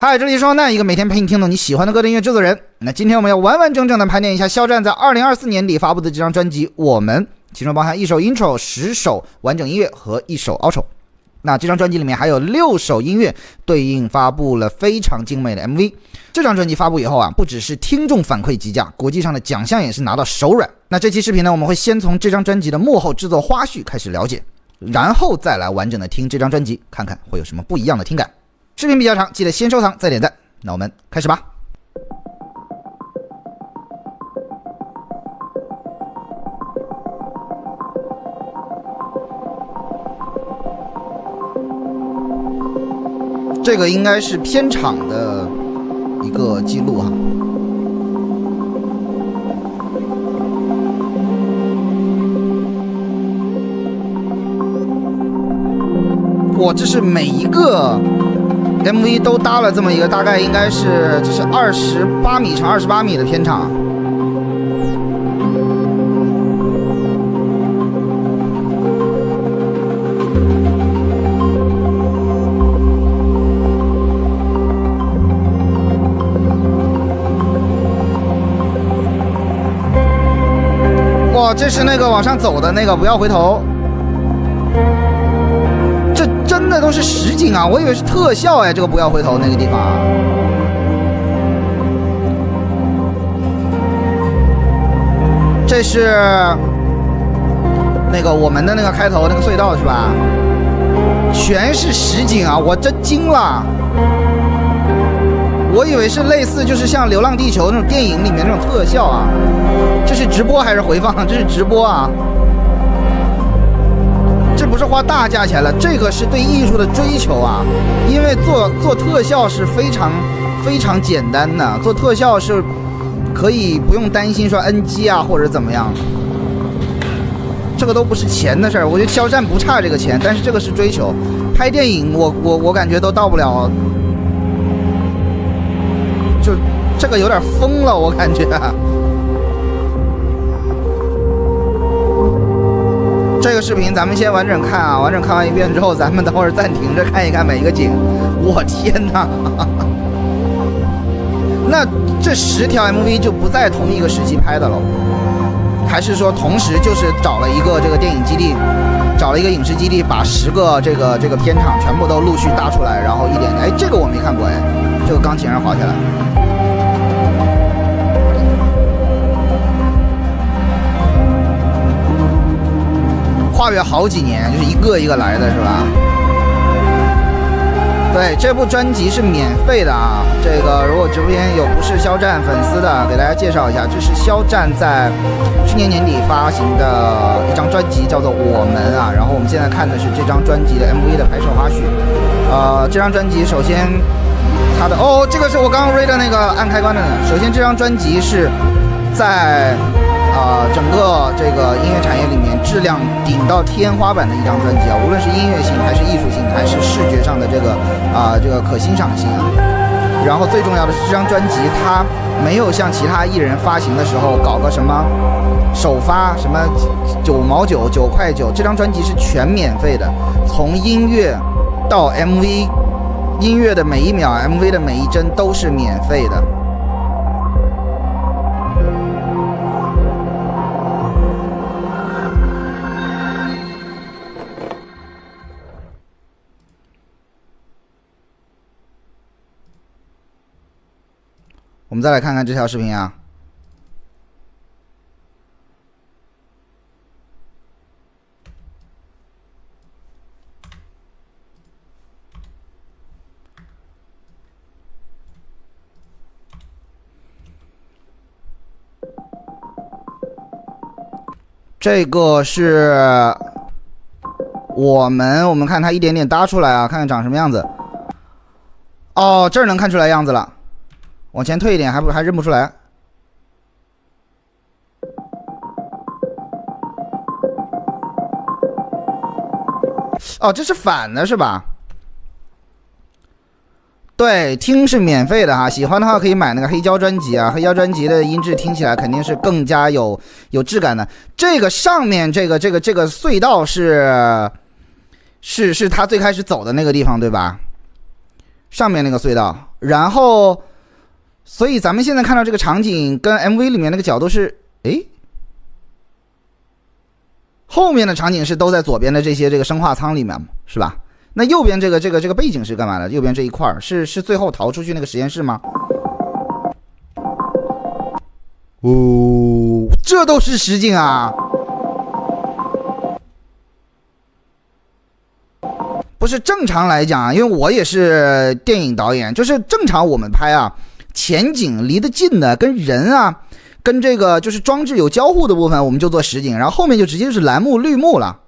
嗨，这里是双蛋，一个每天陪你听懂你喜欢的歌的音乐制作人。那今天我们要完完整整的盘点一下肖战在2024年底发布的这张专辑《我们》，其中包含一首 intro、10首完整音乐和一首 outro。那这张专辑里面还有6首音乐对应发布了非常精美的 MV。这张专辑发布以后啊，不只是听众反馈极佳，国际上的奖项也是拿到手软。那这期视频呢，我们会先从这张专辑的幕后制作花絮开始了解，然后再来完整的听这张专辑，看看会有什么不一样的听感。视频比较长，记得先收藏再点赞。那我们开始吧。这个应该是片场的一个记录哈。哇，这是每一个MV 都搭了这么一个，大概应该是这是28米乘28米的片场。哇，这是那个往上走的那个，不要回头。这真的都是实景啊，我以为是特效哎，这个不要回头那个地方啊。这是那个我们的那个开头那个隧道是吧？全是实景啊，我真惊了。我以为是类似就是像《流浪地球》那种电影里面那种特效啊。这是直播还是回放？这是直播啊。这不是花大价钱了，这个是对艺术的追求啊！因为做特效是非常简单的，做特效是可以不用担心说 NG 啊或者怎么样，这个都不是钱的事儿。我觉得肖战不差这个钱，但是这个是追求。拍电影我感觉都到不了，就这个有点疯了，我感觉。这个视频咱们先完整看啊，完整看完一遍之后，咱们等会儿暂停着看一看每一个景。我天哪！那这10条 MV 就不在同一个时期拍的了，还是说同时就是找了一个这个电影基地，找了一个影视基地，把10个这个片场全部都陆续搭出来，然后一点哎，这个我没看过哎，这个钢琴上滑下来。跨越好几年，就是一个一个来的是吧？对，这部专辑是免费的啊。这个如果直播间有不是肖战粉丝的，给大家介绍一下，这是肖战在去年年底发行的一张专辑，叫做《我们》啊。然后我们现在看的是这张专辑的 MV 的拍摄花絮。这张专辑首先它的这个是我刚刚 read 的那个按开关的。首先这张专辑是在整个这个音乐产业里面质量顶到天花板的一张专辑啊，无论是音乐性还是艺术性还是视觉上的这个可欣赏性啊。然后最重要的是这张专辑它没有像其他艺人发行的时候搞个什么首发什么9毛9、9块9，这张专辑是全免费的，从音乐到 MV， 音乐的每一秒 MV 的每一帧都是免费的。我们再来看看这条视频啊。这个是我们看它一点点搭出来啊，看看长什么样子。哦，这儿能看出来样子了。往前退一点，还认不出来。哦，这是反的是吧？对，听是免费的哈，喜欢的话可以买那个黑胶专辑啊，黑胶专辑的音质听起来肯定是更加有质感的。这个上面这个隧道是他最开始走的那个地方对吧？上面那个隧道，然后，所以咱们现在看到这个场景跟 MV 里面那个角度是，后面的场景是都在左边的这个生化舱里面，是吧？那右边这个背景是干嘛的？右边这一块是最后逃出去那个实验室吗？哦，这都是实景啊！不是正常来讲，因为我也是电影导演，就是正常我们拍啊，前景离得近的，跟人啊，跟这个就是装置有交互的部分，我们就做实景，然后后面就直接就是蓝幕绿幕了。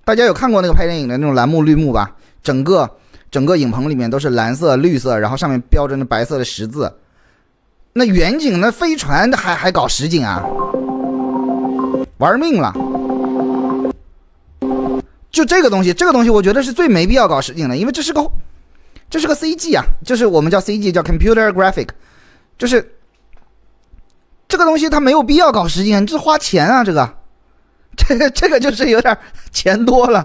大家有看过那个拍电影的那种蓝幕绿幕吧？整个影棚里面都是蓝色、绿色，然后上面标着那白色的十字。那远景那飞船还搞实景啊，玩命了！就这个东西，我觉得是最没必要搞实景的，因为这是个 CG 啊，就是我们叫 CG， 叫 Computer Graphic， 就是这个东西它没有必要搞实景，你这花钱啊，这个就是有点钱多了。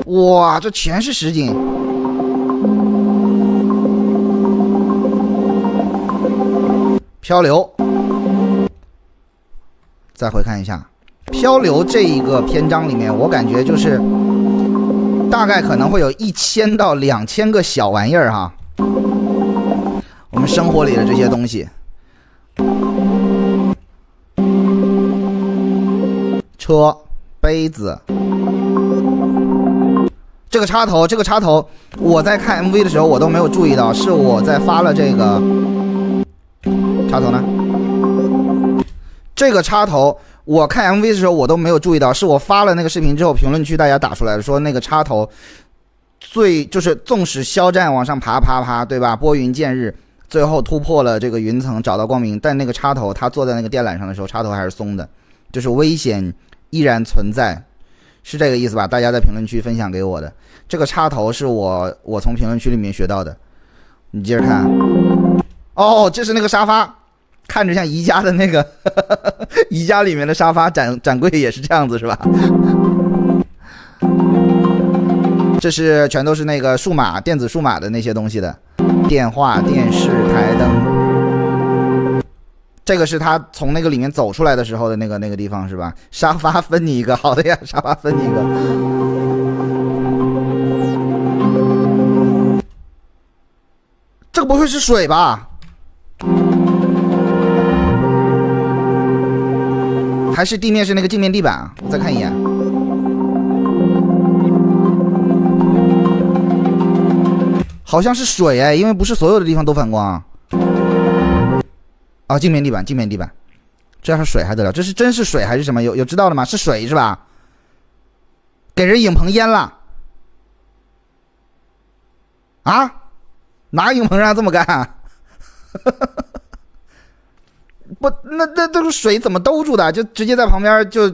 哇，这全是实景。漂流，再回看一下漂流这一个篇章里面，我感觉就是大概可能会有1000到2000个小玩意儿哈，我们生活里的这些东西，车、杯子，这个插头，我在看 MV 的时候我都没有注意到，是我在发了这个插头呢？这个插头我看 MV 的时候我都没有注意到，是我发了那个视频之后，评论区大家打出来的，说那个插头就是纵使肖战往上爬，对吧？拨云见日，最后突破了这个云层，找到光明，但那个插头他坐在那个电缆上的时候，插头还是松的，就是危险依然存在，是这个意思吧？大家在评论区分享给我的这个插头是我从评论区里面学到的。你接着看。哦，这是那个沙发，看着像宜家的那个宜家里面的沙发展柜也是这样子，是吧？这是全都是那个电子数码的那些东西的，电话、电视、台灯。这个是他从那个里面走出来的时候的那个地方，是吧？沙发分你一个，好的呀，沙发分你一个。这个不会是水吧？还是地面是那个镜面地板啊？我再看一眼。好像是水哎，因为不是所有的地方都反光啊。镜面地板，这要是水还得了？这是真是水还是什么？有知道的吗？是水是吧？给人影棚淹了啊？哪影棚让这么干啊？不，那这个水怎么兜住的？就直接在旁边就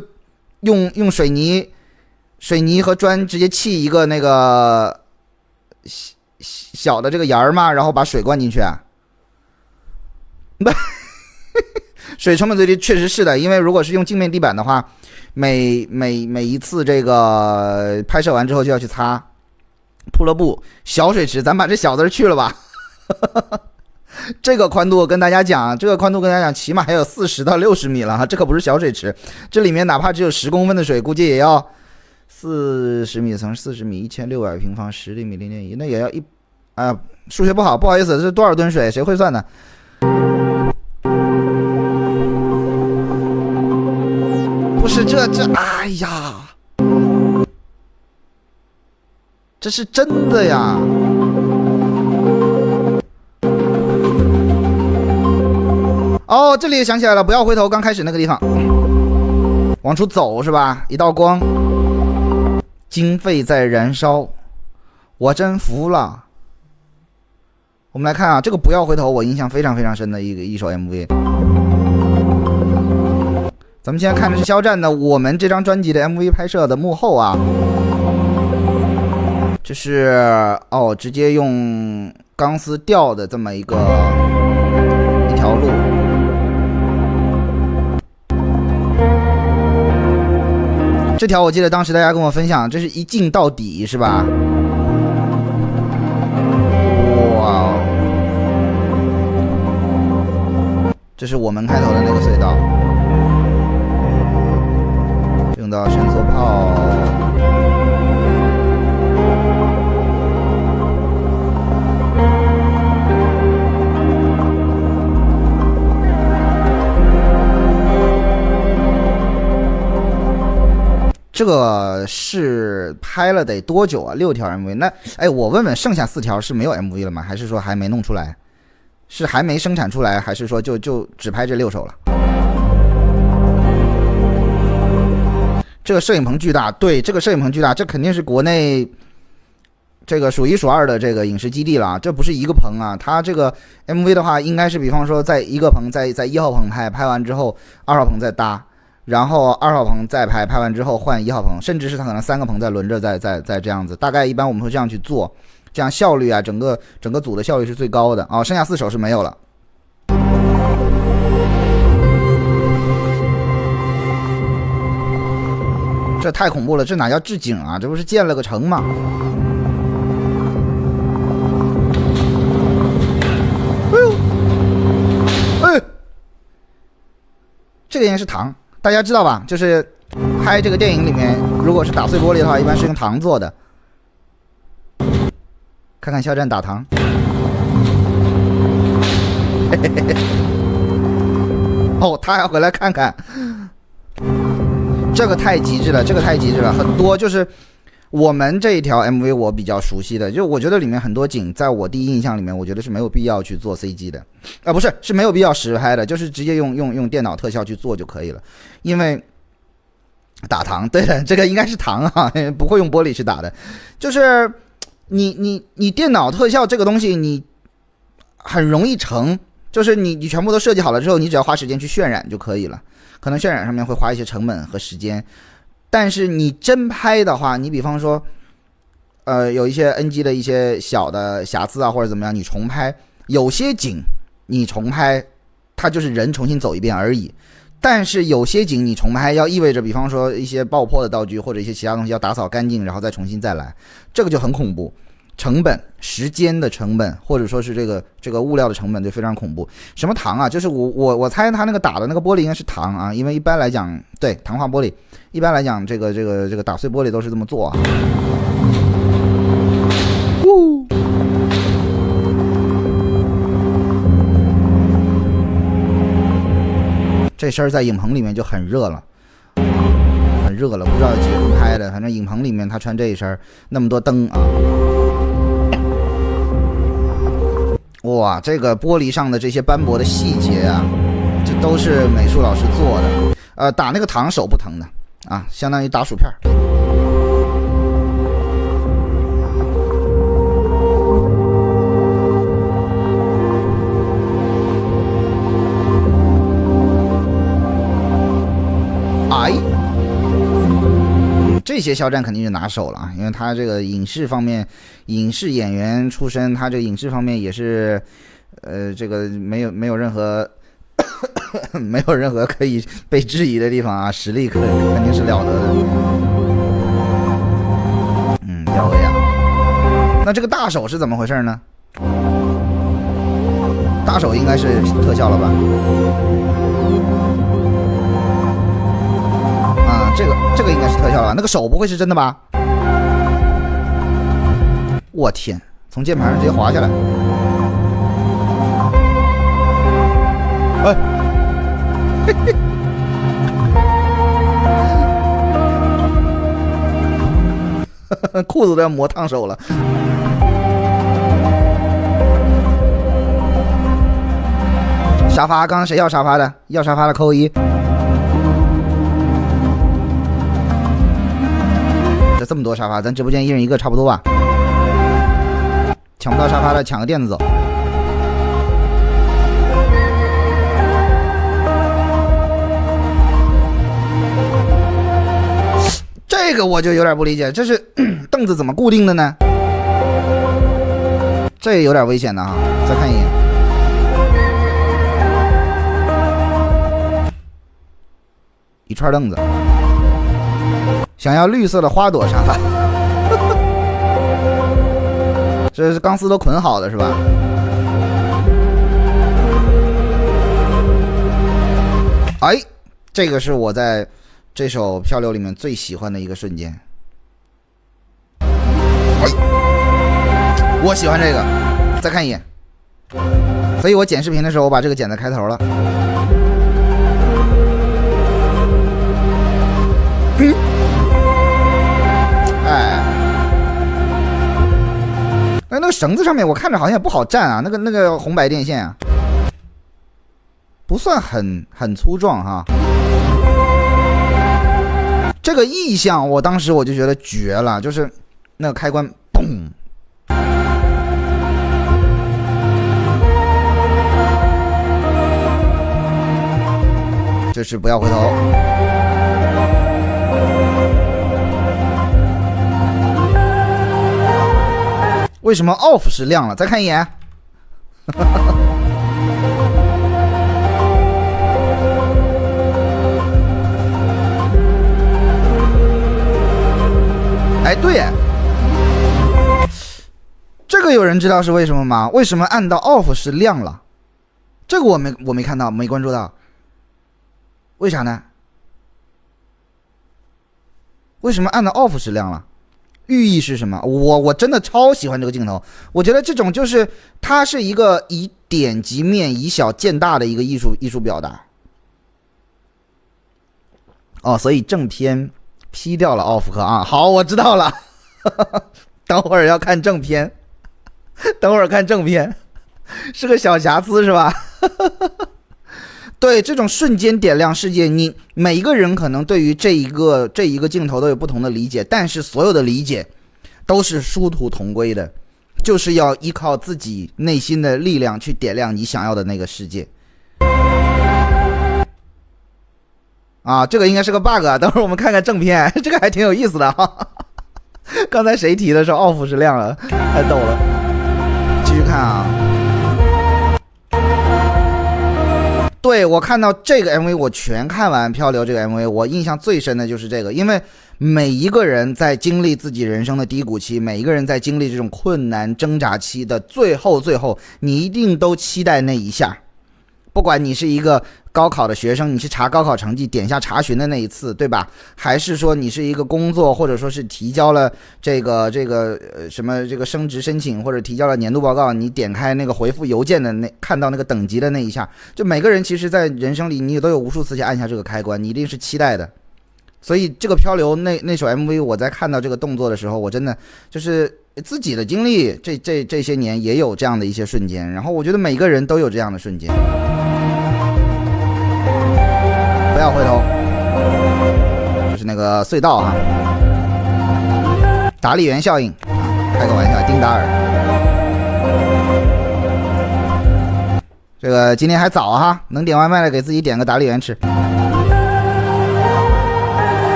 用水泥和砖直接砌一个那个小的这个沿儿嘛，然后把水灌进去啊？不，水成本最低确实是的，因为如果是用镜面地板的话，每一次这个拍摄完之后就要去擦，铺了布，小水池，咱把这小字去了吧。这个宽度跟大家讲，起码还有40到60米了，这可不是小水池，这里面哪怕只有10公分的水，估计也要40米乘40米，1600平方，10厘米0.1，那也要数学不好，不好意思，这是多少吨水？谁会算呢？不是这，哎呀，这是真的呀！哦，这里也想起来了，不要回头，刚开始那个地方，往出走是吧？一道光，经费在燃烧，我真服了。我们来看啊，这个不要回头，我印象非常非常深的一首 MV。咱们现在看的是肖战的我们这张专辑的 MV 拍摄的幕后啊，就是直接用钢丝吊的这么一条路。这条我记得当时大家跟我分享，这是一镜到底是吧？这是我们开头的那个隧道，用到伸缩炮。这个是拍了得多久啊？6条 MV。那我问问，剩下4条是没有 MV 了吗？还是说还没弄出来？是还没生产出来，还是说就只拍这6首了？这个摄影棚巨大，对，这个摄影棚巨大，这肯定是国内这个数1数2的这个影视基地了。这不是一个棚啊，它这个 MV 的话，应该是比方说在一个棚在1号棚拍完之后，2号棚再搭。然后2号棚再拍完之后换1号棚，甚至是他可能3个棚再轮着再这样子，大概一般我们会这样去做，这样效率啊，整个组的效率是最高的啊。剩下4首是没有了。这太恐怖了，这哪叫置景啊？这不是建了个城吗？这个应该是糖。大家知道吧？就是拍这个电影里面，如果是打碎玻璃的话，一般是用糖做的。看看肖战打糖，哦，他还要回来看看，这个太极致了，这个太极致了。很多就是我们这一条 MV 我比较熟悉的，就我觉得里面很多景，在我第一印象里面，我觉得是没有必要去做 CG 的，不是，是没有必要实拍的，就是直接用电脑特效去做就可以了。因为打糖，对的，这个应该是糖啊，不会用玻璃去打的。就是你电脑特效这个东西，你很容易成，就是你全部都设计好了之后，你只要花时间去渲染就可以了。可能渲染上面会花一些成本和时间，但是你真拍的话，你比方说，有一些 NG 的一些小的瑕疵啊，或者怎么样，你重拍，有些景你重拍，它就是人重新走一遍而已。但是有些景你重拍要意味着，比方说一些爆破的道具或者一些其他东西要打扫干净，然后再重新再来，这个就很恐怖。成本、时间的成本，或者说是这个物料的成本就非常恐怖。什么糖啊？就是我猜他那个打的那个玻璃应该是糖啊，因为一般来讲，对，糖化玻璃，一般来讲这个打碎玻璃都是这么做啊。这身在影棚里面就很热了，很热了，不知道几个人拍的，反正影棚里面他穿这一身，那么多灯啊。哇，这个玻璃上的这些斑驳的细节啊，这都是美术老师做的。打那个糖手不疼的啊，相当于打薯片。这些肖战肯定是拿手了啊，因为他这个影视方面，影视演员出身，他这个影视方面也是，这个没有任何没有任何可以被质疑的地方啊，实力肯定是了得的。耀威啊，那这个大手是怎么回事呢？大手应该是特效了吧？这个应该是特效了，那个手不会是真的吧？我天，从键盘上直接滑下来。嘿嘿，裤子都要磨烫手了。沙发，刚刚谁要沙发的？要沙发的扣1。这么多沙发，咱直播间一人一个差不多吧？抢不到沙发的抢个垫子走。这个我就有点不理解，这是凳子怎么固定的呢？这有点危险的哈，再看一眼。一串凳子。想要绿色的花朵沙发，这是钢丝都捆好的是吧？哎，这个是我在这首漂流里面最喜欢的一个瞬间。哎，我喜欢这个。再看一眼，所以我剪视频的时候，我把这个剪在开头了。哎，那个绳子上面我看着好像也不好站啊，那个红白电线啊，不算很粗壮哈。这个意象我当时我就觉得绝了，就是那个开关嘣。就是不要回头。为什么 off 是亮了？再看一眼。哎，对耶，这个有人知道是为什么吗？为什么按到 off 是亮了？这个我没看到，没关注到。为啥呢？为什么按到 off 是亮了？寓意是什么？我真的超喜欢这个镜头，我觉得这种就是它是一个以点及面以小见大的一个艺术表达。哦，所以正片P掉了 off 和 on。好，我知道了。等会儿要看正片，等会儿看正片，是个小瑕疵是吧？对，这种瞬间点亮世界，你每一个人可能对于这一个镜头都有不同的理解，但是所有的理解都是殊途同归的，就是要依靠自己内心的力量去点亮你想要的那个世界。啊，这个应该是个 bug 啊，等会儿我们看看正片，这个还挺有意思的哈。刚才谁提的时候 off 是亮了，太逗了。继续看啊。对，我看到这个 MV 我全看完漂流这个 MV， 我印象最深的就是这个，因为每一个人在经历自己人生的低谷期，每一个人在经历这种困难挣扎期的最后，你一定都期待那一下。不管你是一个高考的学生，你去查高考成绩点下查询的那一次，对吧？还是说你是一个工作，或者说是提交了这个什么这个升职申请，或者提交了年度报告，你点开那个回复邮件的看到那个等级的那一下，就每个人其实在人生里你都有无数次去按下这个开关，你一定是期待的。所以这个漂流那首 MV， 我在看到这个动作的时候，我真的就是自己的经历，这些年也有这样的一些瞬间，然后我觉得每个人都有这样的瞬间。不要回头，就是那个隧道啊，达利园效应啊，开个玩笑，丁达尔。这个今天还早哈，能点外卖的给自己点个达利园吃。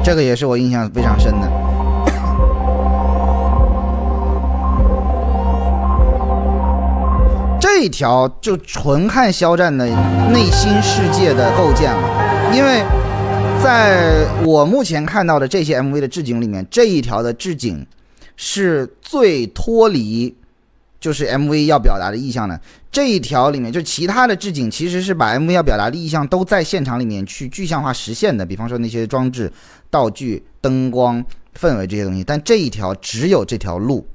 这个也是我印象非常深的。这一条就纯看肖战的内心世界的构建了，因为在我目前看到的这些 MV 的置景里面，这一条的置景是最脱离就是 MV 要表达的意象的。这一条里面就其他的置景其实是把 MV 要表达的意象都在现场里面去具象化实现的，比方说那些装置、道具、灯光、氛围这些东西，但这一条只有这条路，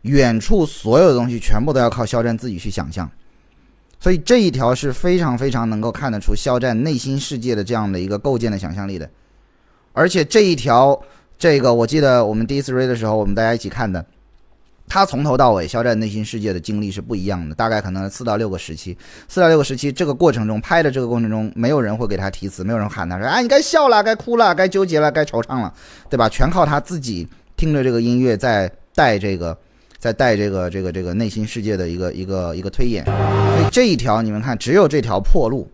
远处所有的东西全部都要靠肖战自己去想象，所以这一条是非常非常能够看得出肖战内心世界的这样的一个构建的想象力的。而且这一条，这个我记得我们第一次 read 的时候，我们大家一起看的，他从头到尾肖战内心世界的经历是不一样的，大概可能4到6个时期这个过程中，拍的这个过程中，没有人会给他提词，没有人喊他说啊你该笑了，该哭了，该纠结了，该惆怅了，对吧？全靠他自己听着这个音乐在带这个内心世界的一个推演。所以这一条你们看，只有这条破路，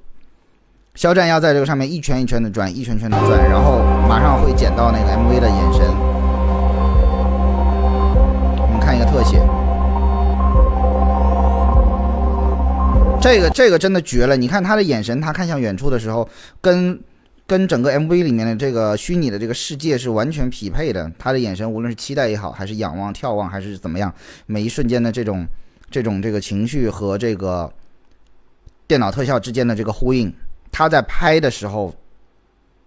肖战要在这个上面一圈一圈的转，一圈圈的转，然后马上会剪到那个 MV 的眼神。我们看一个特写，这个真的绝了！你看他的眼神，他看向远处的时候，跟跟整个 MV 里面的这个虚拟的这个世界是完全匹配的。他的眼神无论是期待也好，还是仰望、眺望，还是怎么样，每一瞬间的这种这个情绪和这个电脑特效之间的这个呼应，他在拍的时候，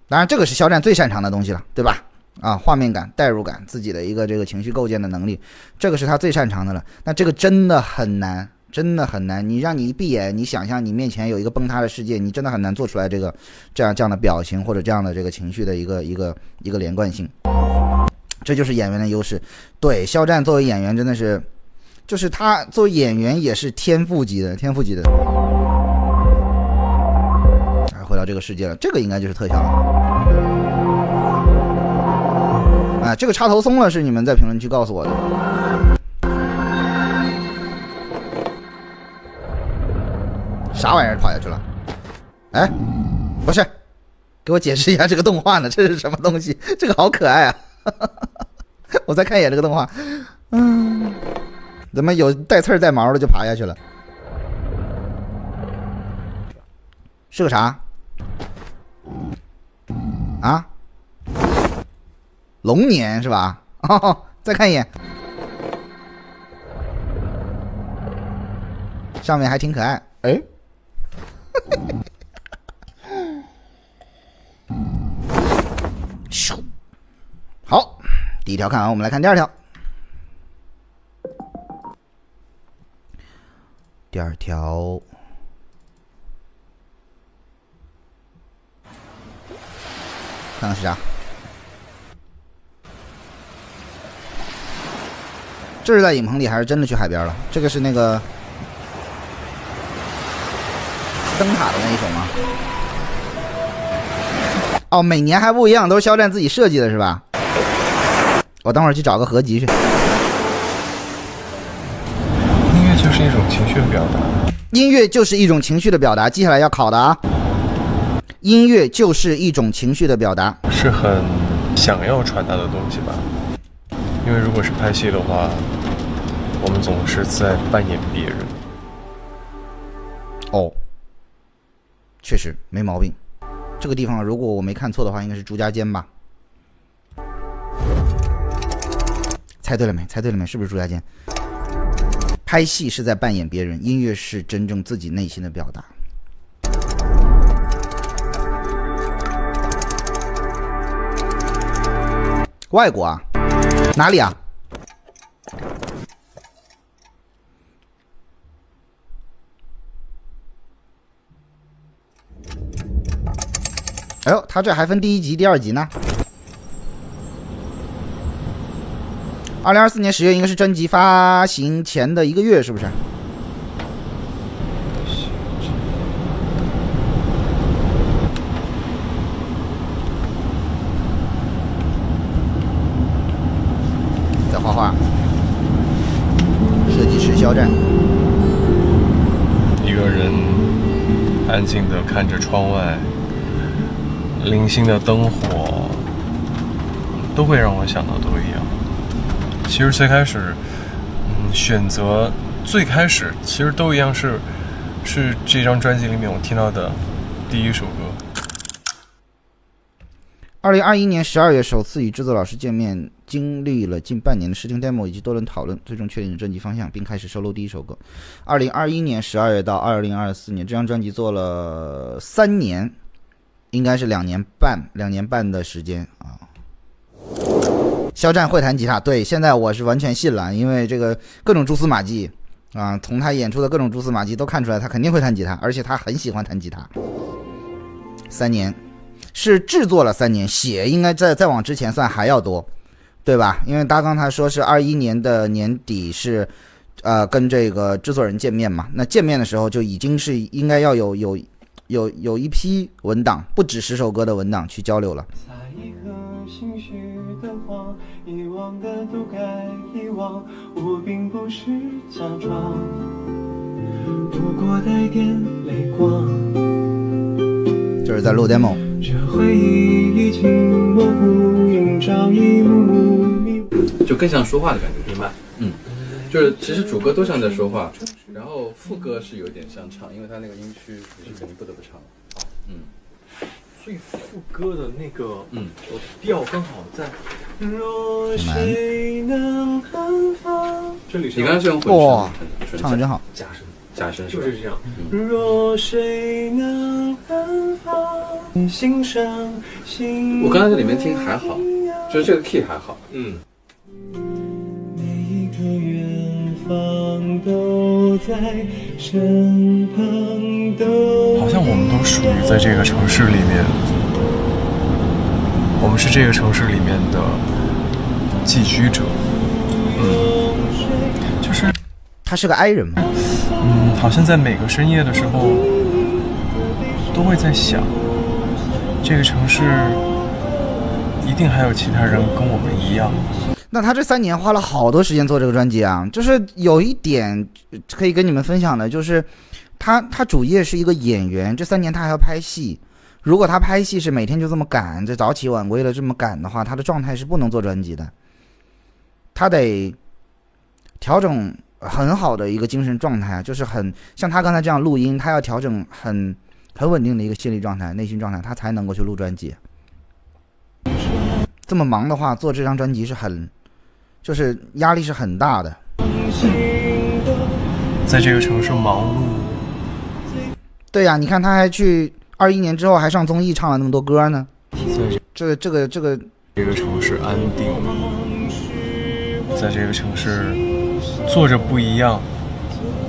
当然这个是肖战最擅长的东西了，对吧？啊，画面感、代入感，自己的一个这个情绪构建的能力，这个是他最擅长的了。那这个真的很难，真的很难。你让你一闭眼，你想象你面前有一个崩塌的世界，你真的很难做出来这个这样的表情或者这样的这个情绪的一个连贯性。这就是演员的优势。对，肖战作为演员真的是，就是他作为演员也是天赋级的。回到这个世界了，这个应该就是特效了。啊，这个插头松了是你们在评论区告诉我的。啥玩意儿跑下去了？哎，不是，给我解释一下这个动画呢？这是什么东西？这个好可爱啊！我再看一眼这个动画，怎么有带刺儿带毛的就爬下去了？是个啥？啊？龙年是吧？哦，再看一眼，上面还挺可爱。哎，好，第一条看完，我们来看第二条。第二条，看看是啥？这是在影棚里还是真的去海边了？这个是那个灯塔的那一首吗？哦，每年还不一样，都是肖战自己设计的是吧？我等会儿去找个合集去。音乐就是一种情绪的表达。音乐就是一种情绪的表达，接下来要考的啊。音乐就是一种情绪的表达，是很想要传达的东西吧？因为如果是拍戏的话，我们总是在扮演别人。哦，确实没毛病。这个地方如果我没看错的话，应该是朱家尖吧？猜对了没？猜对了没？是不是朱家尖？拍戏是在扮演别人，音乐是真正自己内心的表达。外国啊？哪里啊？哎呦，他这还分第一集、第二集呢。2024年10月应该是专辑发行前的1个月，是不是？在画画，设计师肖战，一个人安静地看着窗外，零星的灯火都会让我想到都一样。其实最开始，选择最开始其实都一样，是这张专辑里面我听到的第一首歌。2021年12月首次与制作老师见面，经历了近半年的试听 demo 以及多轮讨论，最终确定了专辑方向，并开始收录第一首歌。2021年12月到2024年，这张专辑做了3年，应该是2年半的时间啊。肖战会弹吉他，对，现在我是完全信了，因为这个各种蛛丝马迹啊，从他演出的各种蛛丝马迹都看出来他肯定会弹吉他，而且他很喜欢弹吉他。3年是制作了3年，写应该再往之前算还要多，对吧？因为大刚才说是21年的年底是跟这个制作人见面嘛，那见面的时候就已经是应该要有一批文档，不止10首歌的文档去交流了。心绪的话，遗忘的都该遗忘，我并不是假装，不过带点泪光。这是在录 demo。这回忆已经模糊，映照一幕幕迷雾，就更像说话的感觉，明白？就是其实主歌都像在说话，然后副歌是有点像唱，因为它那个音区你是肯定不得不唱。最副歌的那个，我调刚好在。若谁能安放，这里是你刚才是用混哇声，唱的真好。假声就是这样。若谁能安放心上心，我刚才在里面听还好，就是这个 key 还好。每一个远方都在身旁都。好像我们都属于在这个城市里面，我们是这个城市里面的寄居者。就是他是个 I 人嘛。好像在每个深夜的时候，都会在想，这个城市一定还有其他人跟我们一样。那他这3年花了好多时间做这个专辑啊，就是有一点可以跟你们分享的，就是他主业是一个演员，这3年他还要拍戏。如果他拍戏是每天就这么赶，这早起晚归的这么赶的话，他的状态是不能做专辑的。他得调整很好的一个精神状态，就是很像他刚才这样录音，他要调整很稳定的一个心理状态、内心状态，他才能够去录专辑。这么忙的话，做这张专辑是就是压力是很大的。在这个城市忙碌。对呀，你看他还去21年之后还上综艺唱了那么多歌呢。这个城市安定，在这个城市做着不一样，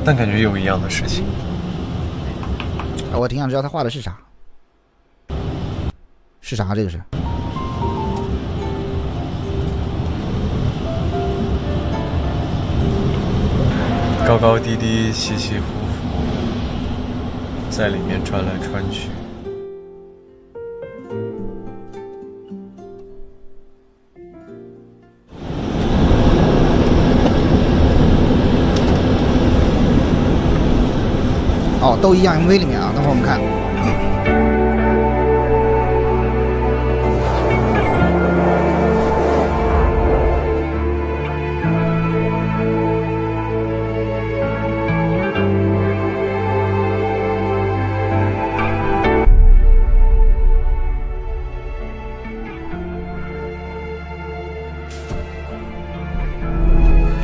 但感觉有一样的事情。我挺想知道他画的是啥？是啥？这个是？高高低低，起起伏伏，在里面穿来穿去。哦，都一样 MV 里面啊，等会儿我们看。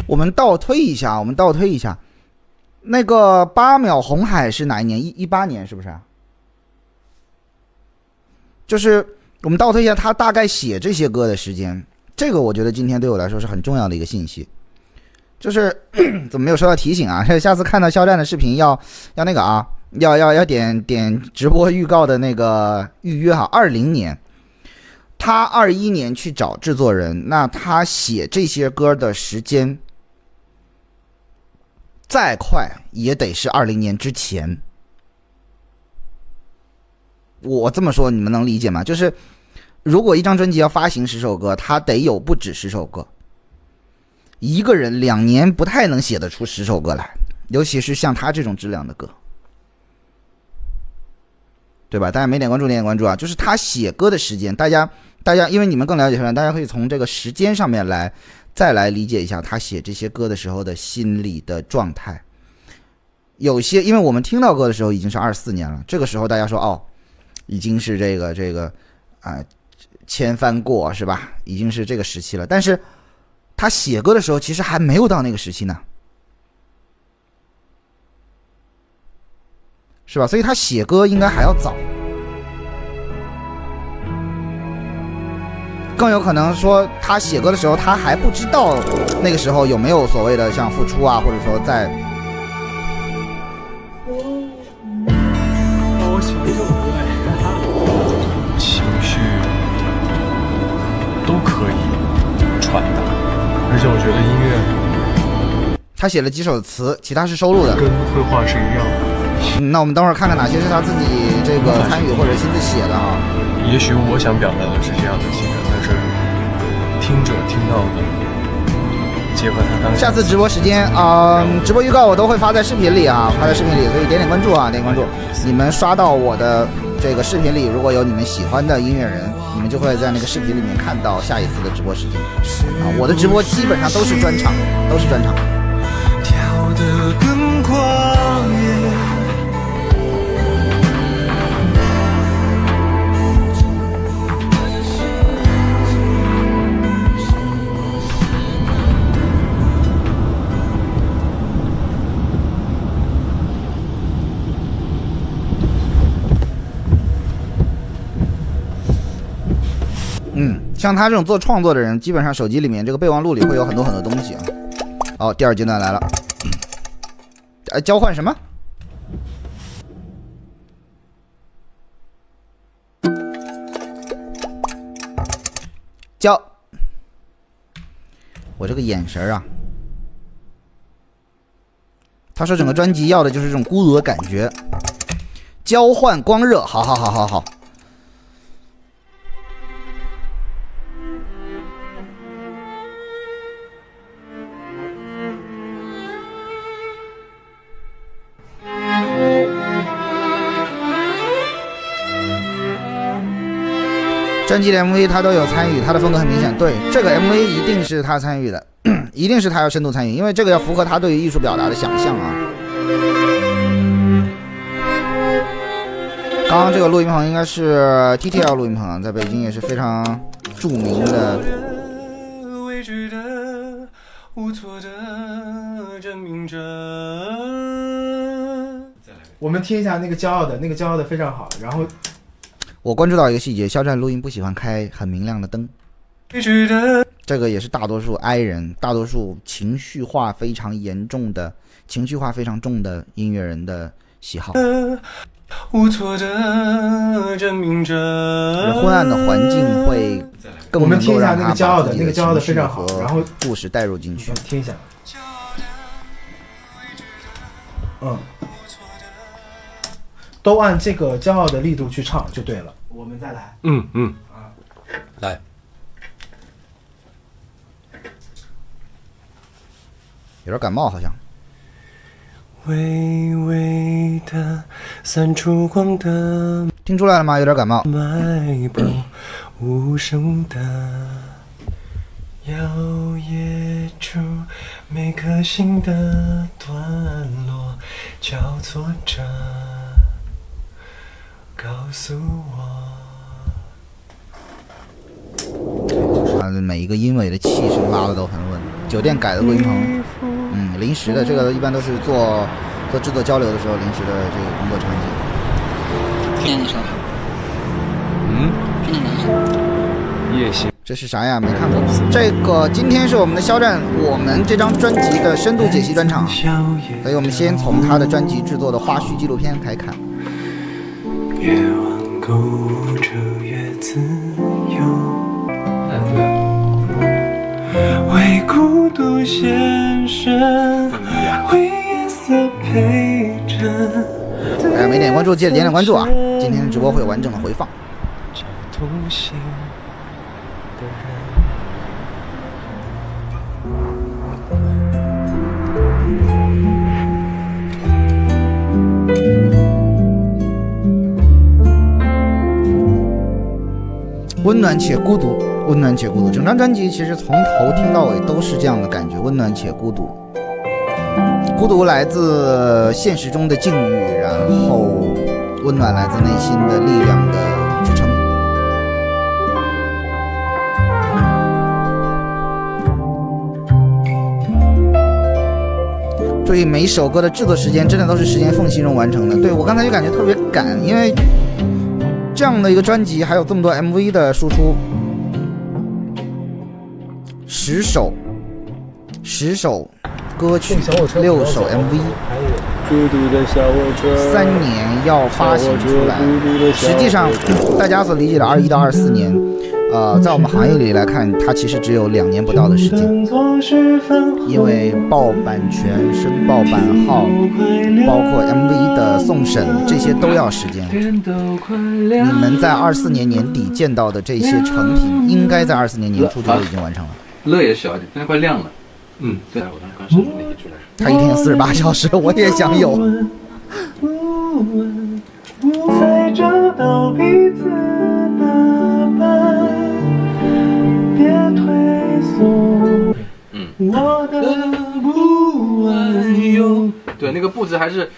我们倒推一下，那个8秒红海是哪一年？18年是不是？就是我们倒推一下他大概写这些歌的时间，这个我觉得今天对我来说是很重要的一个信息。就是怎么没有收到提醒啊？下次看到肖战的视频要那个啊，要点直播预告的那个预约哈。20年，他21年去找制作人，那他写这些歌的时间。再快也得是20年之前。我这么说你们能理解吗？就是如果一张专辑要发行10首歌，它得有不止10首歌。一个人2年不太能写得出10首歌来，尤其是像他这种质量的歌，对吧？大家没点关注啊！就是他写歌的时间，大家因为你们更了解他，大家可以从这个时间上面再来理解一下他写这些歌的时候的心理的状态。有些因为我们听到歌的时候已经是24年了，这个时候大家说哦，已经是这个千帆过是吧？已经是这个时期了。但是他写歌的时候其实还没有到那个时期呢，是吧？所以他写歌应该还要早。更有可能说他写歌的时候他还不知道那个时候有没有所谓的像付出啊，或者说在我喜欢这首歌情绪都可以传达，而且我觉得音乐他写了几首词，其他是收录的，跟绘画是一样的。那我们等会儿看看哪些是他自己这个参与或者亲自写的哈。也许我想表达的是这样的情感，但是听者听到的，结合他当下。下次直播时间直播预告我都会发在视频里啊，所以点关注啊，点关注。你们刷到我的这个视频里，如果有你们喜欢的音乐人，你们就会在那个视频里面看到下一次的直播时间啊。我的直播基本上都是专场。跳得更狂野，像他这种做创作的人，基本上手机里面这个备忘录里会有很多很多东西啊。哦，第二阶段来了，交换什么？我这个眼神啊，他说整个专辑要的就是这种孤独的感觉，交换光热，好。专辑的 MV 他都有参与，他的风格很明显。对，这个 MV 一定是他参与的，一定是他要深度参与，因为这个要符合他对于艺术表达的想象啊。刚刚这个录音棚应该是 TTL 录音棚，在北京也是非常著名的。我们听一下那个骄傲的非常好，然后。我关注到一个细节，肖战录音不喜欢开很明亮的灯，这个也是大多数 I 人、大多数情绪化非常严重的、情绪化非常重的音乐人的喜好。无错的证明着，昏暗的环境会更能够让他把自己的情绪和故事带入进去。听一下，都按这个骄傲的力度去唱就对了。我们再来，来，有点感冒好像。微微的散出光的，听出来了吗？有点感冒。脉搏无声的摇曳出每颗心的段落，交错着告诉我，每一个音尾的气声拉的都很稳。酒店改的录音棚，临时的，这个一般都是做制作交流的时候临时的这个工作场景。听你说，听你说，夜行。这是啥呀？没看过。这个今天是我们的肖战我们这张专辑的深度解析专场，所以我们先从他的专辑制作的花絮纪录片开看。越往购物车越自由，为孤独献身，为颜色陪衬。没点关注记得点点关注啊！今天的直播会有完整的回放。同行的人。温暖且孤独，温暖且孤独。整张专辑其实从头听到尾都是这样的感觉，温暖且孤独。孤独来自现实中的境遇，然后温暖来自内心的力量的支撑。注意，每一首歌的制作时间真的都是时间缝隙中完成的。对，我刚才就感觉特别赶，因为这样的一个专辑还有这么多 MV 的输出，10首歌曲，6首 MV， 3年要发行出来。实际上，大家所理解的21到24年，在我们行业里来看，它其实只有2年不到的时间，因为报版权、申报版号，包括 MV 的送审，这些都要时间。你们在24年年底见到的这些成品，应该在24年年初就已经完成了。乐也小一点，现在快亮了。对，我刚是那一句来说。他一天有48小时，我也想有。才找到彼此的伴，别推送我的不安用。对，那个步子还是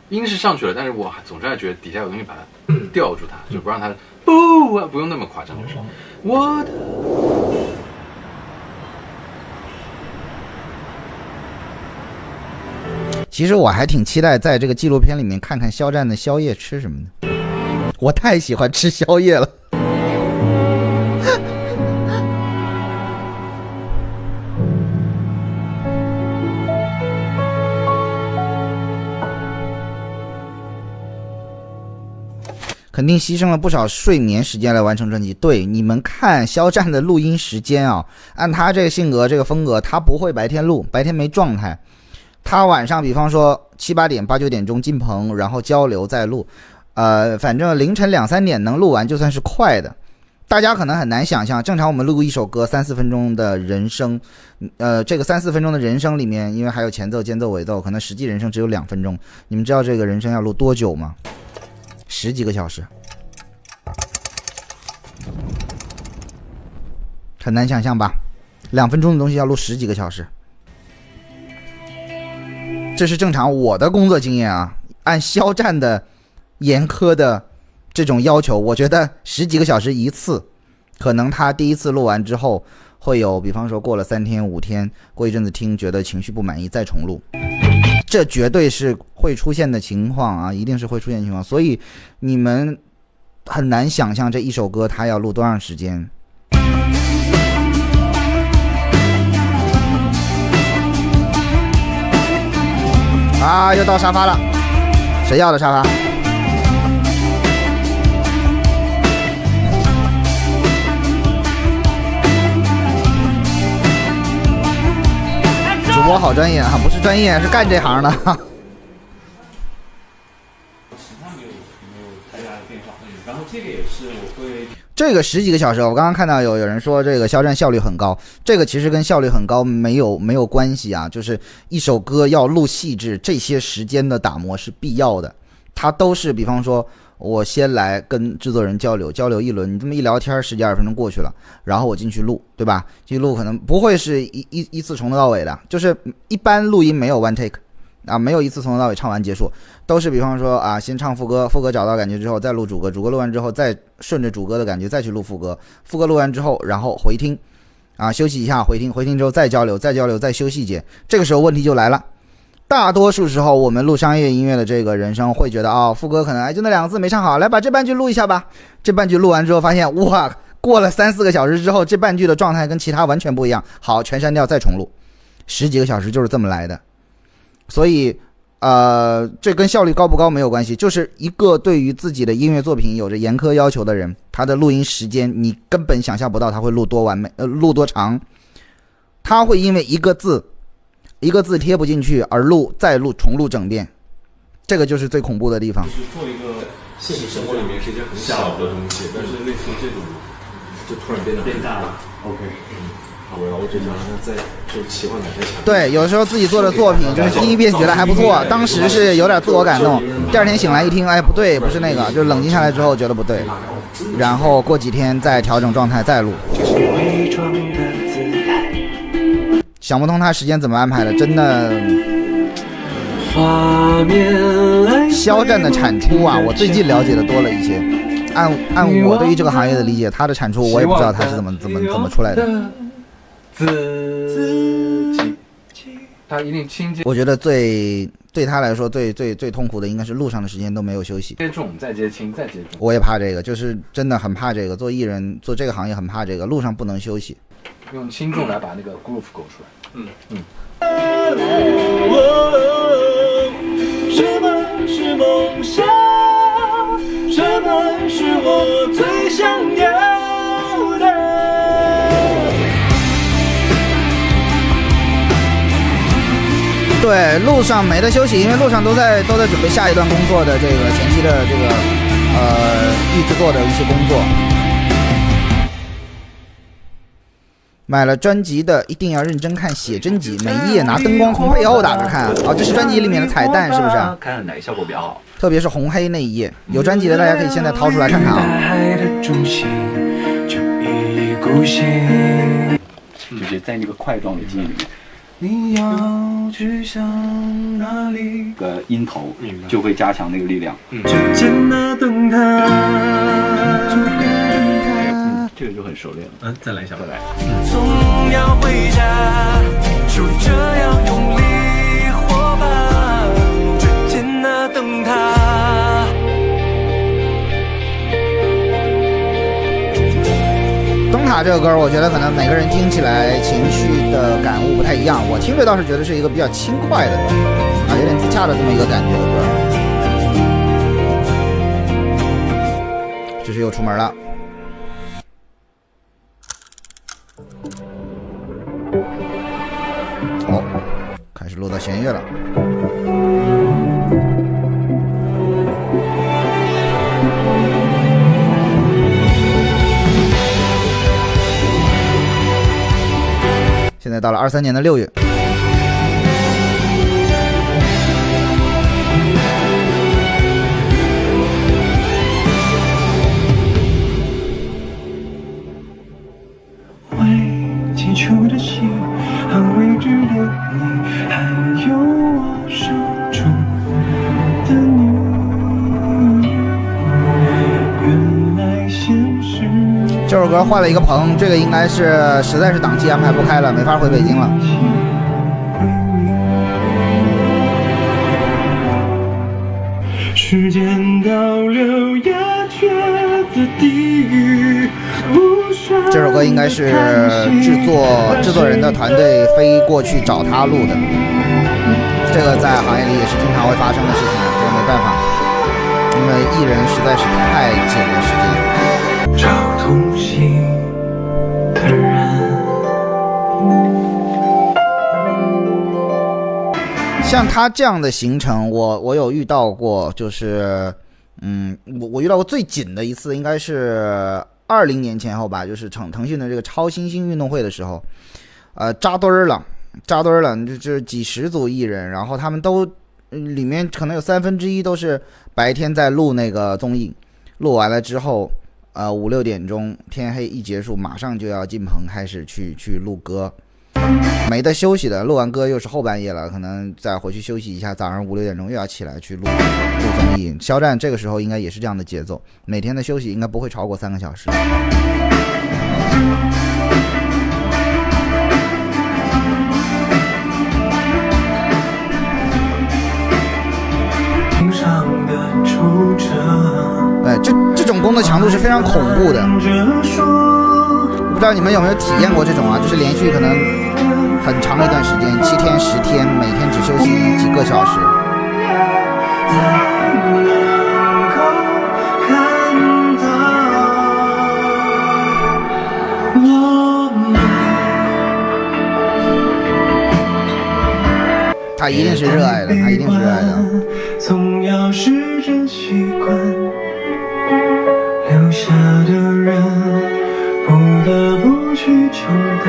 音是上去了，但是我总是还觉得底下有东西把它吊住它，就不让它不用那么夸张，就是我的。其实我还挺期待在这个纪录片里面看看肖战的宵夜吃什么的，我太喜欢吃宵夜了。定牺牲了不少睡眠时间来完成专辑。对，你们看肖战的录音时间啊，按他这个性格这个风格，他不会白天录，白天没状态，他晚上比方说7、8点、8、9点钟进棚，然后交流再录，反正凌晨2、3点能录完就算是快的。大家可能很难想象，正常我们录一首歌3、4分钟的人声，这个3、4分钟的人声里面，因为还有前奏、间奏、尾奏，可能实际人声只有2分钟。你们知道这个人声要录多久吗？10几个小时，很难想象吧？2分钟的东西要录10几个小时，这是正常我的工作经验啊。按肖战的严苛的这种要求，我觉得10几个小时一次，可能他第一次录完之后会有，比方说过了3天5天，过一阵子听觉得情绪不满意再重录，这绝对是会出现的情况啊，一定是会出现情况。所以你们很难想象这一首歌他要录多长时间。啊，又到沙发了，谁要的沙发？主播好专业啊，不是专业，是干这行的。然后这个也是我会，这个10几个小时，我刚刚看到有人说这个肖战效率很高，这个其实跟效率很高没有关系啊，就是一首歌要录细致，这些时间的打磨是必要的，它都是比方说我先来跟制作人交流一轮，你这么一聊天10几20分钟过去了，然后我进去录，对吧？进去录可能不会是一次从头到尾的，就是一般录音没有 one take 啊，没有一次从头到尾唱完结束，都是比方说啊，先唱副歌，副歌找到感觉之后再录主歌，主歌录完之后再顺着主歌的感觉再去录副歌，副歌录完之后然后回听啊，休息一下回听之后再交流再修细节。这个时候问题就来了，大多数时候我们录商业音乐的这个人声会觉得啊，副歌可能就那2个字没唱好，来把这半句录一下吧。这半句录完之后发现哇，过了3、4个小时之后，这半句的状态跟其他完全不一样，好，全删掉再重录，10几个小时就是这么来的。所以这跟效率高不高没有关系，就是一个对于自己的音乐作品有着严苛要求的人，他的录音时间你根本想象不到他会录多完美，录多长，他会因为一个字贴不进去而再重录整遍，这个就是最恐怖的地方。就是做一个现实生活里面是一件很小的东西，但是类似这种就突然变大了。OK， 好，我只想让它再就奇幻感再强。对，有时候自己做的作品就是听一遍觉得还不错，当时是有点自我感动，第2天醒来一听，哎，不对，不是那个，就冷静下来之后觉得不对，然后过几天再调整状态再录。想不通他时间怎么安排的，真的。肖战的产出啊，我最近了解的多了一些。按我对于这个行业的理解，他的产出我也不知道他是怎么出来的。他一定亲接。我觉得对他来说最痛苦的应该是路上的时间都没有休息。接重再接轻再接重。我也怕这个，就是真的很怕这个。做艺人做这个行业很怕这个，路上不能休息。用轻重来把那个 groove 勾出来。什么是梦想？什么是我最想要的？对，路上没得休息，因为路上都在准备下一段工作的这个前期的这个预制作的一些工作。买了专辑的一定要认真看写真集，每一页拿灯光从背后打着看。这是专辑里面的彩蛋，是不是？看哪个效果比较好？特别是红黑那一页，有专辑的大家可以现在掏出来看看啊。就是在那个块状的记忆里面，你要去向哪里？音头就会加强那个力量。这个就很熟练了。再来一下，再来。总要回家，就这样用力活吧，追见那灯塔。灯塔这个歌，我觉得可能每个人听起来情绪的感悟不太一样。我听着倒是觉得是一个比较轻快的有点自洽的这么一个感觉的歌。这是又出门了。哦，开始录到弦乐了。现在到了23年的6月。寄出的信，很未知的你，还有我手中的你。原来现实。这首歌换了一个棚，这个应该是实在是档期安排不开了，没法回北京了。时间倒流鸦雀的地狱。这首歌应该是制作人的团队飞过去找他录的，这个在行业里也是经常会发生的事情，这个没办法，因为艺人实在是太紧了时间。找同行的人，像他这样的行程，我有遇到过，就是我遇到过最紧的一次应该是20年前后吧，就是腾讯的这个超新星运动会的时候，扎堆儿了，这几十组艺人，然后他们都里面可能有1/3都是白天在录那个综艺，录完了之后，5、6点钟天黑一结束，马上就要进棚开始去录歌，没得休息的，录完歌又是后半夜了，可能再回去休息一下，早上5、6点钟又要起来去录综艺。肖战这个时候应该也是这样的节奏，每天的休息应该不会超过3个小时。这种工作强度是非常恐怖的。我不知道你们有没有体验过这种啊，就是连续可能很长一段时间，7天10天，每天只休息几个小时。他一定是热爱的，他一定是热爱的。总要试着习惯，留下的人不得不去承担。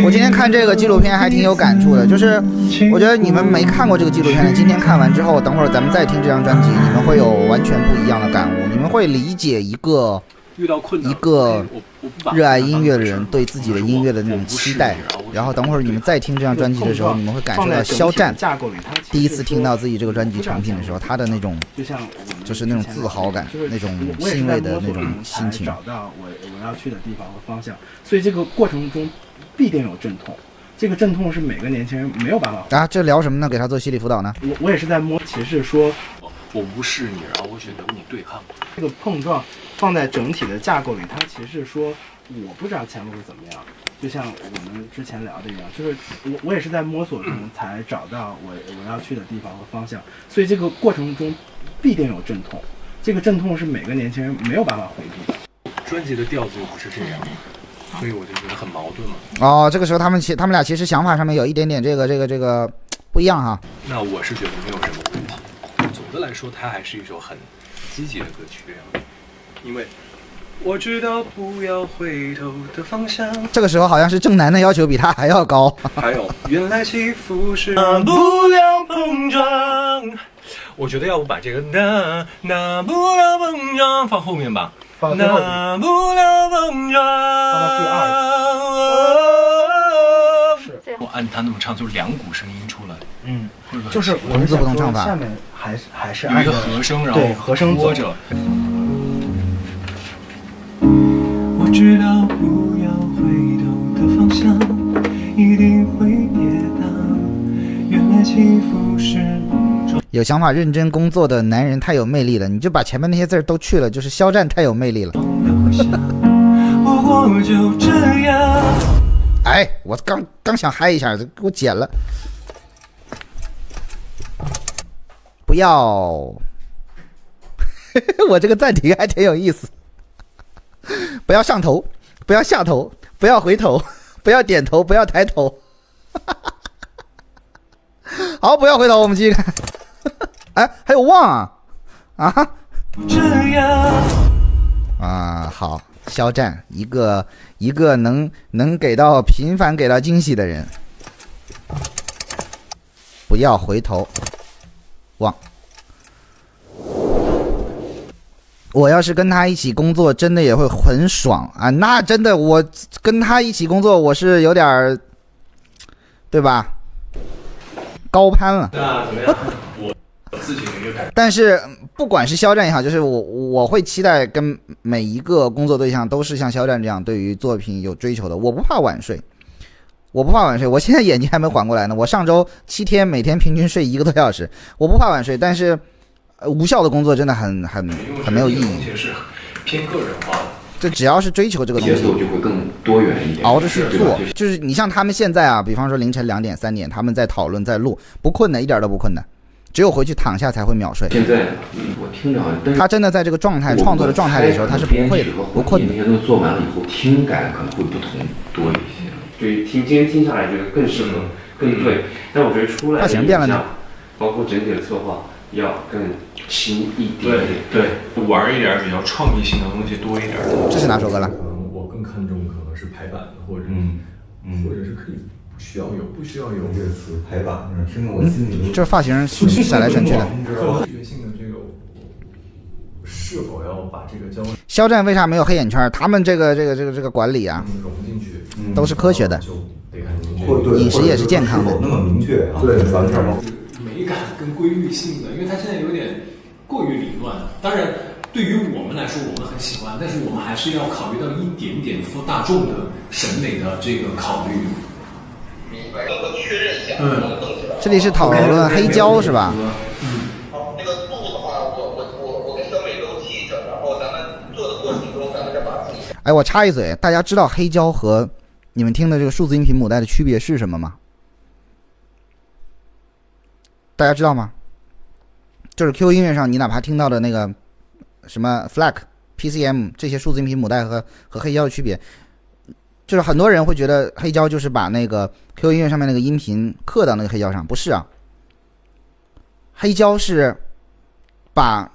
我今天看这个纪录片还挺有感触的，就是我觉得你们没看过这个纪录片的，今天看完之后，等会儿咱们再听这张专辑，你们会有完全不一样的感悟，你们会理解一个热爱音乐的人对自己的音乐的那种期待。然后等会儿你们再听这张专辑的时候，你们会感受到肖战第一次听到自己这个专辑成品的时候，他的那种就是那种自豪感，那种欣慰的那种心情。找到我要去的地方和方向，所以这个过程中必定有阵痛，这个阵痛是每个年轻人没有办法啊。这聊什么呢？给他做心理辅导呢？我也是在摸，其实说我无视你，然后我选择跟你对抗。这个碰撞放在整体的架构里，它其实是说我不知道前路是怎么样。就像我们之前聊的一样，就是我也是在摸索中才找到我要去的地方和方向，所以这个过程中必定有阵痛，这个阵痛是每个年轻人没有办法回避的。专辑的调子又不是这样，所以我就觉得很矛盾嘛。哦，这个时候他们俩其实想法上面有一点点这个不一样哈。那我是觉得没有什么问题。总的来说，它还是一首很积极的歌曲，因为我知道不要回头的方向。这个时候好像是正南的要求比他还要高。还有，原来起伏是大不了碰撞。我觉得要不把这个那不了碰撞放后面吧。放最后那不了碰撞。放到第2。是。我按他那么唱，就2股声音出来。就是文字不同唱法。下面还是有一个和声，然后和声拖着。我知道不要回头的方向，一定会跌倒。原来起伏是有想法、认真工作的男人太有魅力了，你就把前面那些字都去了，就是肖战太有魅力了。不过就这样。哎，我刚想嗨一下，给我剪了。不要，我这个暂停还挺有意思。不要上头，不要下头，不要回头，不要点头，不要抬头。好，不要回头，我们继续看。哎，还有望啊这样啊，好，肖战一个能给到频繁给到惊喜的人。不要回头望。我要是跟他一起工作，真的也会很爽啊！那真的，我跟他一起工作，我是有点儿，对吧？高攀了。那怎么样？我自己的一个感觉。但是不管是肖战也好，就是我会期待跟每一个工作对象都是像肖战这样对于作品有追求的。我不怕晚睡，我现在眼睛还没缓过来呢。我上周7天每天平均睡1个多小时，我不怕晚睡，但是无效的工作真的很没有意义。是偏个人化的。这只要是追求这个东西，节奏就会更多元一点，熬着去做。就是你像他们现在啊，比方说凌晨2点3点，他们在讨论在录，不困难，一点都不困难，只有回去躺下才会秒睡。现在我听着好像，他真的在这个状态创作的状态的时候，他是不会的，不困的。那些都做完了以后，听感可能会不同多一些。对，今天听下来觉得更适合，更对。但我觉得出来发型变了呢，包括整体的策划要更轻一点。对，玩一点比较创意性的东西多一点。这是哪首歌了？我更看重可能是排版，或者是可以不需要有这个词排版，听得我心里这发型闪来闪去的。科学性的这个是否要把这个交肖战为啥没有黑眼圈？他们这个管理啊，融进去，都是科学的，饮食也是健康的。那么明确啊，对，完事儿吗？美感跟规律性的，因为它现在有点过于凌乱。当然，对于我们来说，我们很喜欢，但是我们还是要考虑到一点点大众的审美的这个考虑。明白，我确认一下。这里是讨论黑胶是吧？好，那个度的话，我跟小美都记着，然后咱们做的过程中，咱们再把自己。哎，我插一嘴，大家知道黑胶和你们听的这个数字音频母带的区别是什么吗？大家知道吗？就是 QQ 音乐上你哪怕听到的那个什么 FLAC、PCM 这些数字音频母带和黑胶的区别，就是很多人会觉得黑胶就是把那个 QQ 音乐上面那个音频刻到那个黑胶上，不是啊。黑胶是把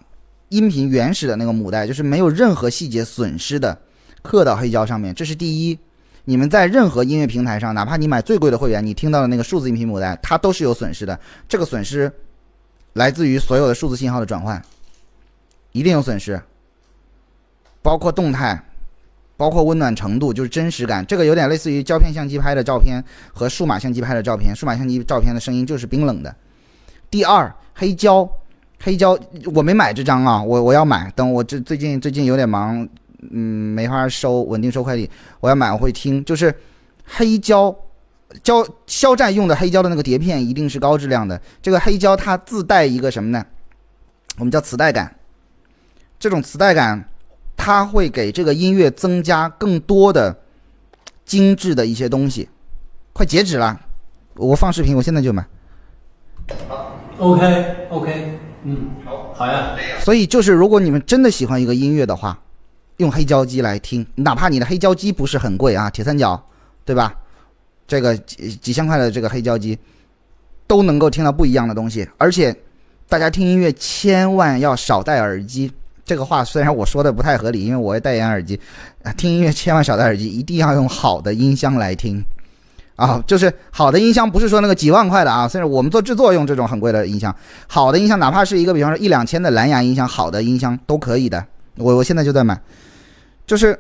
音频原始的那个母带，就是没有任何细节损失的刻到黑胶上面，这是第一。你们在任何音乐平台上，哪怕你买最贵的会员，你听到的那个数字音频母带，它都是有损失的。这个损失来自于所有的数字信号的转换，一定有损失，包括动态，包括温暖程度，就是真实感。这个有点类似于胶片相机拍的照片和数码相机拍的照片，数码相机照片的声音就是冰冷的。第二，黑胶我没买这张啊，我要买，等我最近有点忙。没法稳定收快递，我要买我会听。就是黑胶肖战用的黑胶的那个碟片一定是高质量的。这个黑胶它自带一个什么呢？我们叫磁带感。这种磁带感它会给这个音乐增加更多的精致的一些东西。快截止了，我放视频，我现在就买。OK，好呀。所以就是如果你们真的喜欢一个音乐的话，用黑胶机来听，哪怕你的黑胶机不是很贵啊，铁三角，对吧？这个几千块的这个黑胶机，都能够听到不一样的东西。而且，大家听音乐千万要少戴耳机。这个话虽然我说的不太合理，因为我也戴眼耳机，听音乐千万少戴耳机，一定要用好的音箱来听。啊，就是好的音箱，不是说那个几万块的啊，虽然我们做制作用这种很贵的音箱，好的音箱，哪怕是一个比方说1-2千的蓝牙音箱，好的音箱都可以的。我现在就在买。就是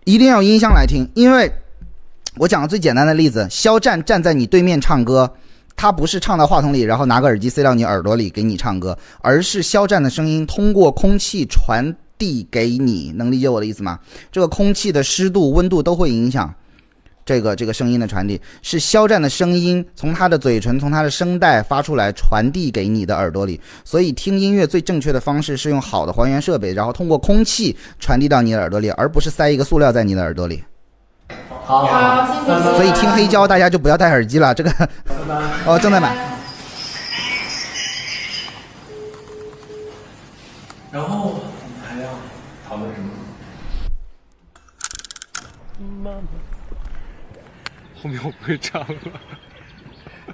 一定要用音箱来听，因为我讲个最简单的例子，肖战站在你对面唱歌，他不是唱到话筒里，然后拿个耳机塞到你耳朵里给你唱歌，而是肖战的声音通过空气传递给你，能理解我的意思吗？这个空气的湿度、温度都会影响这个声音的传递，是肖战的声音从他的嘴唇、从他的声带发出来，传递给你的耳朵里。所以听音乐最正确的方式是用好的还原设备，然后通过空气传递到你的耳朵里，而不是塞一个塑料在你的耳朵里。好，所以听黑胶大家就不要戴耳机了。这个正在买。然后妈妈。后面我不会唱了。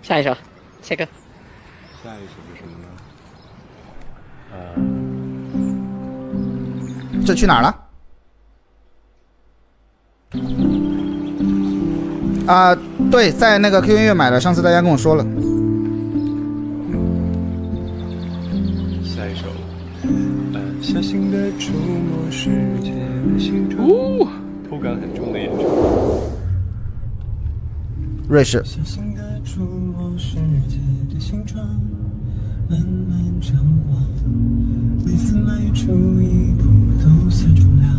下一首，切歌。下一首是什么呢？这去哪儿了？啊，对，在那个 QQ 音乐买的，上次大家跟我说了。下一首，小心地触摸世界的形状，口感很重的演唱。瑞士。小心地触摸世界的形状，慢慢张望，每次迈出一步都算重量。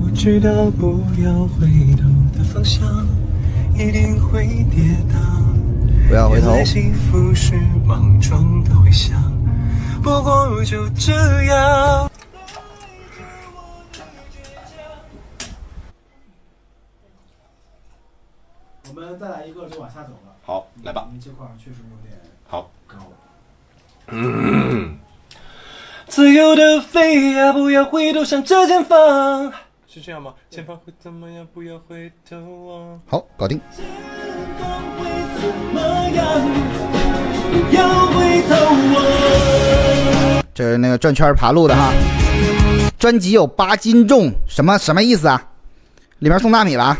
我知道不要回头的方向，一定会跌倒。不要回头。原来幸福是莽撞的回响，不过就这样。我们再来一个就往下走了。好，来吧。因为这块确实有点好高。自由的飞呀，不要回头向着前方。是这样吗？前方会怎么样？不要回头望。好，搞定。不要回头望。这是那个转圈爬路的哈。专辑有8斤重，什么意思啊？里面送大米了？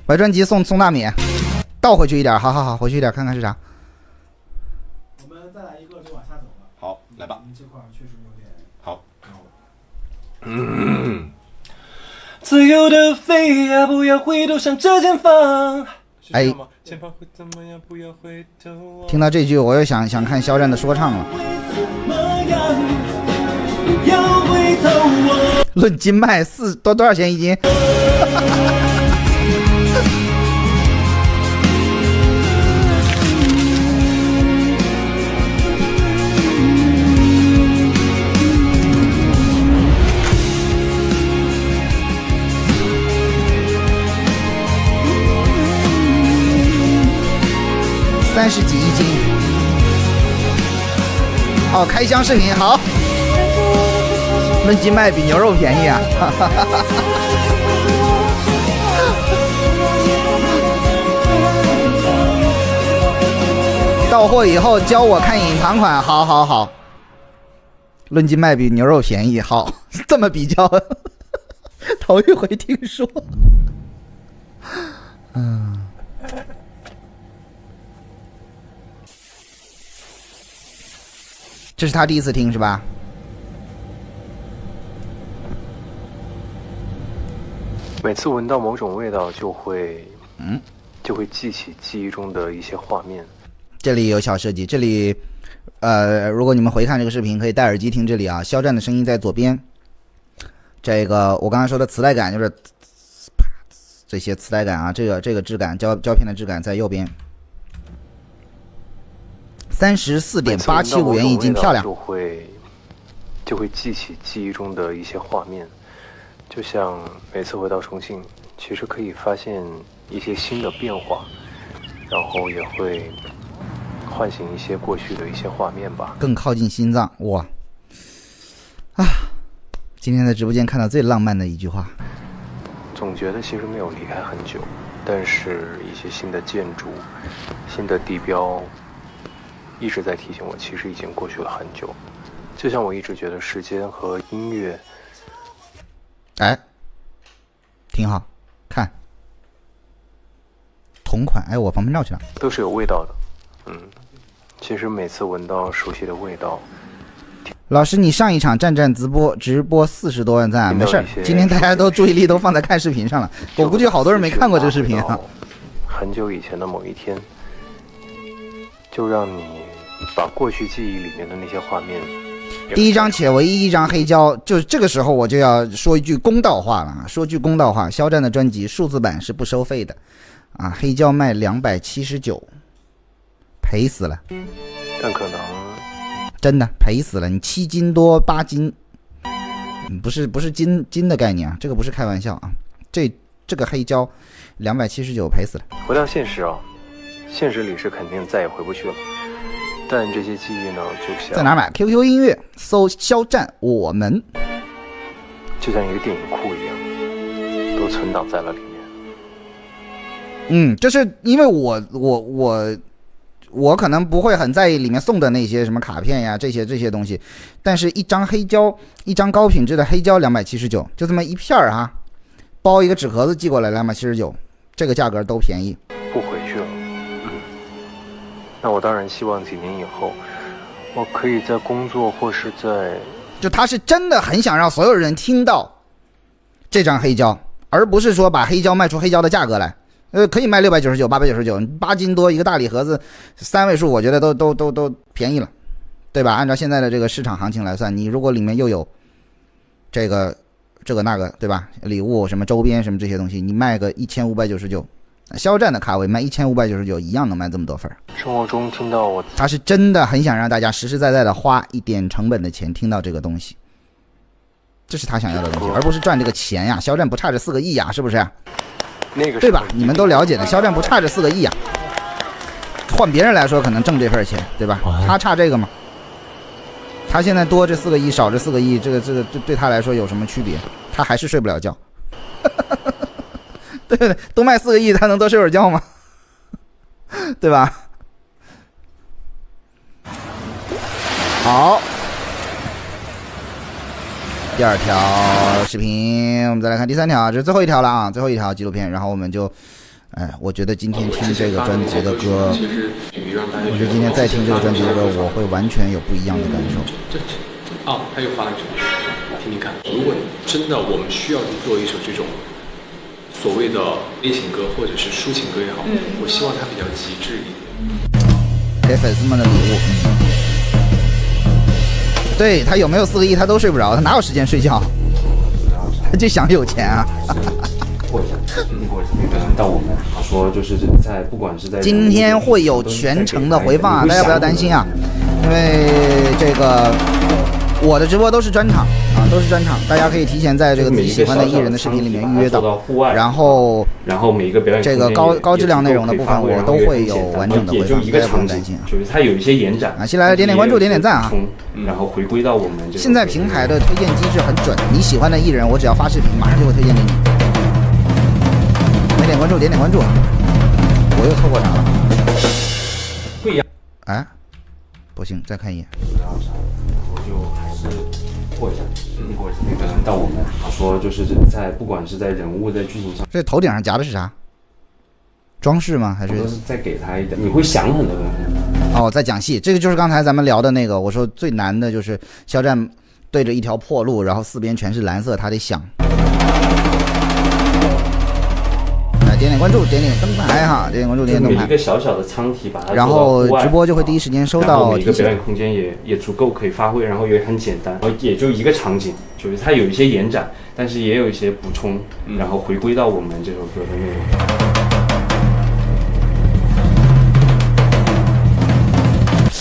买专辑送大米，倒回去一点，好，回去一点看看是啥。我们再来一个就往下走了。好，来吧。这块确实有点好高。自由的飞呀，不要回头向着前方。哎，前方会怎么样？不要回头望。听到这句，我又想看肖战的说唱了。不要回头望。论斤卖多少钱一斤？30几一斤。哦，开箱视频好。论斤卖比牛肉便宜啊！到货以后教我看隐藏款，好。论斤卖比牛肉便宜，好，这么比较，头一回听说。这是他第一次听是吧？每次闻到某种味道就会记起记忆中的一些画面。这里有小设计，这里如果你们回看这个视频，可以戴耳机听这里啊。肖战的声音在左边，这个我刚才说的磁带感就是这些磁带感啊，这个质感胶片的质感在右边。34.875元一斤，漂亮。就会记起记忆中的一些画面，就像每次回到重庆，其实可以发现一些新的变化，然后也会唤醒一些过去的一些画面吧。更靠近心脏，哇！今天在直播间看到最浪漫的一句话。总觉得其实没有离开很久，但是一些新的建筑、新的地标一直在提醒我，其实已经过去了很久。就像我一直觉得时间和音乐，挺好看，同款，我防喷罩去了，都是有味道的。其实每次闻到熟悉的味道。老师，你上一场站直播40多万赞，没事，今天大家都注意力都放在看视频上了，我估计好多人没看过这个视频啊。很久以前的某一天，就让你把过去记忆里面的那些画面。第一张且唯一一张黑胶，就是这个时候我就要说一句公道话了啊！说句公道话，肖战的专辑数字版是不收费的啊，黑胶卖279，赔死了。但可能真的赔死了，你7斤多8斤，不是斤的概念啊，这个不是开玩笑啊，这个黑胶279赔死了。回到现实啊，现实里是肯定再也回不去了。但这些记忆呢，就像在哪买 ？QQ 音乐搜肖战我们，就像一个电影库一样，都存档在了里面。就是因为我可能不会很在意里面送的那些什么卡片呀，这些东西，但是一张黑胶，一张高品质的黑胶279，就这么一片哈，包一个纸壳子寄过来279，这个价格都便宜。不回去了，那我当然希望几年以后，我可以在工作或是在，就他是真的很想让所有人听到这张黑胶，而不是说把黑胶卖出黑胶的价格来。可以卖699、899， 8斤多一个大礼盒子，3位数，我觉得都便宜了，对吧？按照现在的这个市场行情来算，你如果里面又有这个那个，对吧？礼物什么周边什么这些东西，你卖个1599，肖战的卡位卖1599，一样能卖这么多份。生活中听到我，他是真的很想让大家实实在在的花一点成本的钱听到这个东西，这是他想要的东西，而不是赚这个钱呀。肖战不差这4个亿呀，是不是？那个对吧？你们都了解的，肖战不差这4个亿啊。换别人来说，可能挣这份钱，对吧？他差这个吗？他现在多这4个亿，少这4个亿，这个对他来说有什么区别？他还是睡不了觉。对对对，多卖4个亿，他能多睡会儿觉吗？对吧？好。第2条视频，我们再来看第3条，这是最后一条了啊，最后一条纪录片。然后我们就，我觉得今天听这个专辑的歌，我觉得今天再听这个专辑的歌，我会完全有不一样的感受。他又发了一首，听听看。如果真的我们需要去做一首这种所谓的悲情歌或者是抒情歌也好，我希望它比较极致一点，给粉丝们的礼物。对，他有没有4个亿他都睡不着，他哪有时间睡觉？他就想有钱啊。到我们说就是在不管是在今天会有全程的回放啊，大家不要担心啊，因为这个我的直播都是专场啊，都是专场，大家可以提前在这个自己喜欢的艺人的视频里面预约到，然后每一个表演这个高质量内容的部分我都会有完整的回放，大家不用担心啊。就是它有一些延展啊，新来的点点关注，点点赞啊。然后回归到我们这个现在平台的推荐机制很准，你喜欢的艺人，我只要发视频，马上就会推荐给你。点点关注，点点关注，我又错过啥了？不一样。哎，不行，再看一眼。我就还是过一下，过一下。到我们说就是在不管是在人物在剧情上，这头顶上夹的是啥？装饰吗？还是再给他一点？你会想很多东西。哦，在讲戏，这个就是刚才咱们聊的那个，我说最难的就是肖战对着一条破路，然后4边全是蓝色，他得想。点点关注，点点灯牌哈，点点关注，点点灯牌。每一个小小的舱体把它然后直播就会第一时间收到每个表演空间也足够可以发挥，然后也很简单，然后也就一个场景，就是它有一些延展，但是也有一些补充，然后回归到我们这首歌的内容。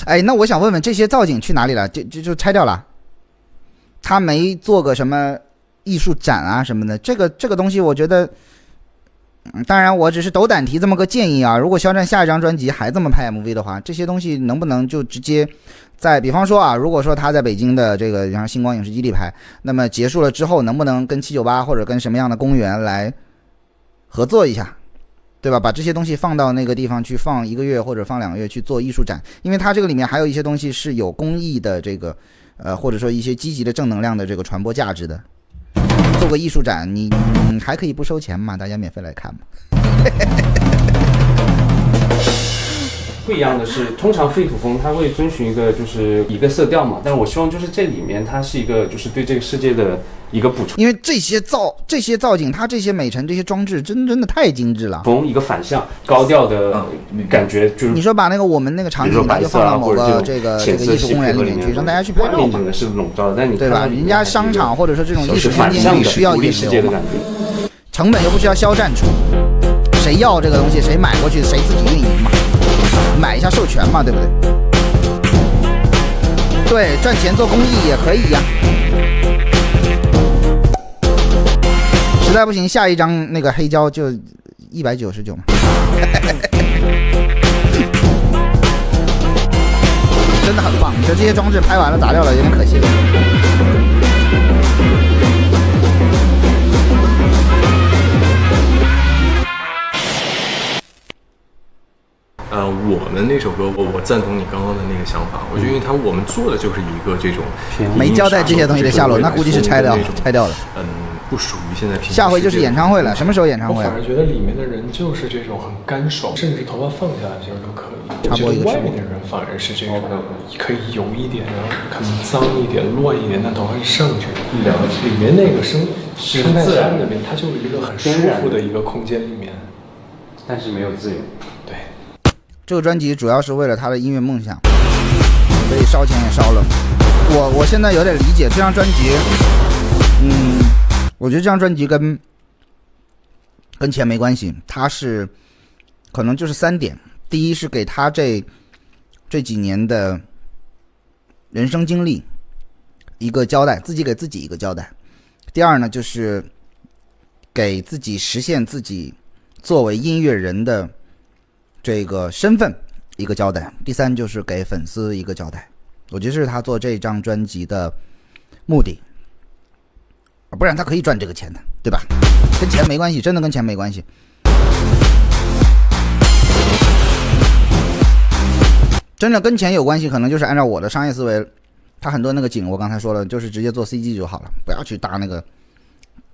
哎，那我想问问这些造景去哪里了？就拆掉了？他没做个什么艺术展啊什么的？这个东西，我觉得。当然我只是斗胆提这么个建议啊，如果肖战下一张专辑还这么拍 MV 的话，这些东西能不能就直接在比方说啊，如果说他在北京的这个像星光影视基地拍，那么结束了之后能不能跟798或者跟什么样的公园来合作一下，对吧？把这些东西放到那个地方去放1个月或者放2个月去做艺术展，因为它这个里面还有一些东西是有公益的这个或者说一些积极的正能量的这个传播价值的。做个艺术展，你还可以不收钱嘛？大家免费来看嘛。不一样的是，通常废土风它会遵循一个色调嘛，但是我希望就是这里面它是一个就是对这个世界的一个补充，因为这些造景，它这些美陈这些装置真的太精致了，从一个反向高调的感觉，就是你说把那个我们那个场景就放到某个这个艺术公园里面去，让大家去拍照嘛，整个是笼罩的，但你对吧？人家商场或者说这种艺术空间里需要引流嘛，成本又不需要肖战出，谁要这个东西谁买过去谁自己运营嘛，买一下授权嘛，对不对？对，赚钱做公益也可以呀。实在不行，下一张那个黑胶就199嘛。真的很棒。你说这些装置拍完了砸掉了，有点可惜。我们那首歌，我赞同你刚刚的那个想法。我觉得，因为我们做的就是一个这种没交代这些东西的下落，那估计是拆掉的。不属于现在平。下回就是演唱会了，什么时候演唱会？我反而觉得里面的人就是这种很干手，甚至头发放下来其实都可以。我觉得外面的人反而是这种可以油一点，然后可能脏一点、乱一点，但头发是上去的。里面那个生态山里面，它就是一个很舒服的一个空间里面，但是没有自由。对。这个专辑主要是为了他的音乐梦想，所以烧钱也烧了。我现在有点理解这张专辑，我觉得这张专辑跟钱没关系，它是可能就是3点：第一是给他这几年的人生经历一个交代，自己给自己一个交代；第二呢，就是给自己实现自己作为音乐人的这个身份一个交代；第三就是给粉丝一个交代。我觉得这是他做这张专辑的目的，不然他可以赚这个钱的，对吧？跟钱没关系，真的跟钱没关系。真的跟钱有关系，可能就是按照我的商业思维，他很多那个景，我刚才说了，就是直接做 CG 就好了，不要去搭那个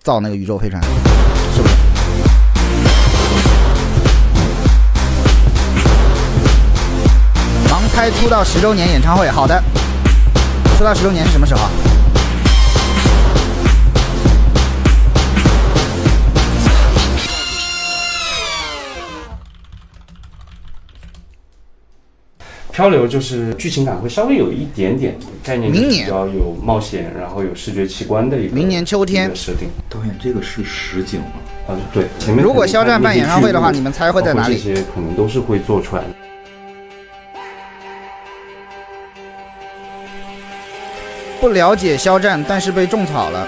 造那个宇宙飞船，是不是？盲猜出道10周年演唱会，好的，出道10周年是什么时候？漂流就是剧情感会稍微有一点点概念，明年比较有冒险，然后有视觉奇观的一个明年秋天设定。导演，这个是实景吗？对，前面如果肖战办演唱会的话，你们猜会在哪里？这些可能都是会做出来的。不了解肖战，但是被种草了。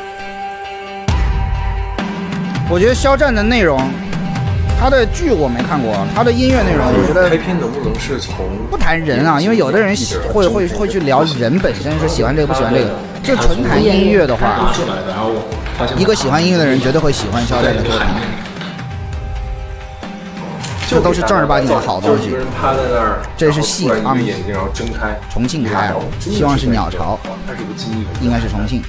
我觉得肖战的内容，他的剧我没看过，他的音乐内容，我觉得开篇能不能是从不谈人啊？因为有的人会去聊人本身，说喜欢这个不喜欢这个。就纯谈音乐的话，一个喜欢音乐的人绝对会喜欢肖战的作品。这都是正儿八经的好东西。这是细康，重庆台，希望是鸟巢，应该是重庆，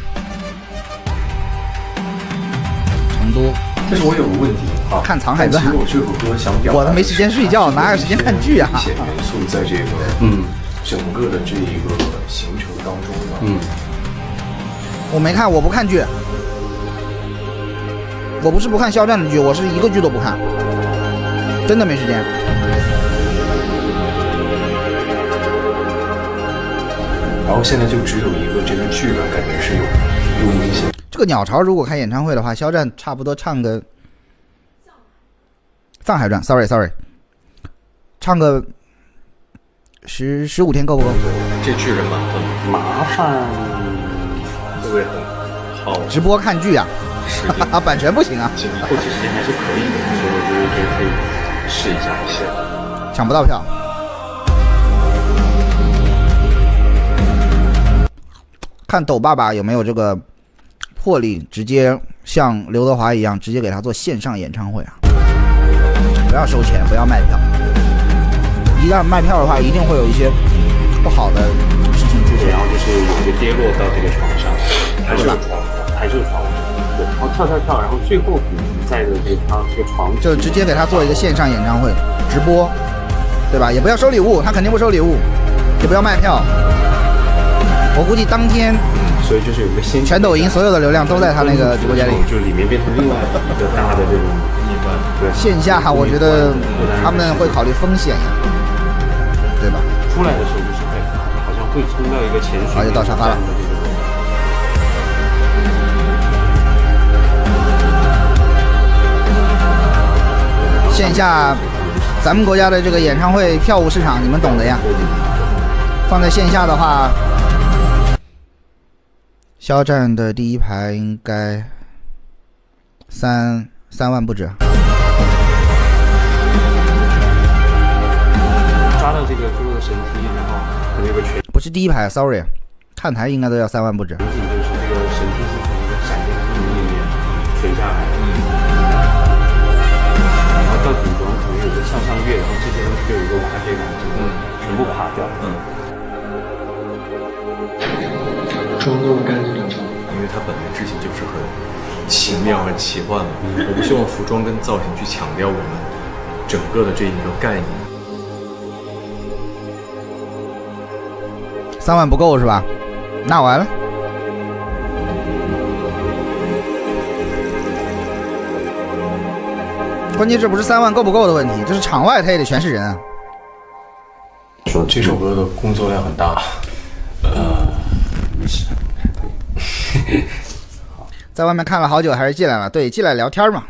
成都。但是我有个问题啊，看《藏海传》，其实我这首歌想表达，我都没时间睡觉，哪有时间看剧啊？一些元素在这个整个的这一个行程当中呢。我没看，我不看剧。我不是不看肖战的剧，我是一个剧都不看，真的没时间。然后现在就只有一个这个剧了，感觉是有明显。这个鸟巢如果开演唱会的话，肖战差不多唱个《上海传》，sorry， 唱个15天够不够？这巨人嘛，很麻烦，会不会很好？直播看剧啊？版权不行啊。后期时间还是可以的，所以我觉得可以试一下。抢不到票。看抖爸爸有没有这个魄力，直接像刘德华一样，直接给他做线上演唱会啊！不要收钱，不要卖票。一旦卖票的话，一定会有一些不好的事情出现。然后就是有一个跌落到这个床上，还是床，对，然后跳，然后最后你在的这个床，就直接给他做一个线上演唱会直播，对吧？也不要收礼物，他肯定不收礼物，也不要卖票。我估计当天，所以就是有一个先全抖音所有的流量都在他那个直播间里，就里面变成另外一个大的这种对线下，我觉得他们会考虑风险呀，对吧？出来的时候就是在好像会冲到一个潜水，好，就到沙发了。线下，咱们国家的这个演唱会票务市场，你们懂的呀。放在线下的话，肖战的第一排应该3万不止。抓到这个最后的神梯，然后可能有个全不是第一排 ，sorry， 看台应该都要3万不止。景，就是那个神梯是从一个闪电里面垂下来的，然后到顶端可能有个向上月，然后这些东西就有一个瓦解感，整个全部垮掉。妆都干净整，因为它本来剧情就是很奇妙、很奇幻嘛。我不希望服装跟造型去强调我们整个的这一个概念。3万不够是吧？那完了。关键这不是3万够不够的问题，这是场外他也得全是人啊。说这首歌的工作量很大，在外面看了好久，还是进来了。对，进来聊天嘛，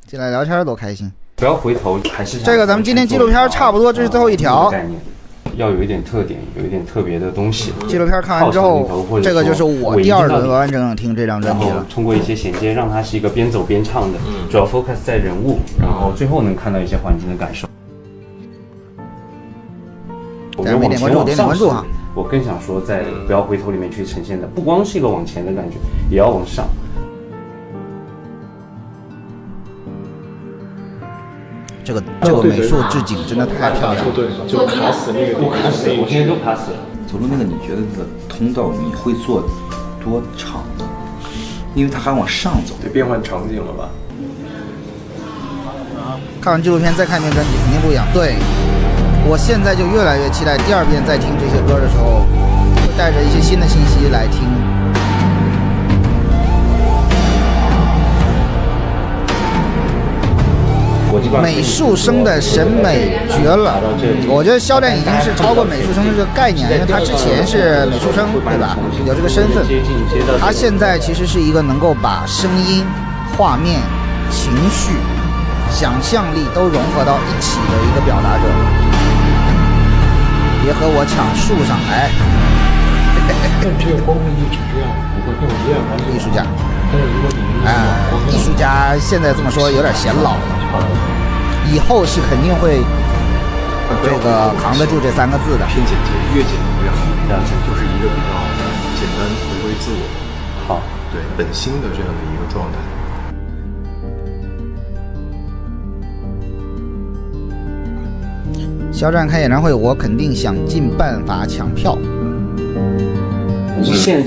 进来聊天多开心。不要回头，还是这个咱们今天纪录片差不多，这是最后一条概念，要有一点特点，有一点特别的东西。纪录片看完之后，这个就是我第2轮完完整整听这张专辑了。通过一些衔接，让它是一个边走边唱的，主要 focus 在人物，然后最后能看到一些环境的感受。大家没点关注，点点关注哈。我更想说，在不要回头里面去呈现的，不光是一个往前的感觉，也要往上。这个美术置景真的太漂亮了，对，就卡死那个地方，我现在都卡死了。走路那个，你觉得那个通道你会做多长呢？因为它还往上走，得变换场景了吧？看完纪录片再看一遍专辑肯定不一样。对，我现在就越来越期待第2遍再听这些歌的时候，会带着一些新的信息来听。美术生的审美绝了，我觉得肖战已经是超过美术生这个概念，因为他之前是美术生，对吧？有这个身份。他现在其实是一个能够把声音、画面、情绪、想象力都融合到一起的一个表达者。别和我抢树上来。但这个光会一直这样，不会，我依然还是艺术家。但是如果你艺术家现在这么说有点显老了。以后是肯定会这个扛得住这3个字的。偏简洁，越简洁越好，这样就是一个比较简单、回归自我，好，对本心的这样的一个状态。肖战开演唱会，我肯定想尽办法抢票。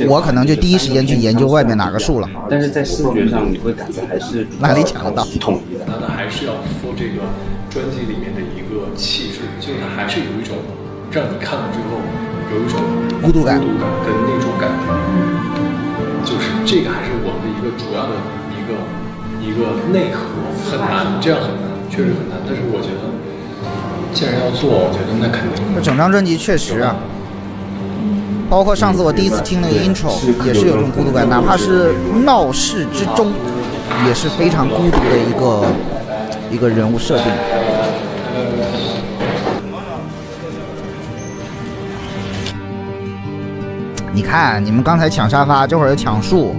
我可能就第一时间去研究外面哪个树了。但是在视觉上，你会感觉还是哪里抢得到？统一的。那还是要说这个专辑里面的一个气质，就是它还是有一种让你看了之后有一种孤独感跟那种感觉，就是这个还是我们的一个主要的一个内核，很难，这样很难，确实很难。但是我觉得，既然要做，我觉得那肯定。这整张专辑确实啊。包括上次我第一次听那个 intro 也是有这种孤独感，哪怕是闹市之中，也是非常孤独的一个人物设定。你看，你们刚才抢沙发，这会儿又抢树。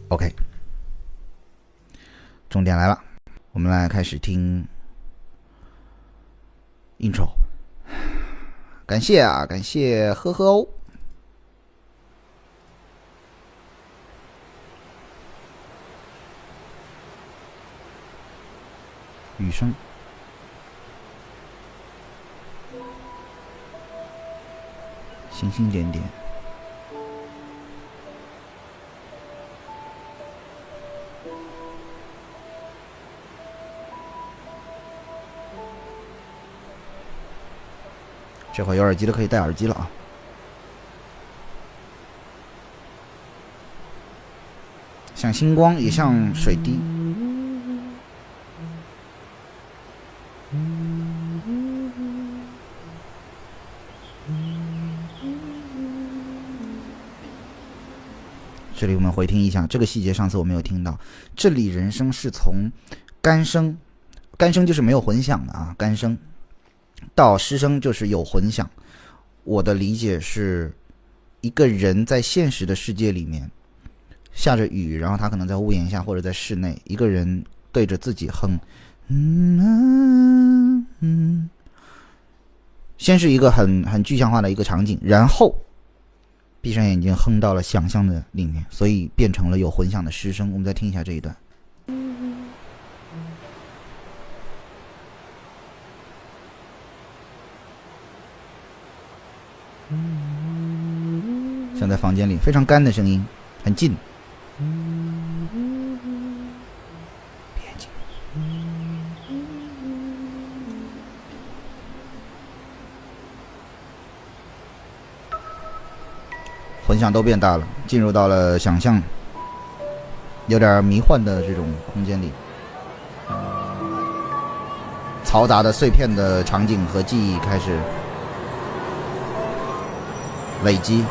OK， 重点来了，我们来开始听 intro。感谢啊，感谢呵呵哦。雨声，星星点点。这会有耳机的可以戴耳机了啊。像星光，也像水滴。这里我们回听一下这个细节，上次我没有听到。这里人声是从干声，干声就是没有混响的啊，干声。到失声就是有混响。我的理解是，一个人在现实的世界里面，下着雨，然后他可能在屋檐下或者在室内，一个人对着自己哼，先是一个很具象化的一个场景，然后闭上眼睛哼到了想象的里面，所以变成了有混响的诗声。我们再听一下这一段。像在房间里非常干的声音，很近。别紧。混响都变大了，进入到了想象有点迷幻的这种空间里，嘈杂的碎片的场景和记忆开始累积。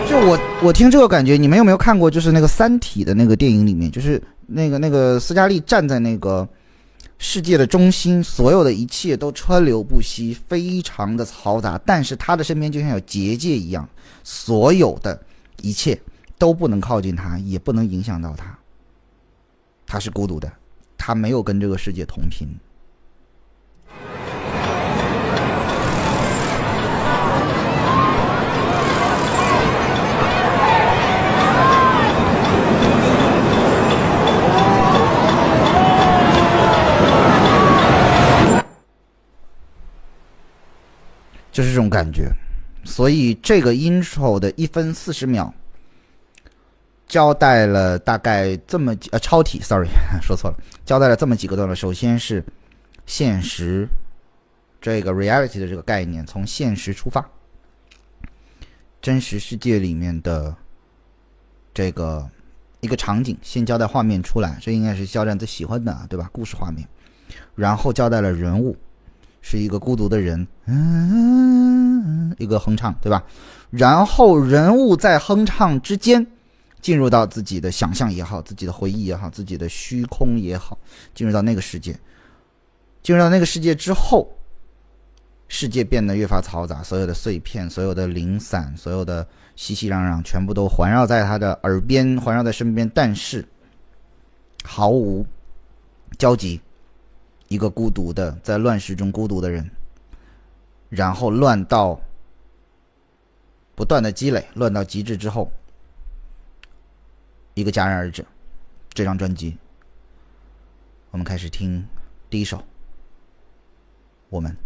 就我听这个感觉，你们有没有看过？就是那个《三体》的那个电影里面，就是那个斯嘉丽站在那个世界的中心，所有的一切都川流不息，非常的嘈杂，但是他的身边就像有结界一样，所有的一切都不能靠近他，也不能影响到他。他是孤独的，他没有跟这个世界同频。就是这种感觉，所以这个 intro 的1分40秒交代了大概这么超体 sorry 说错了，交代了这么几个段落。首先是现实，这个 reality 的这个概念，从现实出发，真实世界里面的这个一个场景，先交代画面出来，这应该是肖战最喜欢的，对吧？故事画面，然后交代了人物。是一个孤独的人，一个哼唱，对吧？然后人物在哼唱之间进入到自己的想象也好，自己的回忆也好，自己的虚空也好，进入到那个世界。进入到那个世界之后，世界变得越发嘈杂，所有的碎片，所有的零散，所有的熙熙攘攘，全部都环绕在他的耳边，环绕在身边，但是毫无交集。一个孤独的，在乱世中孤独的人，然后乱到不断的积累，乱到极致之后，一个戛然而止。这张专辑，我们开始听第一首，我们。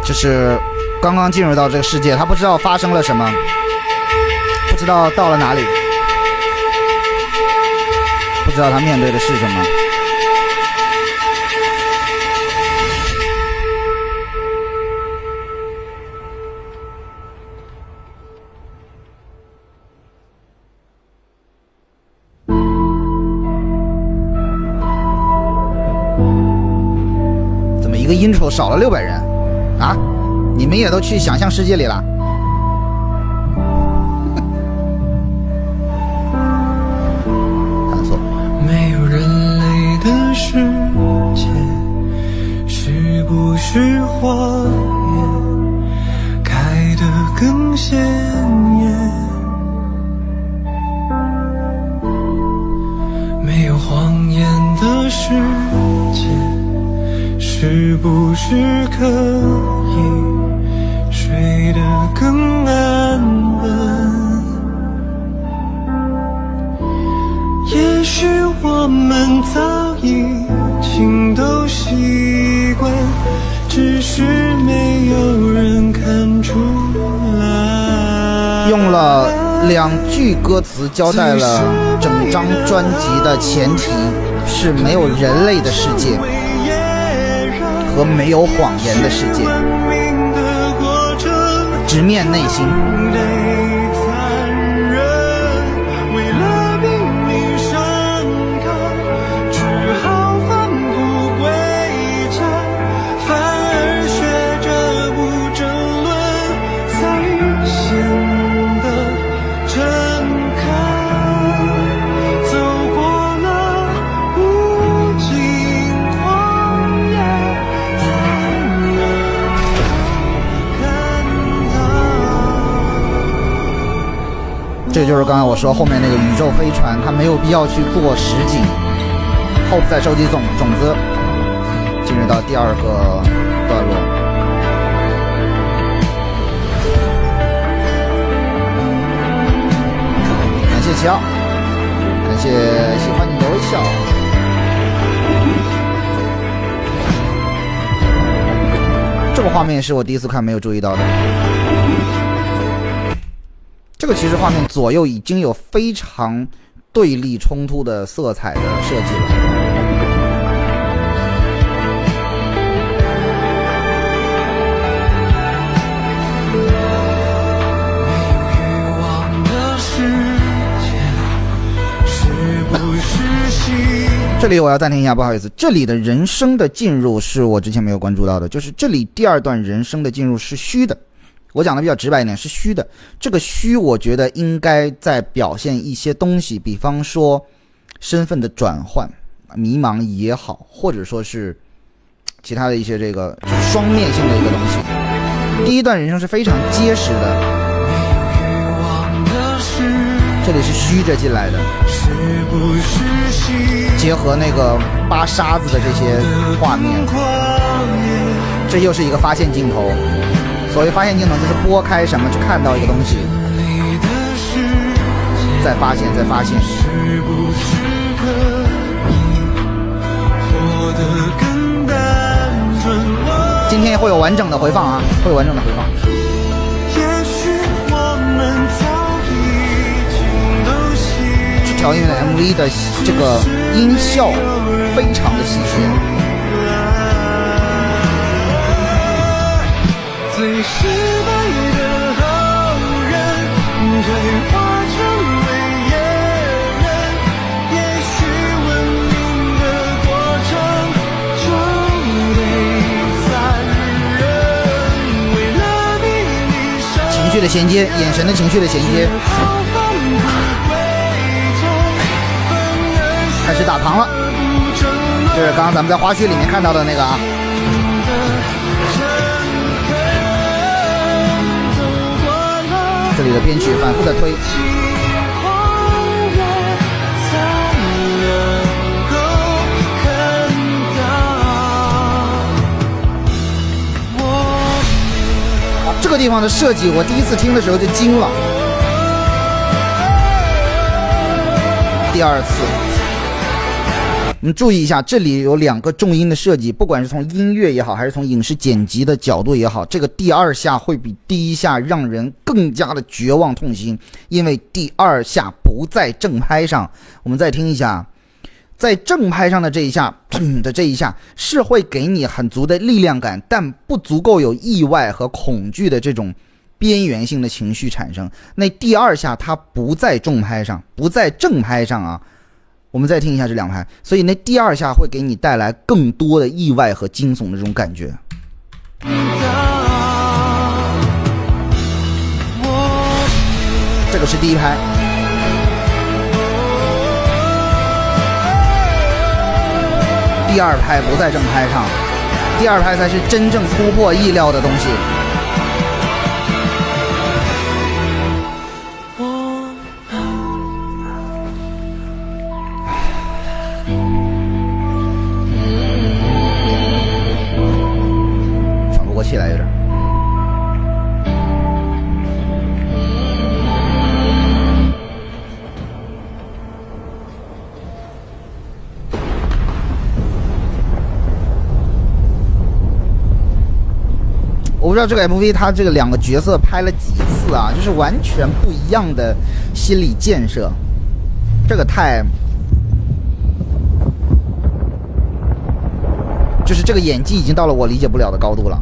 就是刚刚进入到这个世界，他不知道发生了什么，不知道到了哪里，不知道他面对的是什么。怎么一个 intro 少了600人？啊！你们也都去想象世界里了？看错。没有人类的世界，是不是花叶开得更鲜艳？没有谎言的世界，是不是可以睡得更安稳？也许我们早已经都习惯，只是没有人看出来。用了2句歌词交代了整张专辑的前提是没有人类的世界和没有谎言的世界。直面内心。这就是刚才我说后面那个宇宙飞船，它没有必要去做实景。Hope 在收集种子，进入到第二个段落。感谢齐奥，感谢喜欢你的微笑。这个画面是我第一次看没有注意到的。这个其实画面左右已经有非常对立冲突的色彩的设计了。这里我要暂停一下，不好意思，这里的人声的进入是我之前没有关注到的，就是这里第二段人声的进入是虚的。我讲的比较直白一点，是虚的。这个虚我觉得应该在表现一些东西，比方说身份的转换，迷茫也好，或者说是其他的一些这个就是双面性的一个东西。第一段人声是非常结实的，这里是虚着进来的，结合那个扒沙子的这些画面，这又是一个发现镜头。所谓发现镜头就是拨开什么去看到一个东西，再发现再发现。今天会有完整的回放啊，会有完整的回放。这条音乐的 MV 的这个音效非常的细节。最失败的好人，退化成为野人，也许文明的过程就得残忍。为了你情绪的衔接，眼神的情绪的衔接，开始打糖了，这是刚刚咱们在花絮里面看到的那个啊。这里的编曲反复的推，这个地方的设计我第一次听的时候就惊了。第二次我们注意一下，这里有两个重音的设计，不管是从音乐也好，还是从影视剪辑的角度也好，这个第二下会比第一下让人更加的绝望痛心，因为第二下不在正拍上。我们再听一下，在正拍上的这一下是会给你很足的力量感，但不足够有意外和恐惧的这种边缘性的情绪产生。那第二下它不在正拍上，不在正拍上啊。我们再听一下这两拍，所以那第二下会给你带来更多的意外和惊悚的这种感觉。这个是第一拍，第二拍不在正拍上，第二拍才是真正突破意料的东西。喘不过气来有点。我不知道这个 MV 它这个两个角色拍了几次啊，就是完全不一样的心理建设，这个太，就是这个演技已经到了我理解不了的高度了。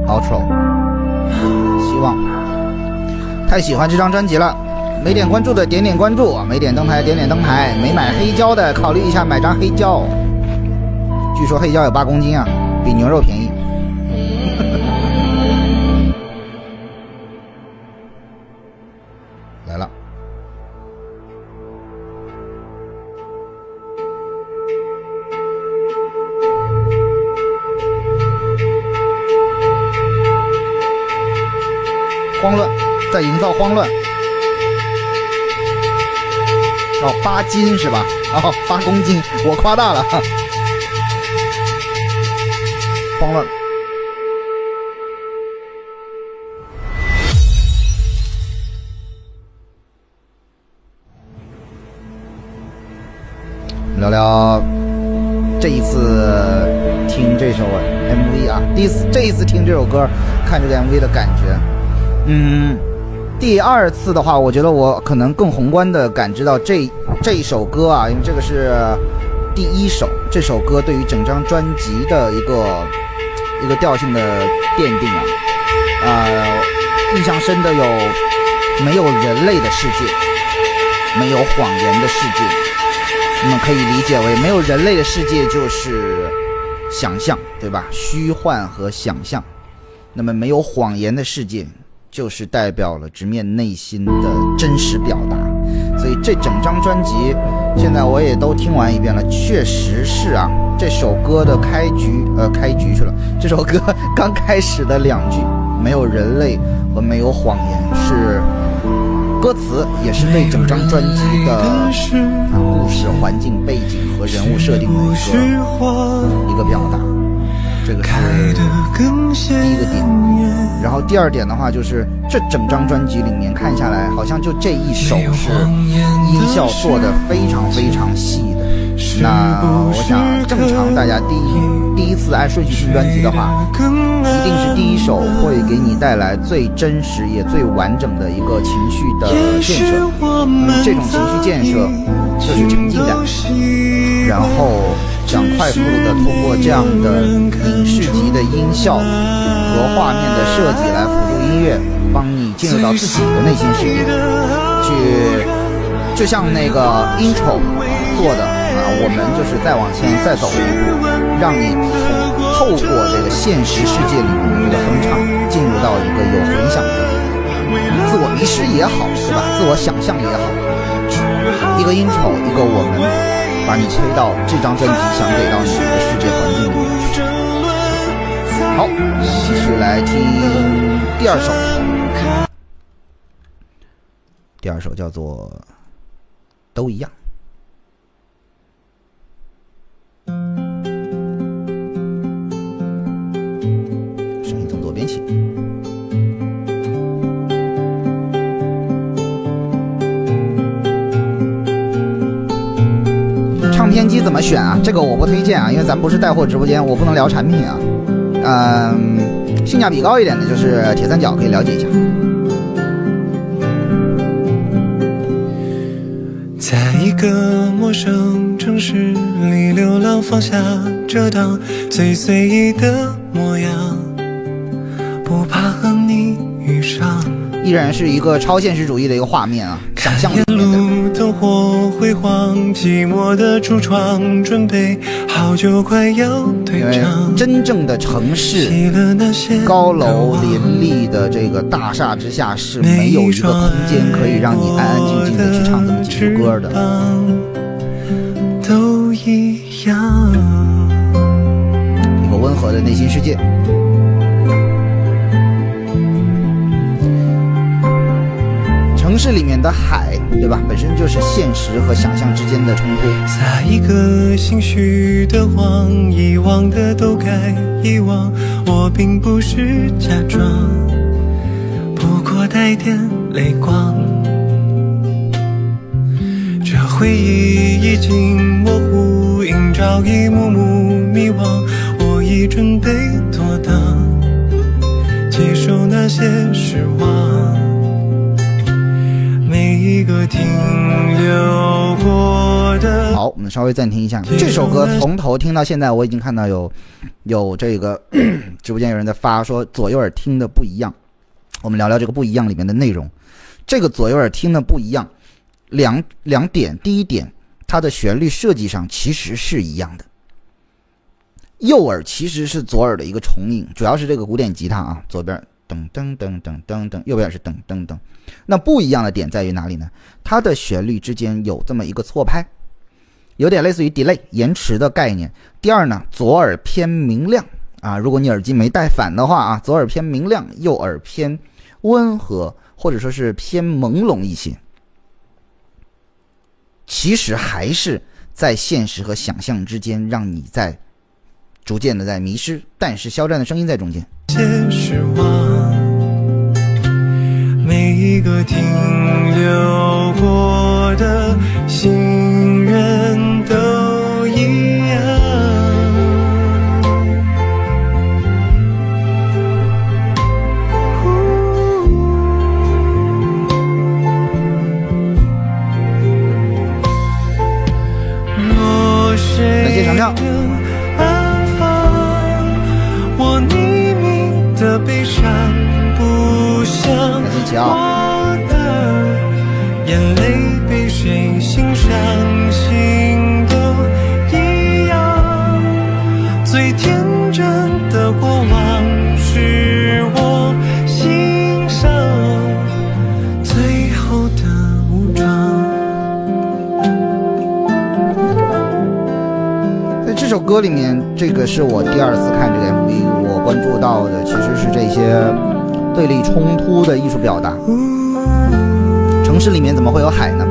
outro， 希望太喜欢这张专辑了，没点关注的点点关注，没点灯牌点点灯牌，没买黑胶的考虑一下买张黑胶，据说黑胶有8公斤啊，比牛肉便宜。来了。慌乱，在营造慌乱。哦，8斤是吧？哦，8公斤，我夸大了。慌乱。聊聊这一次听这首 MV 啊，这一次听这首歌，看这个 MV 的感觉。第2次的话，我觉得我可能更宏观的感知到这一首歌啊，因为这个是第1首，这首歌对于整张专辑的一个调性的奠定啊，印象深的有没有人类的世界，没有谎言的世界。那么可以理解为没有人类的世界就是想象，对吧？虚幻和想象。那么没有谎言的世界就是代表了直面内心的真实表达。所以这整张专辑现在我也都听完一遍了，确实是啊，这首歌的开局去了，这首歌刚开始的2句没有人类和没有谎言是歌词，也是对整张专辑的故事、环境、背景和人物设定的一个表达，这个是第一个点。然后第2点的话，就是这整张专辑里面看下来，好像就这一首是音效做的非常非常细的。那我想正常大家第一次按顺序听专辑的话，一定是第1首会给你带来最真实也最完整的一个情绪的建设。这种情绪建设就是沉浸感，然后想快速的通过这样的影视级的音效和画面的设计来辅助音乐，帮你进入到自己的内心世界去，就像那个 intro 做的我们就是再往前再走一步，让你透过这个现实世界里面的这个哼唱，进入到一个有回响的自我迷失也好，对吧？自我想象也好，一个 intro， 一个我们把你推到这张专辑想给到你的世界环境里面去。好，我们继续来听第2首。第2首叫做都一样。声音从左边起。唱片机怎么选啊？这个我不推荐啊，因为咱不是带货直播间，我不能聊产品啊。性价比高一点的就是铁三角，可以了解一下。在一个陌生城市里流浪，放下遮挡，最随意的模样，不怕和你遇上。依然是一个超现实主义的一个画面啊，想象里面的。灯火辉煌，寂寞的橱窗，准备好酒快要退场。真正的城市高楼林立的这个大厦之下是没有一个空间可以让你安安静静的去唱这么几首歌的。都一样，一个温和的内心世界。城市里面的海，对吧？本身就是现实和想象之间的冲突。撒一个心虚的谎，遗忘的都该遗忘，我并不是假装，不过带点泪光。这回忆已经模糊，映照一幕幕迷惘，我已准备妥当，接受那些失望。每一个停留过的好，我们稍微暂停一下。这首歌从头听到现在，我已经看到有这个直播间有人在发说左右耳听的不一样。我们聊聊这个不一样里面的内容。这个左右耳听的不一样，两点。第一点，它的旋律设计上其实是一样的。右耳其实是左耳的一个重影，主要是这个古典吉他啊，左边噔噔噔噔噔噔，右边是噔噔噔。那不一样的点在于哪里呢？它的旋律之间有这么一个错拍，有点类似于 delay 延迟的概念。第二呢，左耳偏明亮啊，如果你耳机没带反的话啊，左耳偏明亮，右耳偏温和，或者说是偏朦胧一些。其实还是在现实和想象之间，让你在逐渐的在迷失，但是肖战的声音在中间。失望，每一个停留过的心愿都一样。感谢长票。我匿名的悲伤不像我的眼泪被谁欣赏，心都一样。最天真的过往是我心上最后的武装。在这首歌里面，这个是我第二次看这个 MV， 我关注到的其实是这些对立冲突的艺术表达。城市里面怎么会有海呢？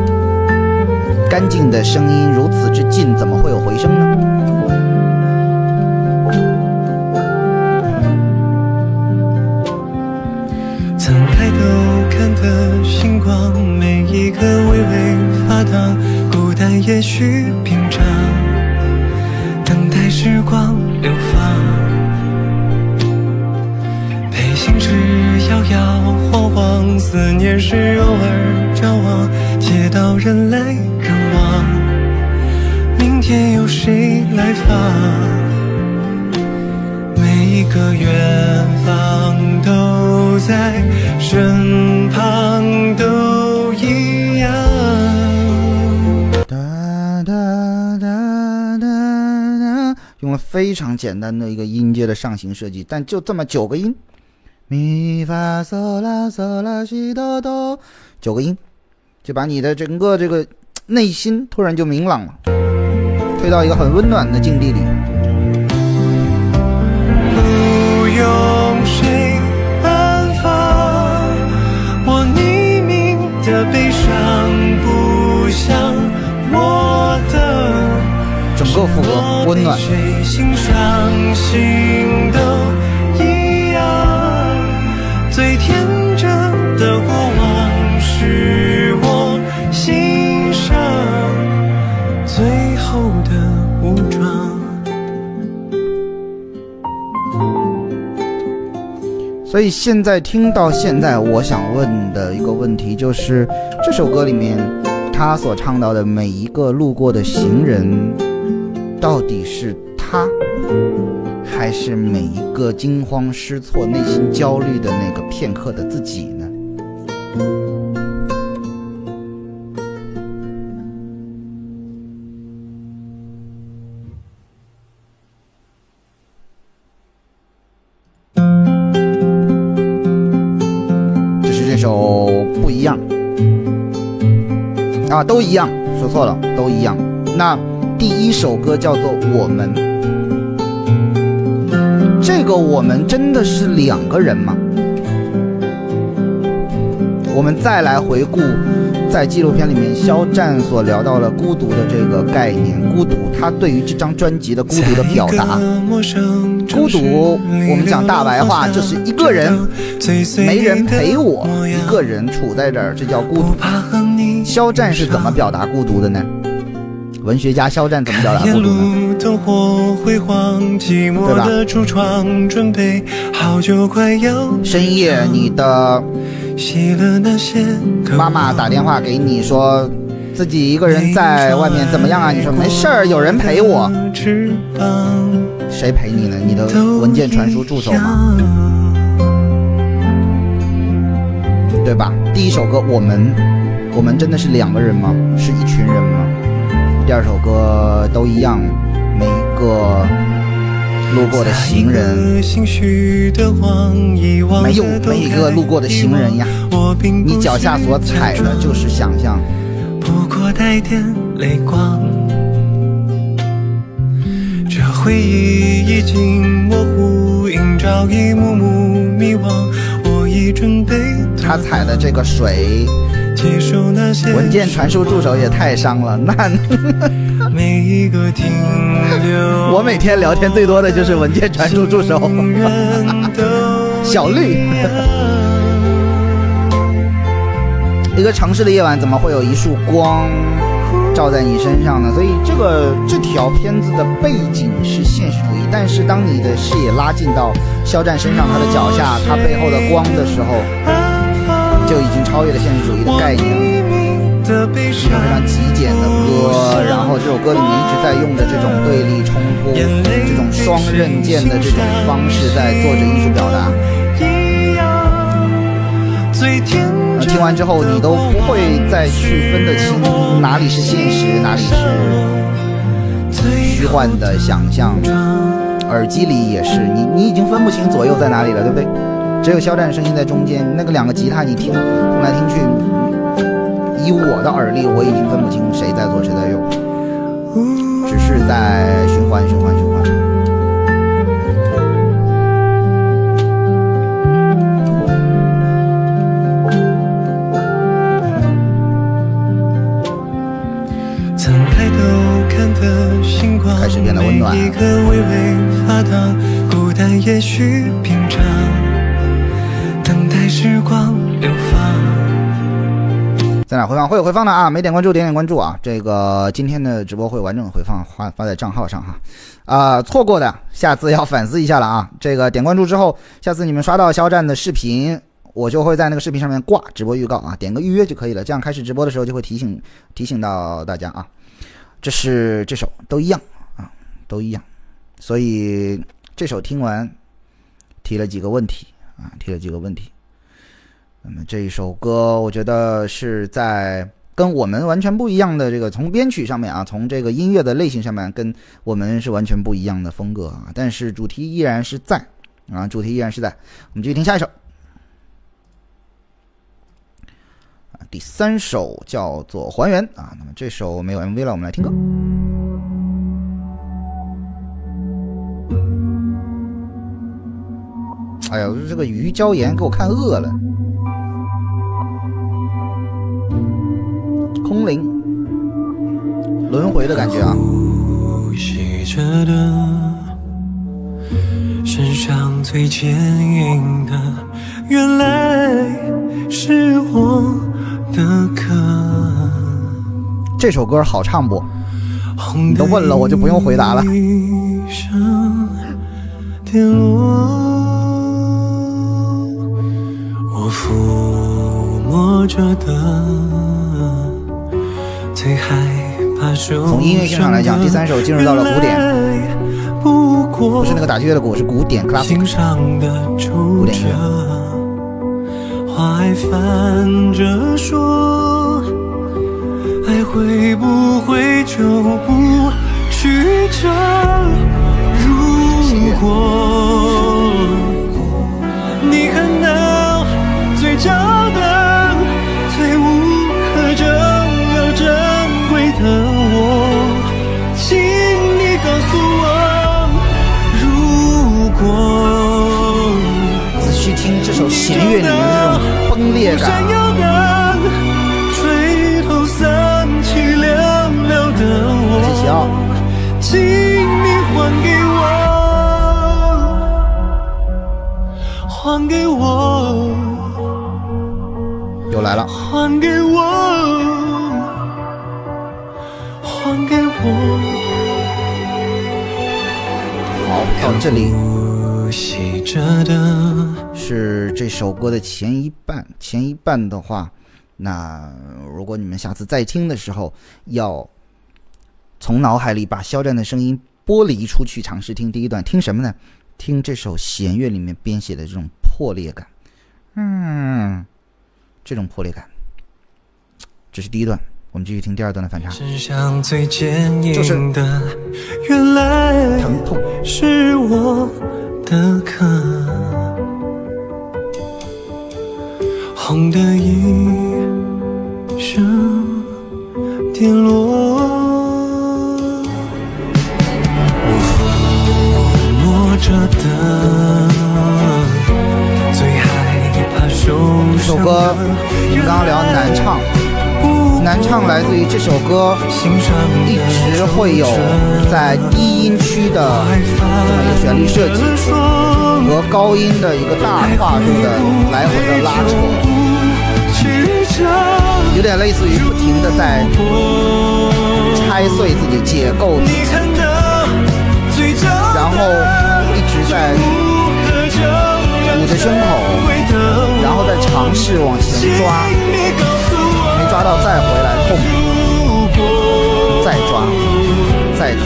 干净的声音如此之近，怎么会有回声呢？曾抬头看的星光，每一颗微微发烫，孤单也许平常，等待时光流放，陪心事摇摇晃晃，思念是偶尔张望，街道人来人往，明天有谁来访？每一个远方都在身旁，都一样。用了非常简单的一个音阶的上行设计，但就这么9个音，咪发嗦拉嗦拉西哆哆，9个音，就把你的整个这个内心突然就明朗了，推到一个很温暖的境地里。不用谁安放，我匿名的悲伤不像我的。整个副歌温暖。谁欣赏心都一样，最天真的过往是我心上最后的武装。所以现在听到现在，我想问的一个问题就是，这首歌里面他所唱到的每一个路过的行人，到底是他，还是每一个惊慌失措、内心焦虑的那个片刻的自己呢？只是这首不一样啊，都一样，说错了，都一样。那第一首歌叫做《我们》，这个我们真的是2个人吗？我们再来回顾在纪录片里面肖战所聊到了孤独的这个概念，孤独他对于这张专辑的孤独的表达。孤独我们讲大白话就是一个人没人陪我，一个人处在这儿，这叫孤独。肖战是怎么表达孤独的呢？文学家肖战怎么表达孤独呢？对吧？深夜你的妈妈打电话给你说自己一个人在外面怎么样啊？你说没事儿，有人陪我。谁陪你呢？你的文件传输助手吗？对吧？第一首歌我们真的是2个人吗？是一群人吗？第二首歌都一样，每一个路过的行人，没有每一个路过的行人呀，你脚下所踩的就是想象。不过带点泪光，这回忆已经模糊，映照一幕幕迷惘。我已准备他踩的这个水，文件传输助手也太伤了。那每一个停留，我每天聊天最多的就是文件传输助手小绿一个城市的夜晚怎么会有一束光照在你身上呢？所以这条片子的背景是现实主义，但是当你的视野拉近到肖战身上他的脚下他背后的光的时候，就已经超越了现实主义的概念了。一首非常极简的歌，然后这首歌里面一直在用的这种对立冲突，这种双刃剑的这种方式在做着艺术表达。听完之后你都不会再去分得清哪里是现实，哪里是虚幻的想象。耳机里也是，你已经分不清左右在哪里了，对不对？只有肖战声音在中间，那个2个吉他你听来听去，以我的耳力我已经分不清谁在左谁在右，只是在循环。开始变得温暖。孤单也许平常，等待时光流放。在哪回放？会有回放的啊！没点关注点关注啊！这个今天的直播会完整回放发在账号上哈。错过的下次要反思一下了啊！这个点关注之后，下次你们刷到肖战的视频，我就会在那个视频上面挂直播预告啊，点个预约就可以了。这样开始直播的时候就会提醒到大家啊。这首都一样啊，都一样。所以这首听完提了几个问题。那么这一首歌我觉得是在跟我们完全不一样的这个，从编曲上面啊，从这个音乐的类型上面跟我们是完全不一样的风格啊，但是主题依然是在。我们继续听下一首。第3首叫做还原啊，那么这首没有 MV 了，我们来听歌。哎呀，这个鱼椒盐给我看饿了。空灵轮回的感觉啊。呼吸着的身上最坚硬的，原来是我的壳。这首歌好唱不？你都问了，我就不用回答了。我抚摸着的最害怕受伤。从音乐性上来讲，第3首进入到了古典，不是那个打击乐的鼓，是古典 classic 古典乐。话还反着说，爱会不会就不曲折？如果你看到最娇的、最无可救药珍贵的我，请你告诉我，如果仔细听这首弦乐里面的那种崩裂感，垂头丧气寥寥的我，请你还给我，还给我，又来了，还给我，还给我。好，到这里吸着的是这首歌的前一半的话，那如果你们下次再听的时候，要从脑海里把肖战的声音剥离出去，尝试听第一段。听什么呢？听这首弦乐里面编写的这种破裂感，这种破裂感。这是第一段，我们继续听第二段的反差。就是原来疼痛是我的壳，红的一声跌落，我抚摸着的最害怕受这首歌我们刚刚聊难唱，难唱来自于这首歌一直会有在低音区的这么一个旋律设计和高音的一个大跨度的来回的拉扯，有点类似于不停的在拆碎自己，解构自己，然后一直在捂着胸口，然后再尝试往前抓，没抓到再回来痛，再抓再痛，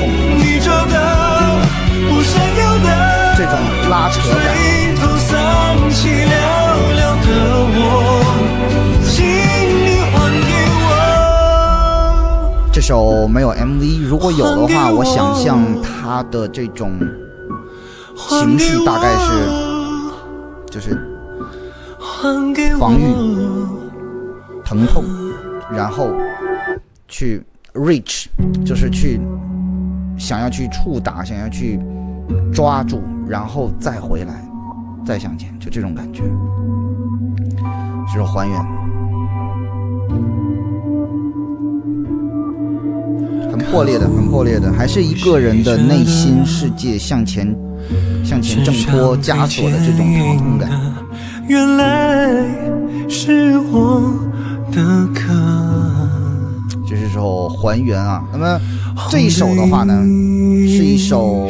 这种拉扯感。这首没有 MV， 如果有的话，我想象它的这种情绪大概是就是防御、疼痛，然后去 reach， 就是去想要去触打，想要去抓住，然后再回来，再向前，就这种感觉，这种还原。很破裂的，很破裂的，还是一个人的内心世界向前挣脱枷锁的这种疼痛感。原来是我的壳，这是首还原啊。那么这一首的话呢，是一首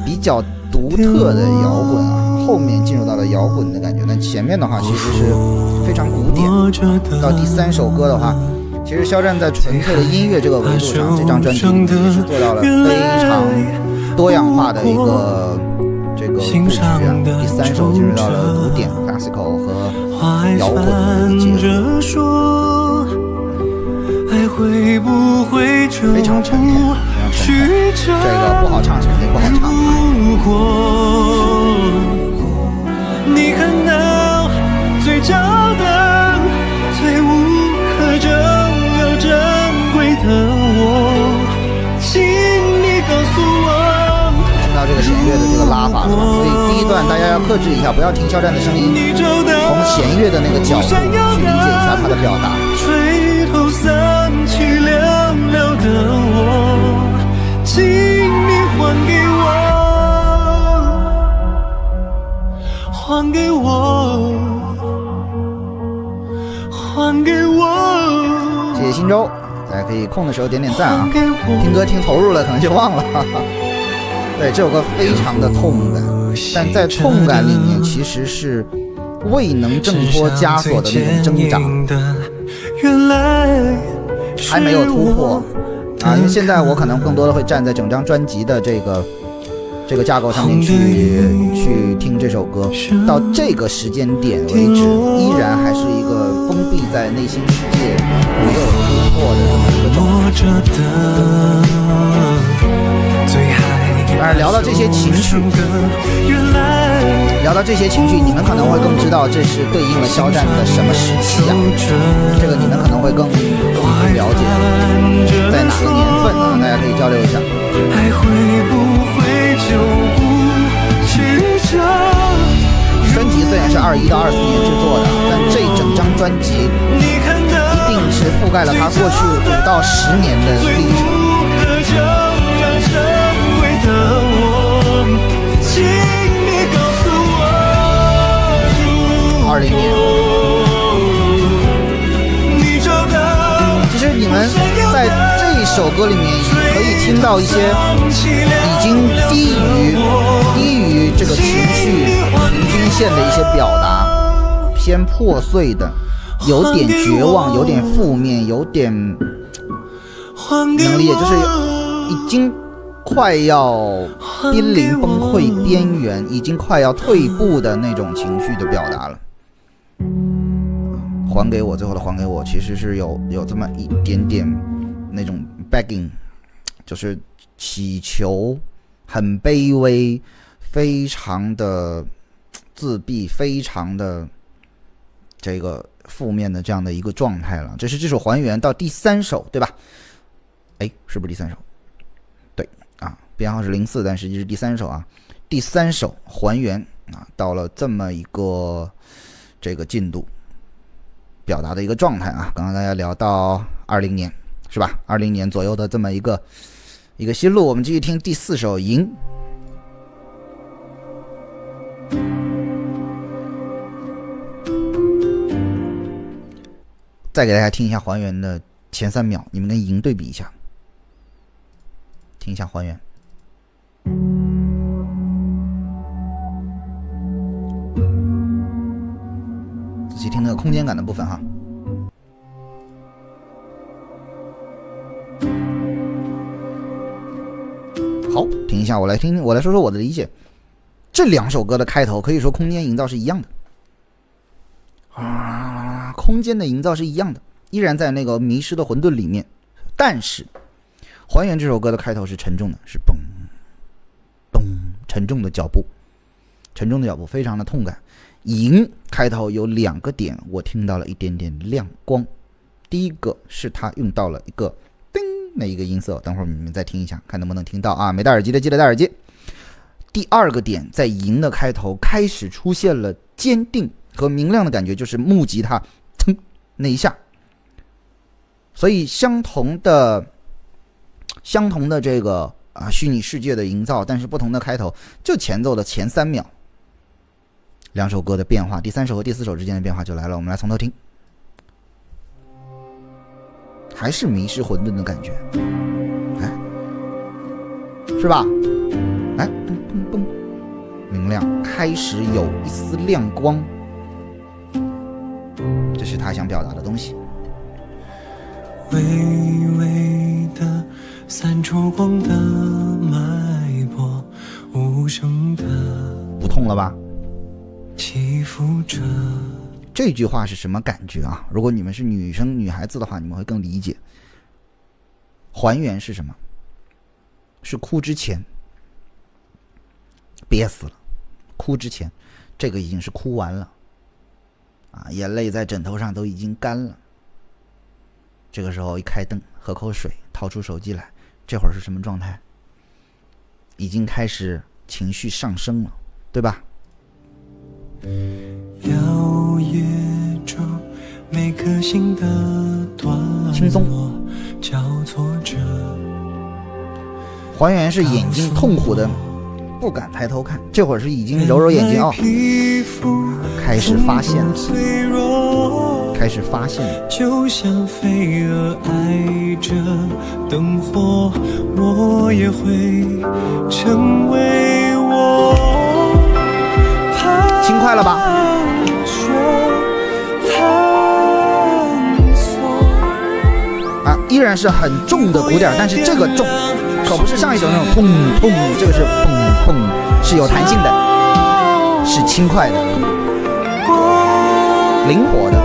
比较独特的摇滚啊，后面进入到了摇滚的感觉，但前面的话其实是非常古典。到第三首歌的话，其实肖战在纯粹的音乐这个维度上，这张专辑也是做到了非常多样化的一个这个布局啊。第三首进入到了古典 classical 和摇滚的结合，非常沉痛，非常沉痛。这个不好唱是肯定不好唱。你看到最骄的、最无可救药珍贵的我，请你告诉我。听到这个弦乐的这个拉法了，所以第一段大家要克制一下，不要听肖战的声音，从弦乐的那个角度去理解一下他的表达。垂头丧气寥寥的我，请你还给我，还给我，还给我。谢谢新周，大家可以空的时候点点赞啊！听歌听投入了，可能就忘了。对，这首歌非常的痛感，但在痛感里面其实是未能挣脱枷锁的那种挣扎，还没有突破啊！因为现在我可能更多的会站在整张专辑的这个架构上面去听这首歌，到这个时间点为止，依然还是一个封闭在内心世界没有突破的这么一个状态。当然聊到这些情绪，你们可能会更知道这是对应了肖战的什么时期啊？这个你们可能会更了解，在哪个年份啊？大家可以交流一下。专辑虽然是21到24年制作的，但这整张专辑一定是覆盖了他过去5到10年的历程。20年，其实你们在这一首歌里面也可以听到一些已经低于这个情绪平均线的一些表达，偏破碎的，有点绝望，有点负面，有点能理解，就是已经快要濒临崩溃边缘，已经快要退步的那种情绪的表达了。还给我，最后的还给我，其实是有这么一点点那种 begging， 就是祈求，很卑微，非常的自闭，非常的这个负面的这样的一个状态了。这是这首还原到第3首，对吧？哎，是不是第3首？对啊，编号是04，但实际是第3首啊。第3首还原啊，到了这么一个这个进度。表达的一个状态啊，刚刚大家聊到20年是吧？20年左右的这么一个心路，我们继续听第4首《赢》。再给大家听一下还原的前3秒，你们跟《赢》对比一下，听一下还原。仔细听那个空间感的部分哈。好，听一下，我来说说我的理解。这2首歌的开头可以说空间营造是一样的啊，空间的营造是一样的，依然在那个迷失的混沌里面。但是还原这首歌的开头是沉重的，是嘣嘣沉重的脚步，非常的痛感。赢开头有2个点，我听到了一点点亮光。第一个是他用到了一个叮那一个音色，等会儿你们再听一下，看能不能听到啊？没戴耳机的记得戴耳机。第2个点，在赢的开头开始出现了坚定和明亮的感觉，就是木吉他噌那一下。所以相同的这个虚拟世界的营造，但是不同的开头，就前奏的前3秒。2首歌的变化，第3首和第4首之间的变化就来了，我们来从头听，还是迷失混沌的感觉，哎，是吧？哎，嘣嘣嘣，明亮，开始有一丝亮光，这是他想表达的东西。微微的散出光的脉搏，无声的不痛了吧？起伏着。这句话是什么感觉啊？如果你们是女孩子的话，你们会更理解。还原是什么？是哭之前，憋死了，哭之前，这个已经是哭完了啊，眼泪在枕头上都已经干了。这个时候一开灯，喝口水，掏出手机来，这会儿是什么状态？已经开始情绪上升了，对吧？摇曳着每颗心的段落，轻松交错着。还原是眼睛痛苦的不敢抬头看，这会儿是已经揉揉眼睛开始发现了，就像飞蛾爱着灯火，我也会成为我。轻快了吧？啊，依然是很重的鼓点，但是这个重可不是上一首那种砰砰，这个是砰砰，是有弹性的，是轻快的，灵活的。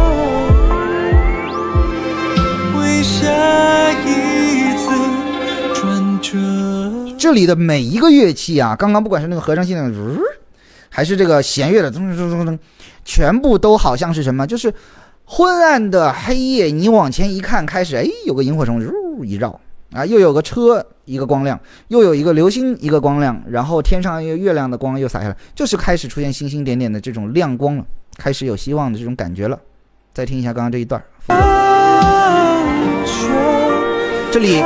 这里的每一个乐器啊，刚刚不管是那个合成器的还是这个弦乐的全部都好像是什么，就是昏暗的黑夜，你往前一看，开始有个萤火虫一绕啊，又有个车一个光亮，又有一个流星一个光亮，然后天上一个月亮的光又洒下来，就是开始出现星星点点的这种亮光了，开始有希望的这种感觉了。再听一下刚刚这一段，这里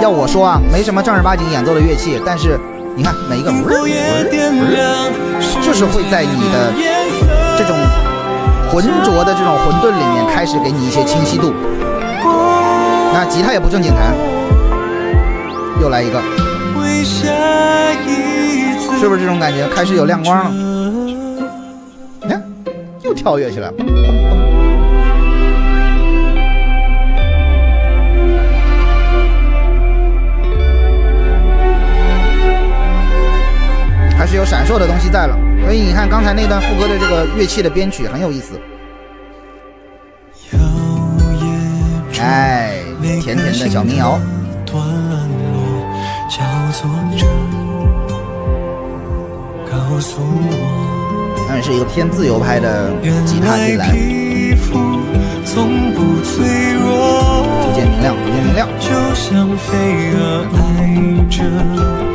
要我说啊，没什么正儿八经演奏的乐器，但是你看每一个就是会在你的这种浑浊的这种混沌里面开始给你一些清晰度。那吉他也不正经弹，又来一个，是不是这种感觉？开始有亮光了，你看又跳跃起来了。有闪烁的东西在了。所以你看刚才那段副歌的这个乐器的编曲很有意思。哎，甜甜的小民谣。但是一个偏自由派的吉他进来，逐渐明亮，逐渐明亮。就像飞蛾挨着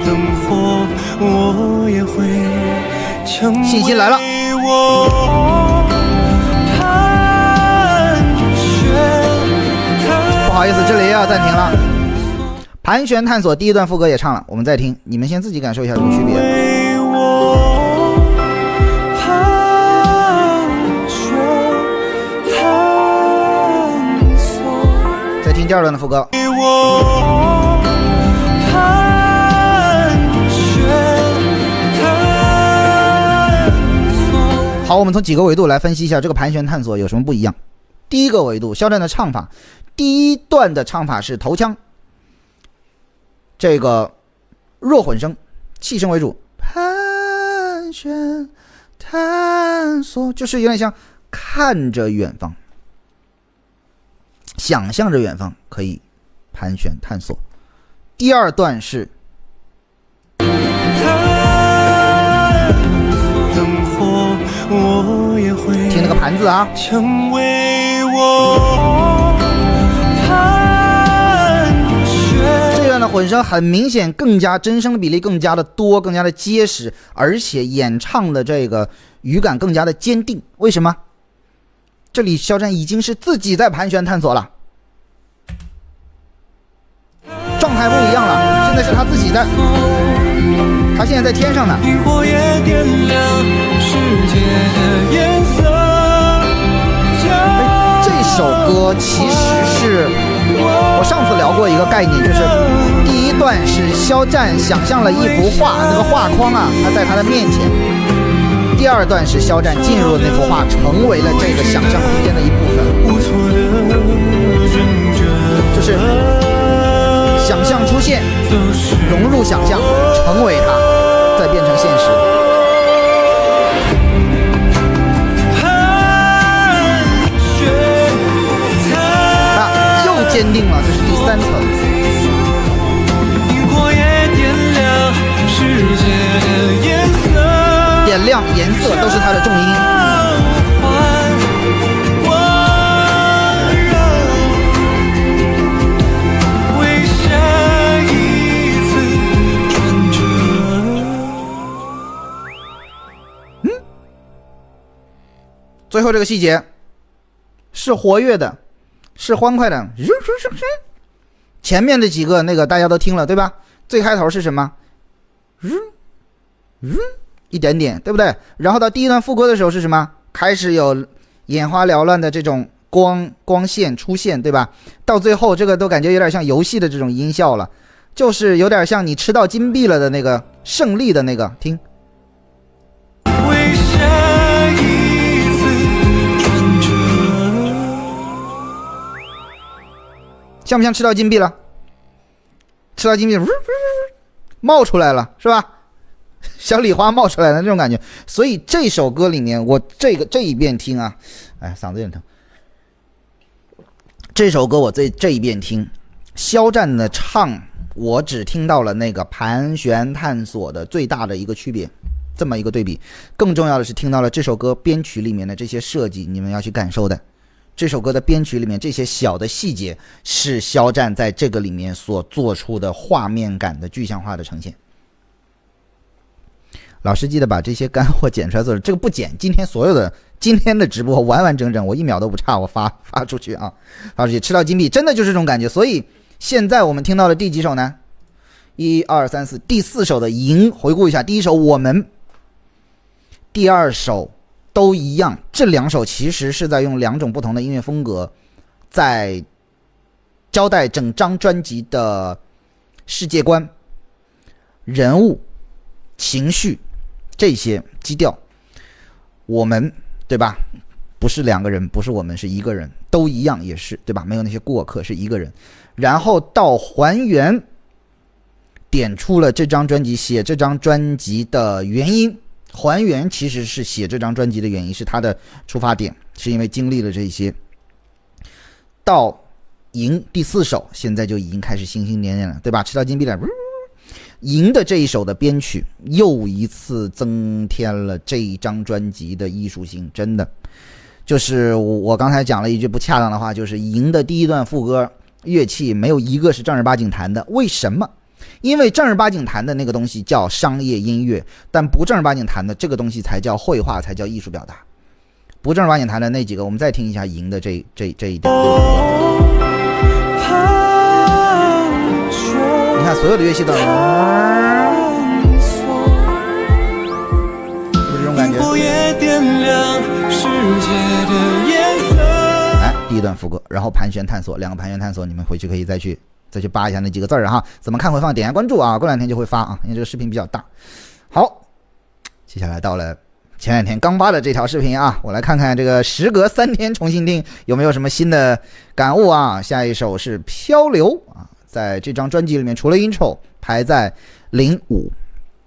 灯火，我也会信息来了。不好意思，这里也要暂停了。盘旋探索第一段副歌也唱了，我们再听，你们先自己感受一下这个区别。再听第二段的副歌。好，我们从几个维度来分析一下这个盘旋探索有什么不一样。第一个维度，肖战的唱法，第一段的唱法是头腔，这个弱混声，气声为主，盘旋探索，就是有点像看着远方，想象着远方，可以盘旋探索。第二段是听那个盘子啊，这段的混声很明显，更加真声的比例更加的多，更加的结实，而且演唱的这个语感更加的坚定。为什么？这里肖战已经是自己在盘旋探索了，状态不一样了，现在是他自己在，他现在在天上呢。这首歌其实是我上次聊过一个概念，就是第一段是肖战想象了一幅画，那个画框啊，他在他的面前。第二段是肖战进入了那幅画，成为了这个想象空间的一部分，就是想象出现，融入想象，成为它，再变成现实。啊，又坚定了，这是第三层。点亮颜色都是它的重音。最后这个细节是活跃的，是欢快的。前面的几个那个大家都听了对吧？最开头是什么？一点点，对不对？然后到第一段副歌的时候是什么？开始有眼花缭乱的这种光线出现，对吧？到最后这个都感觉有点像游戏的这种音效了，就是有点像你吃到金币了的那个胜利的那个，听。像不像吃到金币了？吃到金币冒出来了，是吧？小礼花冒出来的那种感觉。所以这首歌里面，我这一遍听啊，哎，嗓子有点疼。这首歌我这一遍听，肖战的唱，我只听到了那个盘旋探索的最大的一个区别，这么一个对比。更重要的是听到了这首歌编曲里面的这些设计，你们要去感受的。这首歌的编曲里面这些小的细节，是肖战在这个里面所做出的画面感的具象化的呈现。老师记得把这些干货剪出来做，这个不剪，今天的直播完完整整，我1秒都不差，我发出去啊，发出去，吃到金币，真的就是这种感觉。所以现在我们听到的第几首呢？1、2、3、4，第4首的赢，回顾一下，第一首我们，第二首都一样，这2首其实是在用2种不同的音乐风格，在交代整张专辑的世界观、人物、情绪这些基调。我们对吧？不是2个人，不是我们，是1个人，都一样也是对吧？没有那些过客，是1个人。然后到还原，点出了这张专辑写这张专辑的原因，还原其实是写这张专辑的原因，是他的出发点，是因为经历了这些。到赢第4首，现在就已经开始心心念念了，对吧？吃到金币了，赢的这一首的编曲又一次增添了这一张专辑的艺术性，真的。就是我刚才讲了一句不恰当的话，就是赢的第一段副歌乐器没有一个是正儿八经弹的，为什么？因为正儿八经弹的那个东西叫商业音乐，但不正儿八经弹的这个东西才叫绘画，才叫艺术表达。不正儿八经弹的那几个，我们再听一下赢的这一点。你看所有的乐器都是不是这种感觉？哎，第一段副歌，然后盘旋探索，两个盘旋探索，你们回去可以再去扒一下那几个字哈。怎么看回放？点下关注啊，过2天就会发啊，因为这个视频比较大。好，接下来到了前2天刚发的这条视频啊，我来看看这个时隔3天重新听有没有什么新的感悟啊。下一首是漂流啊，在这张专辑里面除了 intro 排在05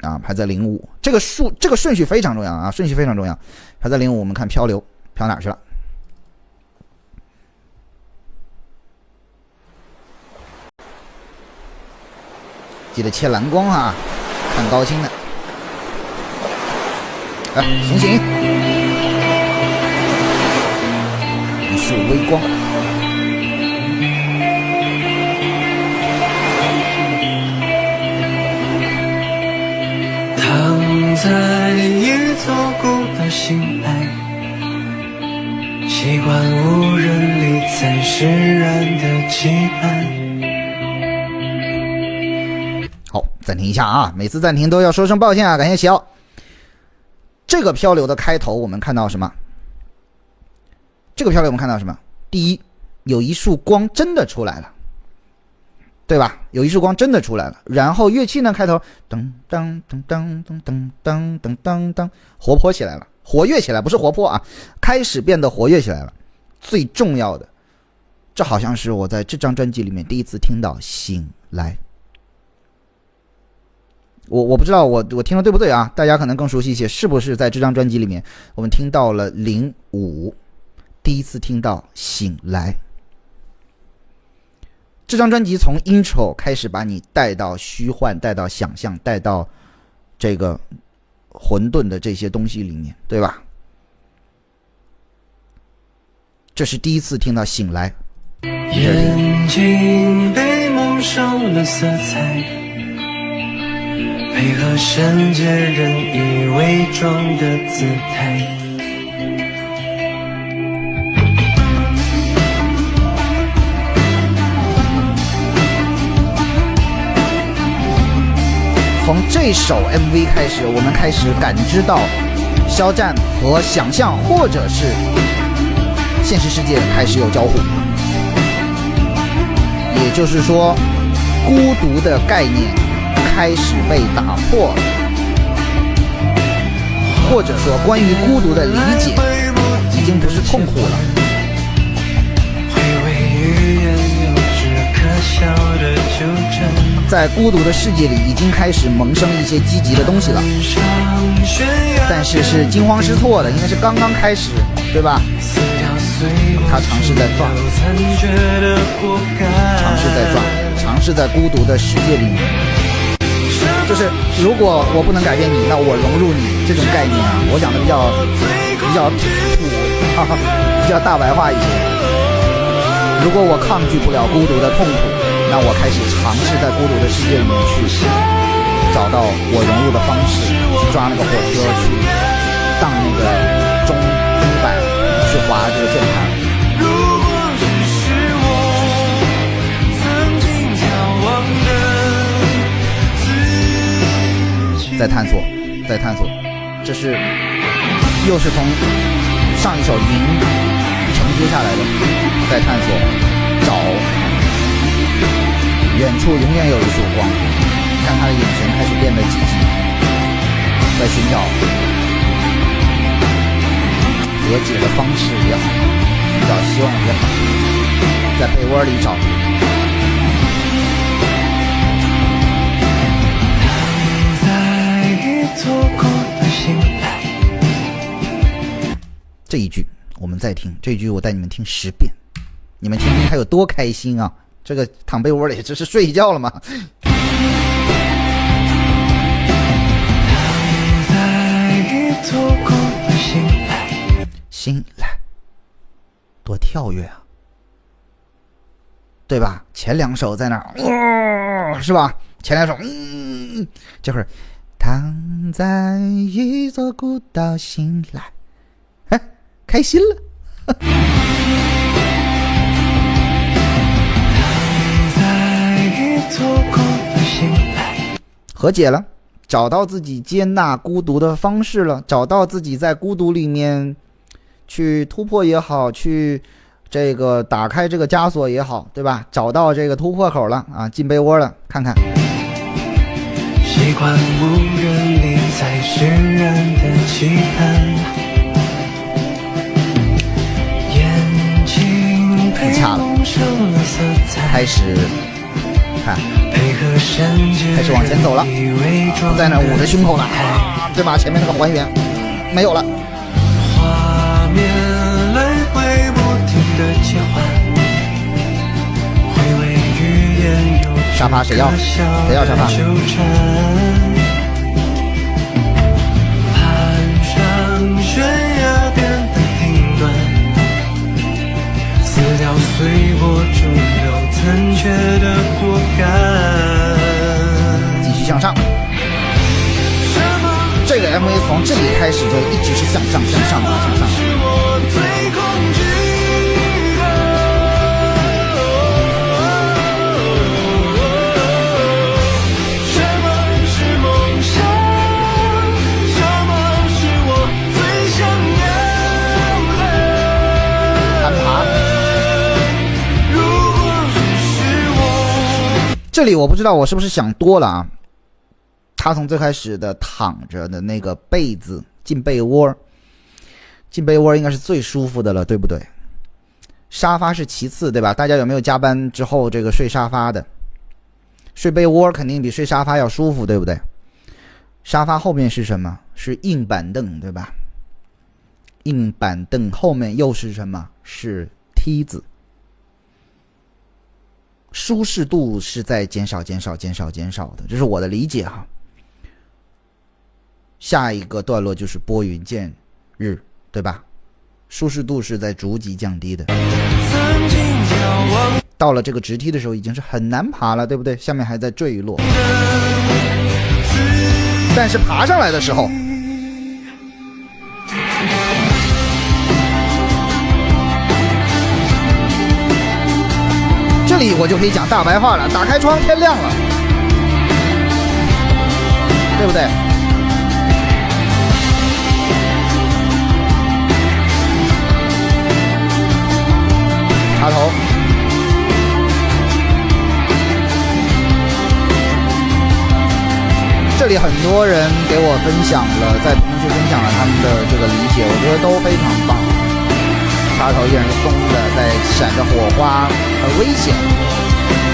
啊，排在05，这个顺序非常重要啊，顺序非常重要，排在05。我们看漂流飘哪去了？记得切蓝光啊，看高清的。来，醒醒！一束微光。躺在一座孤的醒来，习惯无人理睬释然的期盼。好，暂停一下啊！每次暂停都要说声抱歉啊，感谢喜奥。这个漂流的开头我们看到什么？第一，有一束光真的出来了，对吧？有一束光真的出来了。然后乐器呢，开头噔噔噔噔噔噔噔噔噔噔，活泼起来了，活跃起来，不是活泼啊，开始变得活跃起来了。最重要的，这好像是我在这张专辑里面第一次听到醒来。我不知道我听的对不对啊？大家可能更熟悉一些，是不是在这张专辑里面我们听到了05，第一次听到醒来。这张专辑从 intro 开始把你带到虚幻，带到想象，带到这个混沌的这些东西里面，对吧？这是第一次听到醒来。眼睛被蒙上了色彩，配合圣洁人以伪装的姿态。从这首 MV 开始，我们开始感知到肖战和想象或者是现实世界开始有交互，也就是说，孤独的概念开始被打破，或者说关于孤独的理解已经不是痛苦了。在孤独的世界里已经开始萌生一些积极的东西了，但是是惊慌失措的，因为是刚刚开始，对吧？他尝试在转，尝试在孤独的世界里面，就是如果我不能改变你，那我融入你，这种概念啊，我讲的比较土，比较大白话一些。如果我抗拒不了孤独的痛苦，那我开始尝试在孤独的世界里面去找到我融入的方式，去抓那个火车，去荡那个钟摆，去划这个键盘。在探索，这是又是从上一首赢承接下来的，在探索找。远处永远有一束光，看他的眼神开始变得积极，在寻找和解的方式也好，寻找希望也好，在被窝里找。错过的醒来。这一句我们再听，这一句我带你们听10遍，你们听听他有多开心啊！这个躺被窝里这是睡觉了吗？错过的醒来，醒来，多跳跃啊，对吧？前2首在那儿，是吧？前2首，这会儿躺在一座孤岛醒来，开心了。和解了，找到自己接纳孤独的方式了，找到自己在孤独里面去突破也好，去这个打开这个枷锁也好，对吧？找到这个突破口了啊，进被窝了，看看。习惯无人理睬释然的期盼，眼睛被蒙上了色彩，开始看，开始往前走了，不在那捂着胸口了，对吧？前面那个还原没有了，画面来回不停的切换，回味语言有沙发谁要？谁要沙发？攀上悬崖边的顶端，撕掉随波逐流残缺的果敢，继续向上。这个 MV 从这里开始就一直是向上向上向上。这里我不知道我是不是想多了啊。他从最开始的躺着的那个被子进被窝，进被窝应该是最舒服的了，对不对？沙发是其次，对吧？大家有没有加班之后这个睡沙发的？睡被窝肯定比睡沙发要舒服，对不对？沙发后面是什么？是硬板凳，对吧？硬板凳后面又是什么？是梯子。舒适度是在减少的，这是我的理解哈。下一个段落就是拨云见日，对吧？舒适度是在逐级降低的。到了这个直梯的时候已经是很难爬了，对不对？下面还在坠落，但是爬上来的时候，这里我就可以讲大白话了，打开窗天亮了，对不对？插头，这里很多人给我分享了，在评论区分享了他们的这个理解，我觉得都非常棒。插头依然是松的，在闪着火花，很危险，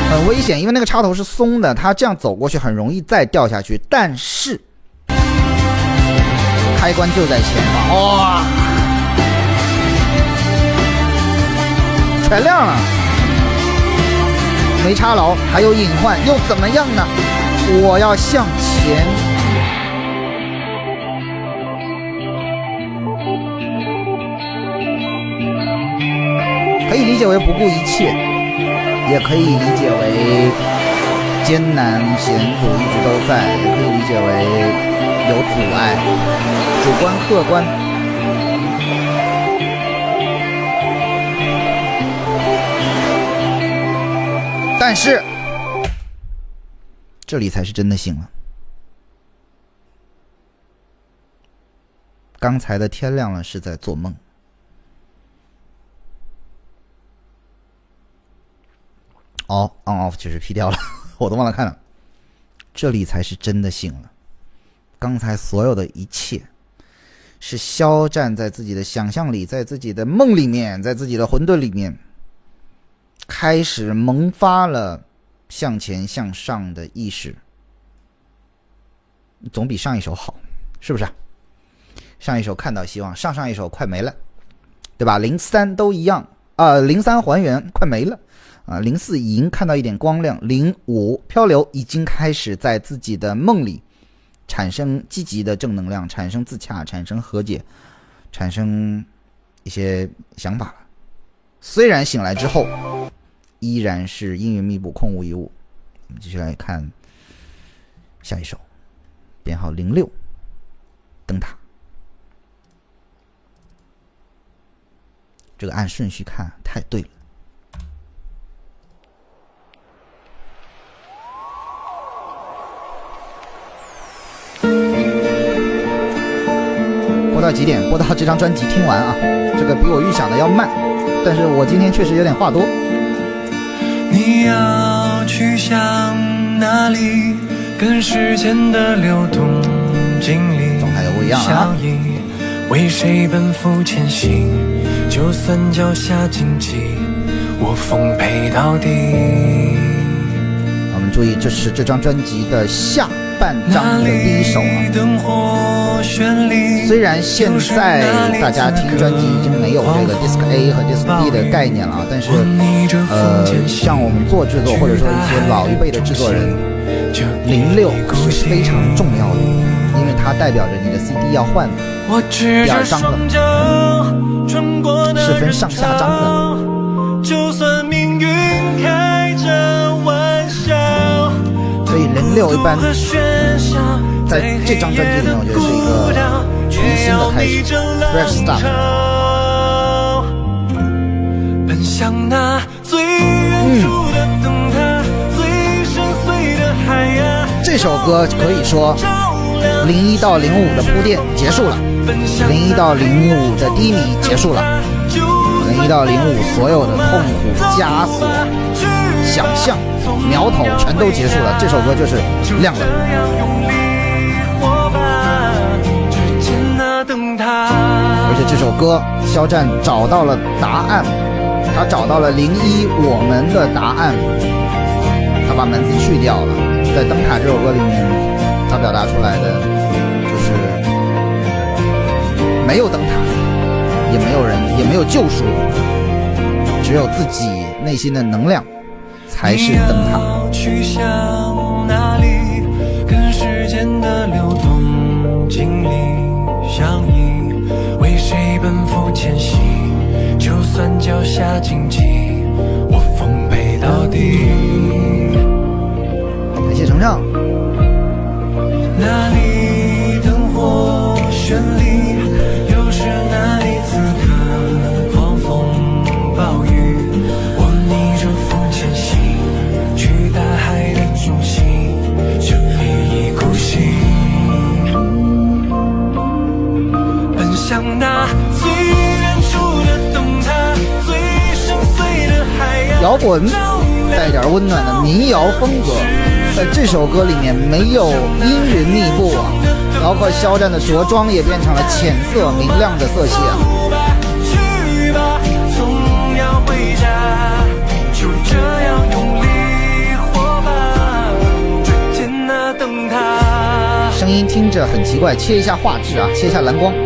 很危险，因为那个插头是松的，它这样走过去很容易再掉下去。但是开关就在前方，哇，全亮了，没插牢，还有隐患，又怎么样呢？我要向前。可以理解为不顾一切，也可以理解为艰难险阻一直都在，也可以理解为有阻碍，主观客观。但是这里才是真的醒了。刚才的天亮了是在做梦。on off 就是 P 掉了，我都忘了看了。这里才是真的醒了。刚才所有的一切是肖战在自己的想象里，在自己的梦里面，在自己的混沌里面开始萌发了向前向上的意识，总比上一首好。是不是？上一首看到希望，上一首快没了，对吧？03都一样，03还原快没了，04已经看到一点光亮，05漂流已经开始在自己的梦里产生积极的正能量，产生自洽，产生和解，产生一些想法了。虽然醒来之后依然是阴云密布，空无一物。我们继续来看下一首，编号06，灯塔。这个按顺序看太对了。播到几点？播到这张专辑听完啊，这个比我预想的要慢，但是我今天确实有点话多。你要去向哪里？跟时间的流动经历，状态就不一样了啊。为谁奔赴前行？就算脚下荆棘，我奉陪到底。我们注意，这是这张专辑的下半张的第一首啊。虽然现在大家听专辑已经没有这个 Disc A 和 Disc B 的概念了，但是像我们做制作或者说一些老一辈的制作人，06是非常重要的，因为它代表着你的 CD 要换第二张了，是分上下张的。就算命运开着玩笑，所以06一般在这张专辑里面，我觉得是一个全新的开始 ，fresh start。奔向那最远处的灯塔，最深邃的海洋。这首歌可以说01到05的铺垫结束了，01到05的低迷结束了，01到05所有的痛苦、枷锁、想象、苗头全都结束了，这首歌就是亮了。而且这首歌肖战找到了答案，他找到了01我们的答案，他把门字去掉了。在灯塔这首歌里面，他表达出来的就是没有灯塔，也没有人，也没有救赎，只有自己内心的能量才是灯塔。去向哪里？跟时间的流动经历相依，为谁奔赴前行？就算脚下荆棘，我奉陪到底。感谢程程。哪里灯火绚丽？又是哪里此刻狂风暴雨？我逆着风前行，去大海的中心，就一意孤行，奔向那最远处的灯塔，最深邃的海洋。摇滚带点温暖的民谣风格，在这首歌里面没有阴云密布啊，包括肖战的着装也变成了浅色明亮的色系啊。去吧，总要回家，就这样用力活吧，追见那灯塔。声音听着很奇怪，切一下画质啊，切一下蓝光。我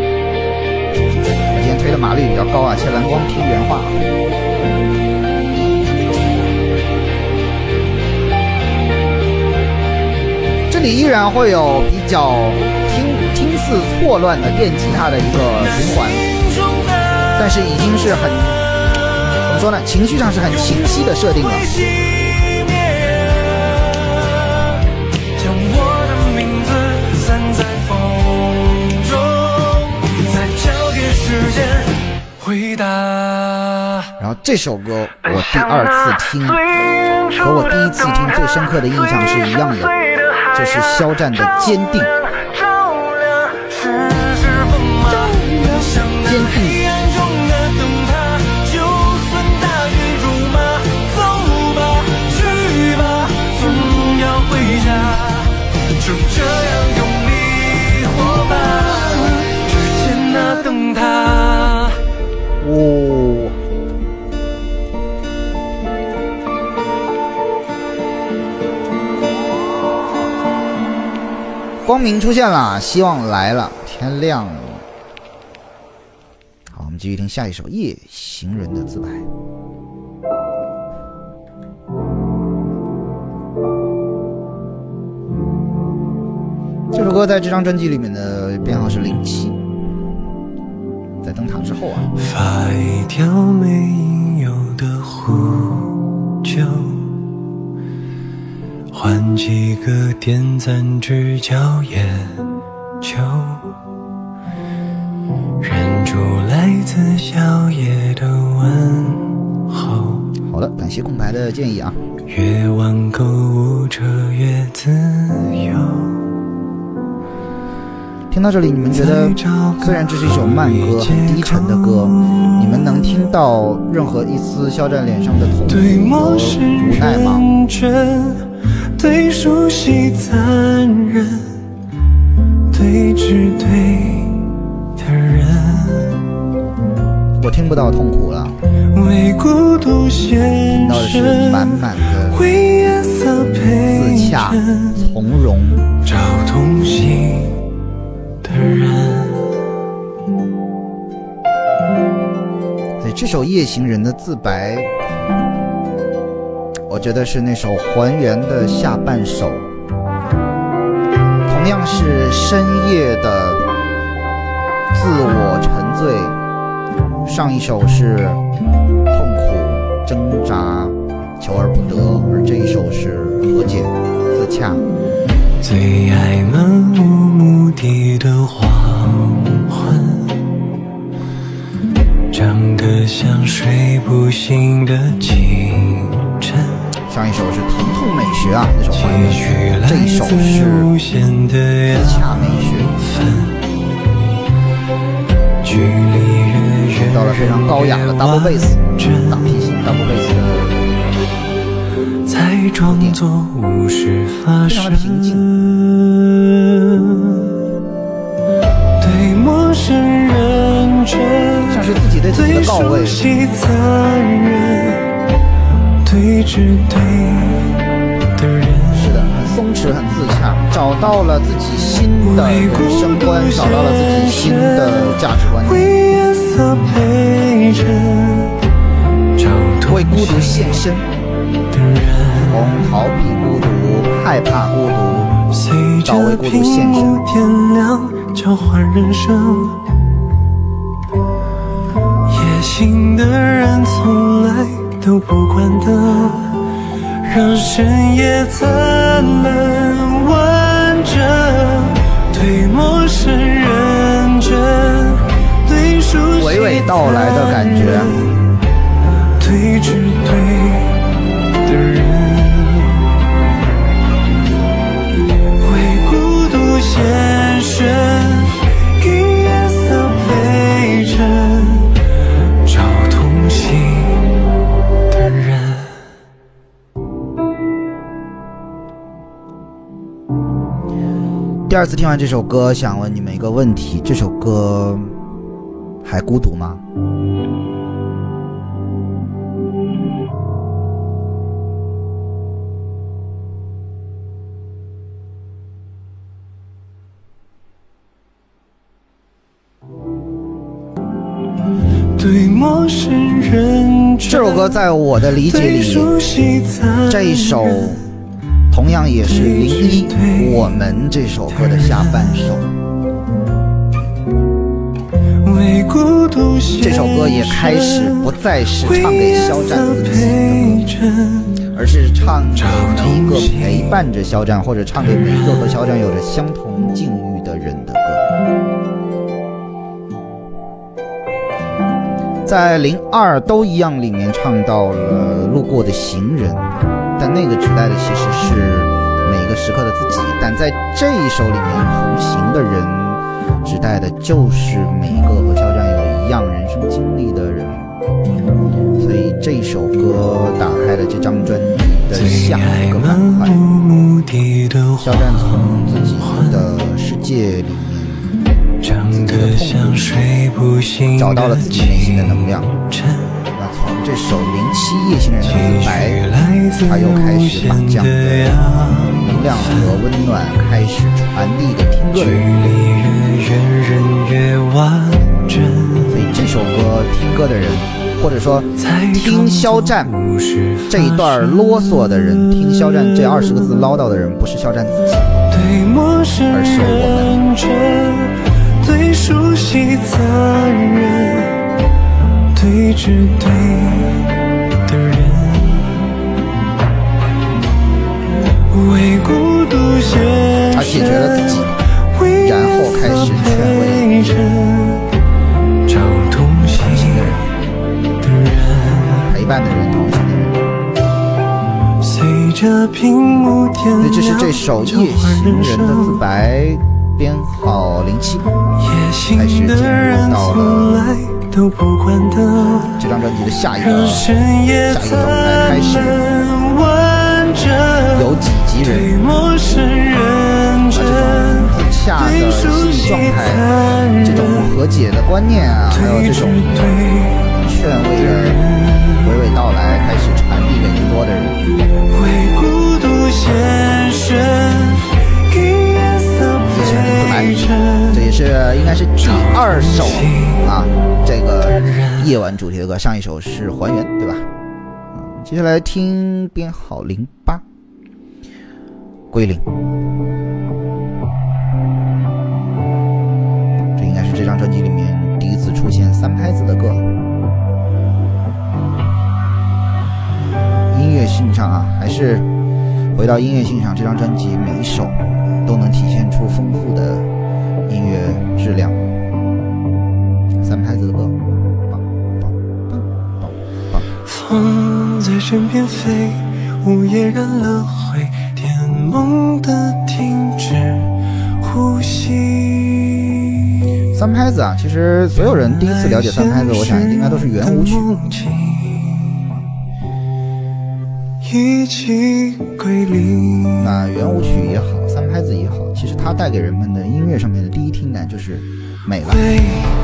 今天推的码率比较高啊，切蓝光听原画。这里依然会有比较听似错乱的电吉他的一个循环，但是已经是很怎么说呢？情绪上是很清晰的设定了。将我的名字散在风中，再交给时间回答。然后这首歌我第二次听和我第一次听最深刻的印象是一样的，就是肖战的坚定。坚定。就这样用力活吧，只见那灯塔。哦，光明出现了，希望来了，天亮了。好，我们继续听下一首《夜行人的自白》。这首歌在这张专辑里面的编号是07，在灯塔之后啊。发一条没应有的呼救，换几个点赞只叫研究，忍住来自宵夜的问候。好的，感谢空白的建议啊。越晚购物车越自由。听到这里，你们觉得虽然这是一首慢歌，很低沉的歌，你们能听到任何一丝肖战脸上的痛苦和无奈吗？对熟悉残忍，对只对的人，我听不到痛苦了，为孤独听到的是满满的自洽从容，找同行的人。所以这首《夜行人的自白》，我觉得是那首还原的下半首，同样是深夜的自我沉醉。上一首是痛苦挣扎求而不得，而这一首是和解自洽。最爱漫无目的的黄昏，长得像睡不醒的清晨。上一首是疼痛美学啊，那首还原，这一首是自洽美学。距离越到了非常高雅的 double bass， 大提琴 double bass 的，才装作无事发生。平静。对陌生人真，像是自己对自己的告慰。对熟悉残忍，对只对的人。是的，很松弛，很自洽，找到了自己新的人生观，找到了自己新的价值观念。为孤独献身，从逃避孤独、害怕孤独，到为孤独献身。点亮交换人生，夜行的人从来都不管的，让深夜灿烂完整。对陌生人真，对熟悉娓娓道来的感觉，对只对的人，为孤独献身，给夜色陪衬，找同行的人。第二次听完这首歌，想问你们一个问题：这首歌还孤独吗？对陌生人，这首歌在我的理解里，这一首同样也是01《我们》这首歌的下半首。这首歌也开始不再是唱给肖战自己的歌，而是唱给每一个陪伴着肖战，或者唱给每一个和肖战有着相同境遇的人的歌。在02都一样里面唱到了路过的行人，但那个指代的其实是每个时刻的自己，但在这一首里面同行的人指代的就是每一个和肖战有一样人生经历的人。所以这一首歌打开了这张专辑的下一个板块，肖战从自己的世界里面自己的痛苦找到了自己内心的能量。那从这首07夜行人的自白，他又开始把这样的能量和温暖开始传递给听歌的人。所以这首歌听歌的人，或者说听肖战这一段啰嗦的人，听肖战这20个字唠叨的人，不是肖战自己，而是我们。最熟悉残忍对着对的人，为孤独献他解决了自己，然后开始劝慰找同行的人，陪伴的人，同行的人。随着屏幕点亮，所以这是这首《夜行人》的自白，编号07，开始进入到了这张专辑的下一个状态，开始有几级人把这种自洽的心理状态，这种和解的观念啊，还有这种劝慰的娓娓道来，开始传递给更多的人。为孤独献身，这也是应该是第2首啊，这个夜晚主题的歌，上一首是还原，对吧？接下来听编号08，归零。这应该是这张专辑里面第一次出现3拍子的歌。音乐性上啊，还是回到音乐性上，这张专辑每一首都能体现出丰富的音乐质量。3拍子的歌，风在身边飞，午夜染了灰，甜梦的停止呼吸。3拍子啊，其实所有人第一次了解3拍子，我想应该都是圆舞曲。一起归零。那圆舞曲也好，3拍子也好，其实它带给人们的音乐上面的第一听感就是美了，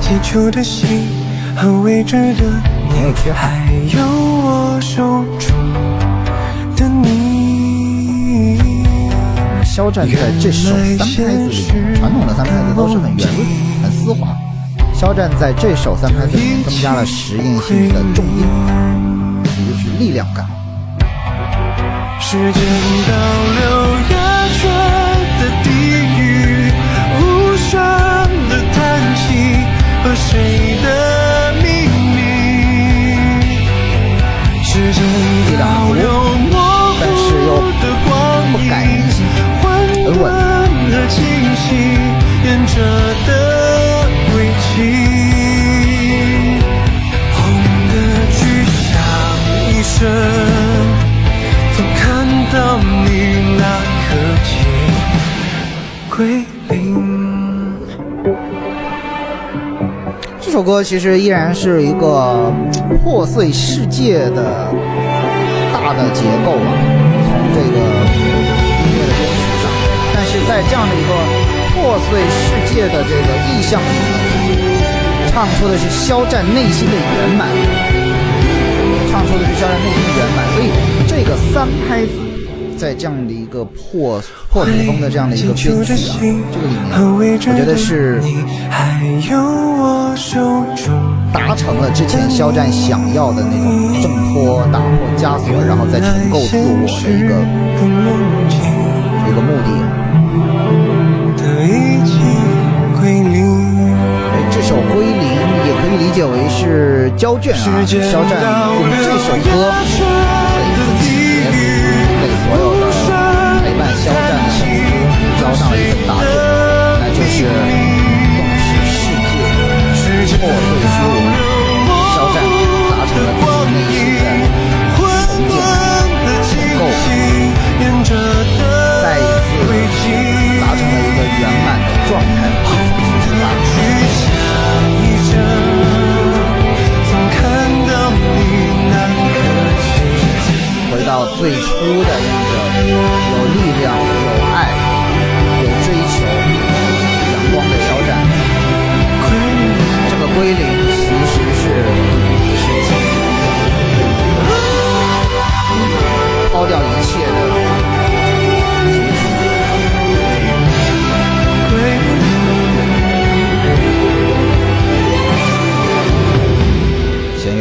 祈求的心和未知的没有缺憾，还有我手中的你。肖战在这首3拍子里面，传统的3拍子都是很圆润、很丝滑，肖战在这首3拍子里面增加了实验性的重音，也就是力量感。时间倒流压圈的地狱，无声的叹息和谁的秘密。时间倒流模糊的光影，混沌和清晰，沿着的轨迹，红的巨响一声，总看到你那刻起归零。这首歌其实依然是一个破碎世界的大的结构啊，从这个音乐的编曲上，但是在这样的一个破碎世界的这个意象里面，唱出的是肖战内心的圆满，唱出的是肖战内心的圆满，所以这个3拍子在这样的一个破土风的这样的一个编曲啊，这个里面我觉得是达成了之前肖战想要的那种挣脱、打破枷锁，然后再重构自我的一个目的。这首《归零》也可以理解为是交卷啊，肖战用这首歌给自己、给所有的陪伴肖战的粉丝交上了一份答卷，那就是纵使世界破碎虚无，肖战达成了自己内心的重建、重构，再一次达成了一个圆满的状态，重新出发。回到最初的那个有力量、有爱、有追求、阳光的肖战，这个归零其实是抛掉一切的结局。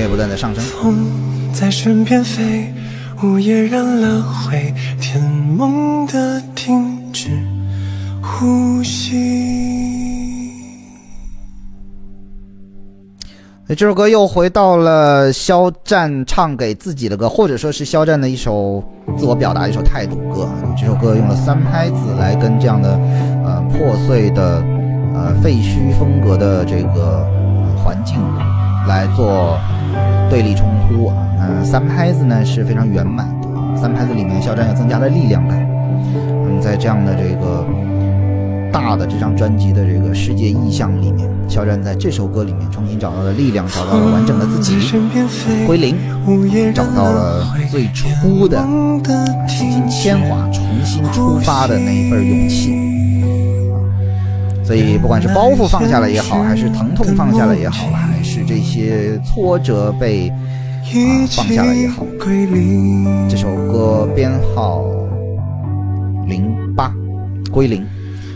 乐不断的上升。风在身边飞，午夜染了灰，甜梦的停止呼吸。这首歌又回到了肖战唱给自己的歌，或者说是肖战的一首自我表达，一首态度歌。这首歌用了3拍子来跟这样的破碎的废墟风格的这个环境来做对立冲突。3拍子呢是非常圆满的，3拍子里面肖战又增加了力量感。在这样的这个大的这张专辑的这个世界意象里面，肖战在这首歌里面重新找到了力量，找到了完整的自己，归零，找到了最初的洗尽铅华重新出发的那一份勇气。所以不管是包袱放下了也好，还是疼痛放下了也好，还是这些挫折被放下了也好，这首歌编号08归零，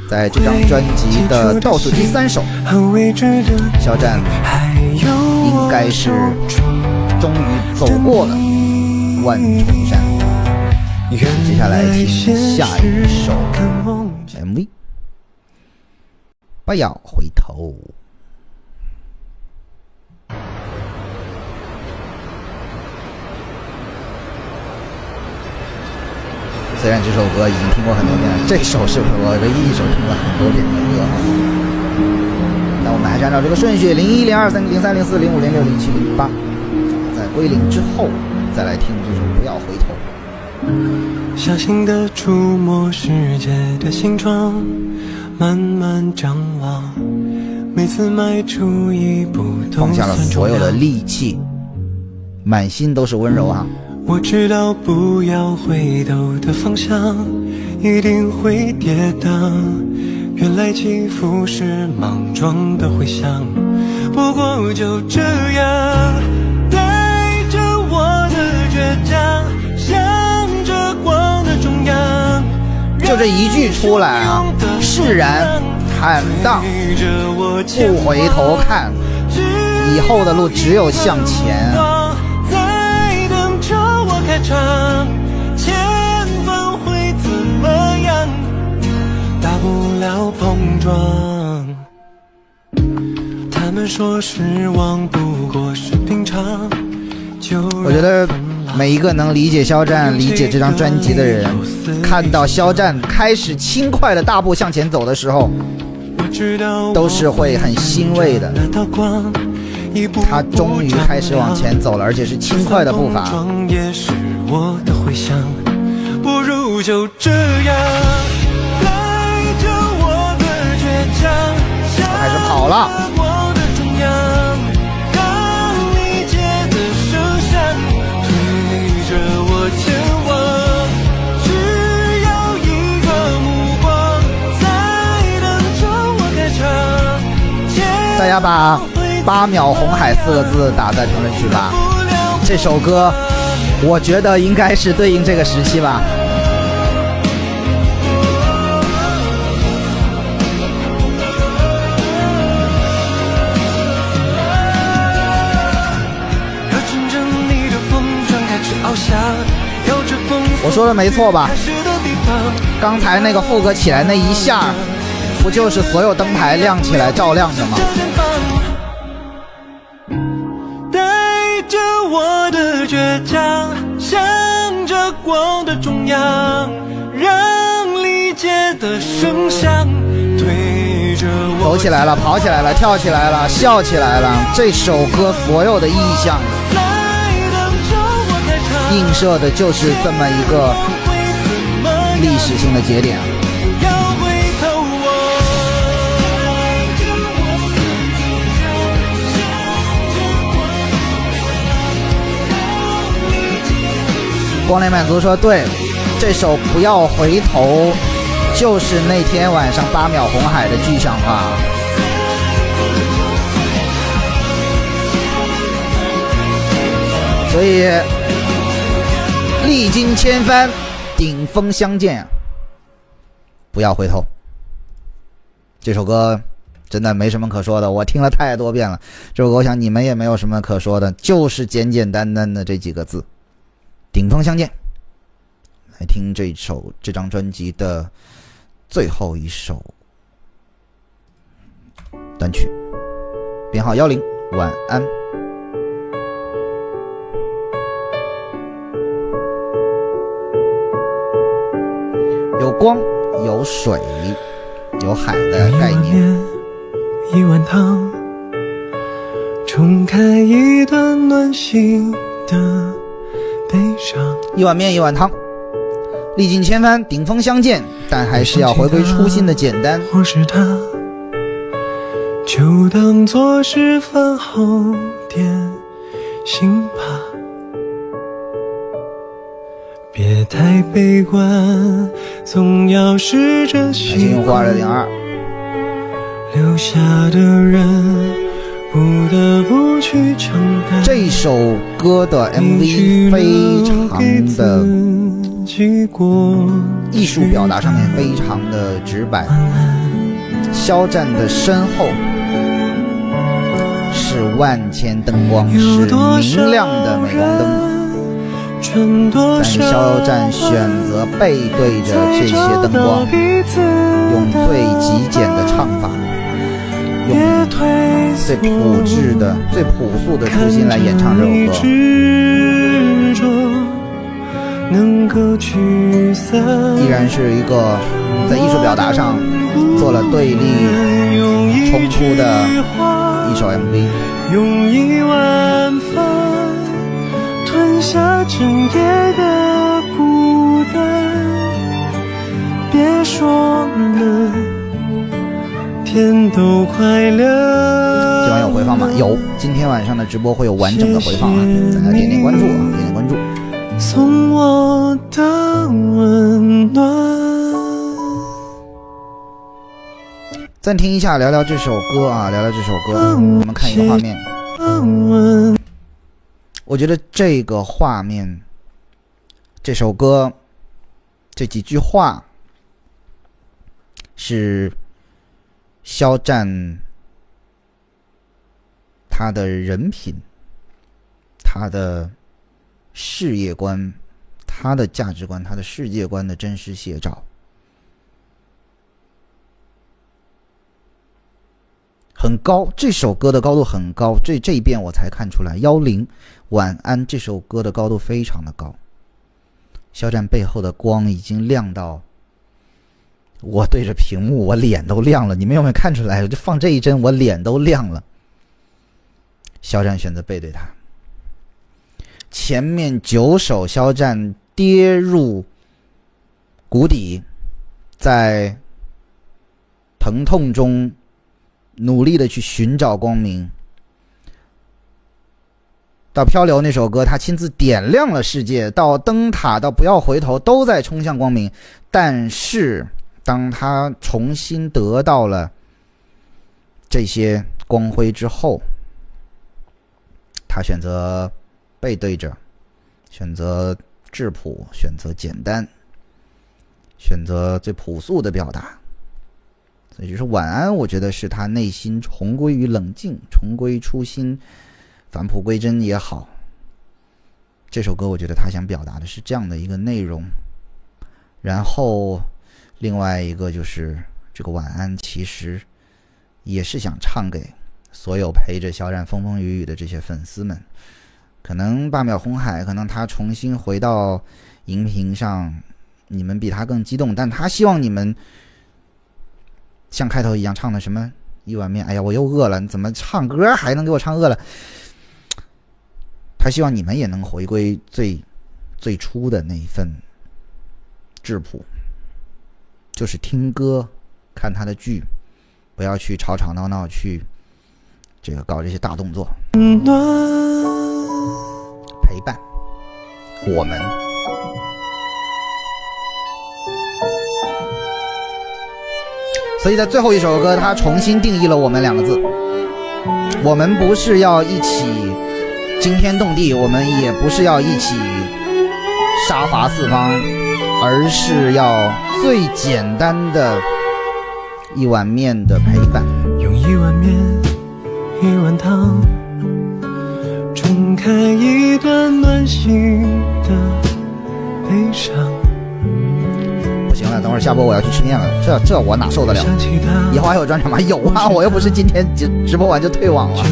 在这张专辑的倒数第3首，肖战应该是终于走过了万重山。接下来听下一首 MV， 不要回头。虽然这首歌已经听过很多遍了，这首是我唯一一首听了很多遍的歌啊。那我们还是按照这个顺序，01、02、03、04、05、06、07、08，在归零之后再来听这首《不要回头》。小心地触摸世界的形状，慢慢张望，每次迈出一步放下了所有的戾气，满心都是温柔啊。我知道不要回头的方向一定会跌宕，原来起伏是莽撞的回响，不过就这样带着我的倔强，向着光的中央，就这一句出来啊，释然坦荡，不回头看，以后的路只有向前。开场，前方会怎么样？大不了碰撞。他们说失望不过是平常。我觉得每一个能理解肖战、理解这张专辑的人，看到肖战开始轻快的大步向前走的时候，都是会很欣慰的。他终于开始往前走了，而且是轻快的步伐。也是我的回响，不如就这样带着我的倔强，开始跑了。我的中央，让理解的声响推着我前往，只要一个目光在等着我开场。大家把8秒红海4个字打在评论区吧。这首歌我觉得应该是对应这个时期吧。我说的没错吧？刚才那个副歌起来那一下，不就是所有灯牌亮起来照亮的吗？我的倔强，向着光的中央，让理解的声响推着我走起来了，跑起来了，跳起来了，笑起来了。这首歌所有的意象映射的就是这么一个历史性的节点。光联满足说对，这首不要回头就是那天晚上8秒红海的具象化。所以历经千帆顶峰相见，不要回头。这首歌真的没什么可说的，我听了太多遍了。这首歌我想你们也没有什么可说的，就是简简单单的这几个字，顶峰相见。来听这张专辑的最后一首单曲，编号10，晚安。有光，有水，有海的概念。一碗汤，冲开一段暖心的悲伤。一碗面，一碗汤，历尽千帆，顶峰相见，但还是要回归初心的简单。或是他，就当作是饭后点心吧。别太悲观，总要试着习惯。留下的人不得不去承担。这首歌的 MV 非常的艺术表达上面非常的直白。肖战的身后是万千灯光，是明亮的镁光灯，但肖战选择背对着这些灯光，用最极简的唱法，用最朴质的最朴素的初心来演唱这首歌，依然是一个在艺术表达上做了对立冲突的一首 MV。用一碗饭吞下整夜的孤单，别说了，天都快乐。今晚有回放吗？有，今天晚上的直播会有完整的回放啊，大家点点关注啊，点点关注。送我的温暖。暂停一下，聊聊这首歌啊，聊聊这首歌。我们看一个画面，我觉得这个画面，这首歌，这几句话，是肖战他的人品，他的事业观，他的价值观，他的世界观的真实写照。很高，这首歌的高度很高，这一遍我才看出来。10晚安这首歌的高度非常的高，肖战背后的光已经亮到我对着屏幕我脸都亮了，你们有没有看出来？就放这一帧我脸都亮了。肖战选择背对他，前面9首肖战跌入谷底，在疼痛中努力的去寻找光明，到漂流那首歌他亲自点亮了世界，到灯塔到不要回头都在冲向光明。但是当他重新得到了这些光辉之后，他选择背对着，选择质朴，选择简单，选择最朴素的表达。所以就是晚安，我觉得是他内心重归于冷静，重归初心，返璞归真也好。这首歌我觉得他想表达的是这样的一个内容。然后另外一个就是这个晚安其实也是想唱给所有陪着肖战风风雨雨的这些粉丝们。可能8秒红海，可能他重新回到荧屏上，你们比他更激动，但他希望你们像开头一样唱的什么一碗面，哎呀我又饿了，你怎么唱歌还能给我唱饿了。他希望你们也能回归最初的那一份质朴，就是听歌看他的剧，不要去吵吵闹闹去这个搞这些大动作。陪伴我们。所以在最后一首歌他重新定义了我们2个字，我们不是要一起惊天动地，我们也不是要一起杀伐四方，而是要最简单的一碗面的陪伴。用一碗面，一碗汤，冲开一段暖心的悲伤。不行了，等会儿下播我要去吃面了，这我哪受得了？以后还有专场吗？有啊，我又不是今天直播完就退网了。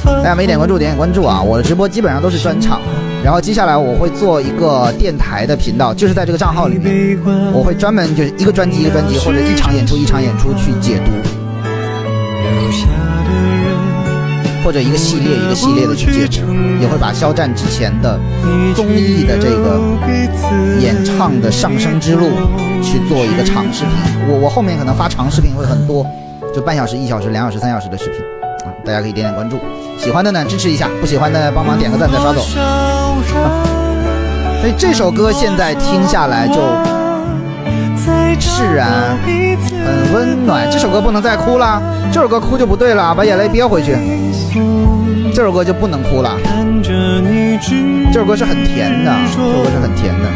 大家没点关注，点关注啊！我的直播基本上都是专场，然后接下来我会做一个电台的频道，就是在这个账号里面，我会专门就是一个专辑一个专辑，或者一场演出一场演出去解读，或者一个系列一个系列的去解读，也会把肖战之前的综艺的这个演唱的上升之路去做一个长视频。我后面可能发长视频会很多，就半小时、1小时、2小时、3小时的视频啊，大家可以点点关注。喜欢的呢支持一下，不喜欢的帮忙点个赞再刷走。所以这首歌现在听下来就释然，很温暖。这首歌不能再哭了，这首歌哭就不对了，把眼泪憋回去。这首歌就不能哭了，这首歌是很甜的，这首歌是很甜的。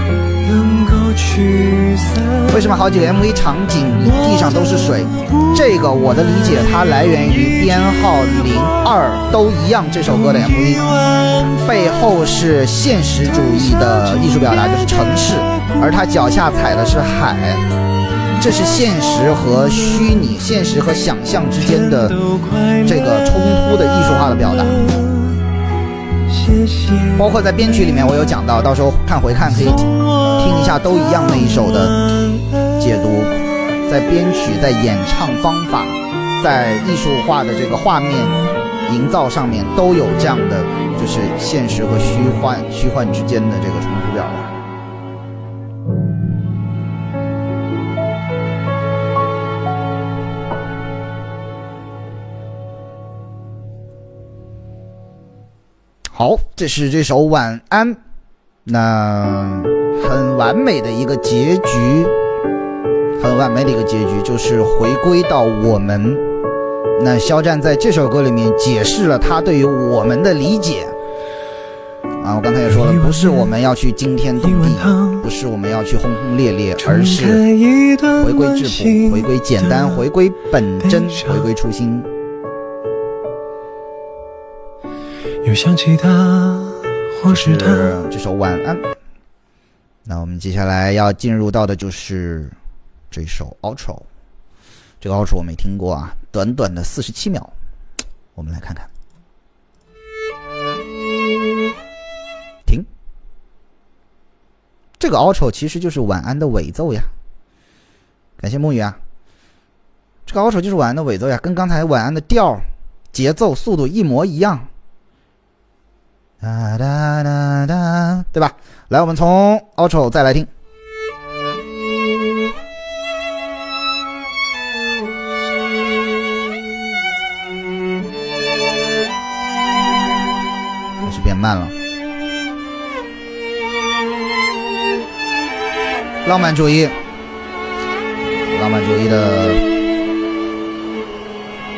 为什么好几个 MV 场景地上都是水？这个我的理解，它来源于编号02都一样这首歌的 MV， 背后是现实主义的艺术表达，就是城市，而它脚下踩的是海，这是现实和虚拟、现实和想象之间的这个冲突的艺术化的表达。包括在编曲里面我有讲到，到时候看回看可以听一下都一样那一首的解读，在编曲、在演唱方法、在艺术化的这个画面营造上面都有这样的就是现实和虚幻之间的这个冲突表达。好，这是这首晚安，那很完美的一个结局，很完美的一个结局，就是回归到我们。那肖战在这首歌里面解释了他对于我们的理解啊，我刚才也说了，不是我们要去惊天动地，不是我们要去轰轰烈烈，而是回归质朴，回归简单，回归本真，回归初心。又想起他，或是他。这首晚安。那我们接下来要进入到的就是这首 outro， 这个 outro 我没听过啊，短短的47秒，我们来看看。停。这个 outro 其实就是晚安的尾奏呀，感谢梦雨啊。这个 outro 就是晚安的尾奏呀，跟刚才晚安的调、节奏、速度一模一样。哒哒哒哒，对吧？来，我们从 outro 再来听。开始变慢了。浪漫主义，浪漫主义的，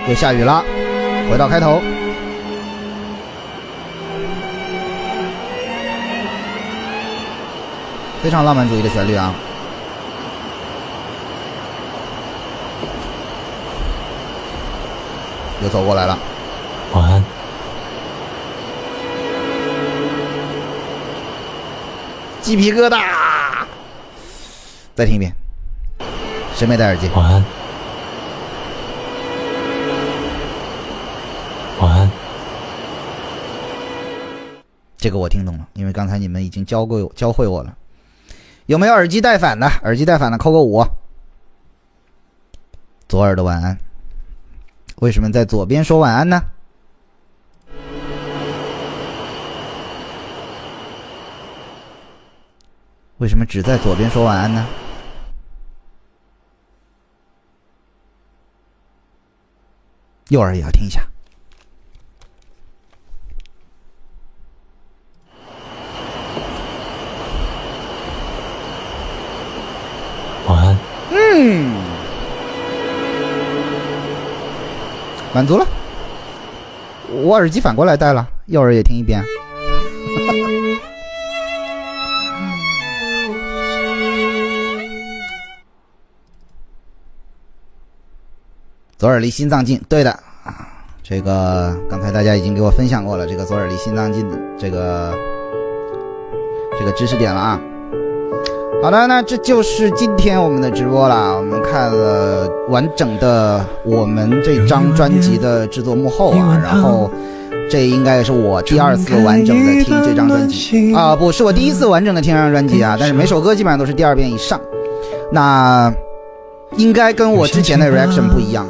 又下雨了，回到开头。非常浪漫主义的旋律啊！又走过来了，晚安。鸡皮疙瘩！再听一遍。谁没戴耳机？晚安。晚安。这个我听懂了，因为刚才你们已经教会我了。有没有耳机带反的？耳机带反的扣个5。左耳的晚安。为什么在左边说晚安呢？为什么只在左边说晚安呢？右耳也要听一下。晚安。满足了。我耳机反过来戴了，右耳也听一遍。左耳离心脏近，对的啊，这个刚才大家已经给我分享过了，这个左耳离心脏近的这个知识点了啊。好的，那这就是今天我们的直播啦。我们看了完整的我们这张专辑的制作幕后啊，然后这应该也是我第2次完整的听这张专辑啊，不是我第1次完整的听这张专辑啊，但是每首歌基本上都是第2遍以上。那应该跟我之前的 reaction 不一样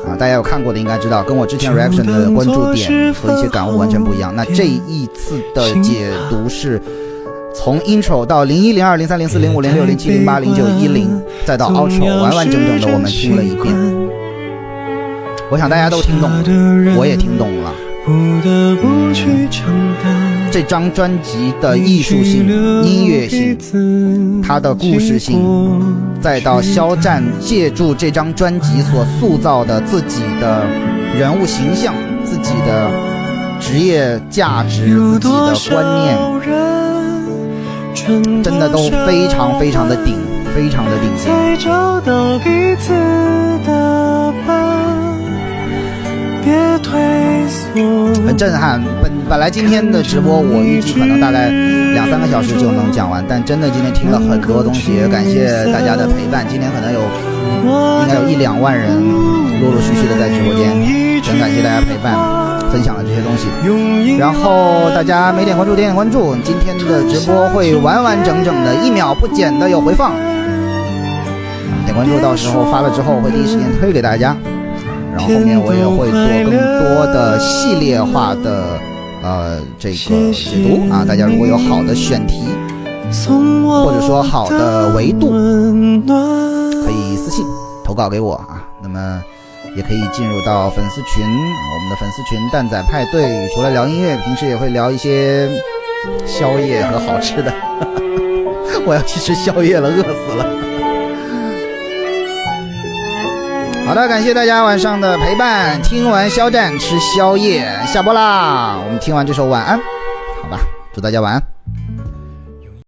啊，大家有看过的应该知道，跟我之前 reaction 的关注点和一些感悟完全不一样。那这一次的解读是从 intro 到01、02、03、04、05、06、07、08、09、10，再到 outro， 完完整整的我们听了一遍。我想大家都听懂了，我也听懂了。这张专辑的艺术性、音乐性，它的故事性，再到肖战借助这张专辑所塑造的自己的人物形象、自己的职业价值、自己的观念，真的都非常非常的顶，非常的顶尖。很震撼。本来今天的直播我预计可能大概2-3个小时就能讲完，但真的今天听了很多东西，也感谢大家的陪伴。今天可能应该有1-2万人陆陆续续的在直播间，真感谢大家陪伴，分享了这些东西。然后大家没点关注点关注，今天的直播会完完整整的1秒不减的有回放，点关注，到时候发了之后会第一时间推给大家。然后后面我也会做更多的系列化的这个解读啊，大家如果有好的选题或者说好的维度，可以私信投稿给我啊。那么也可以进入到粉丝群，我们的粉丝群蛋仔派对，除了聊音乐，平时也会聊一些宵夜和好吃的。我要去吃宵夜了，饿死了。好的，感谢大家晚上的陪伴。听完肖战吃宵夜，下播啦！我们听完这首晚安，好吧，祝大家晚安。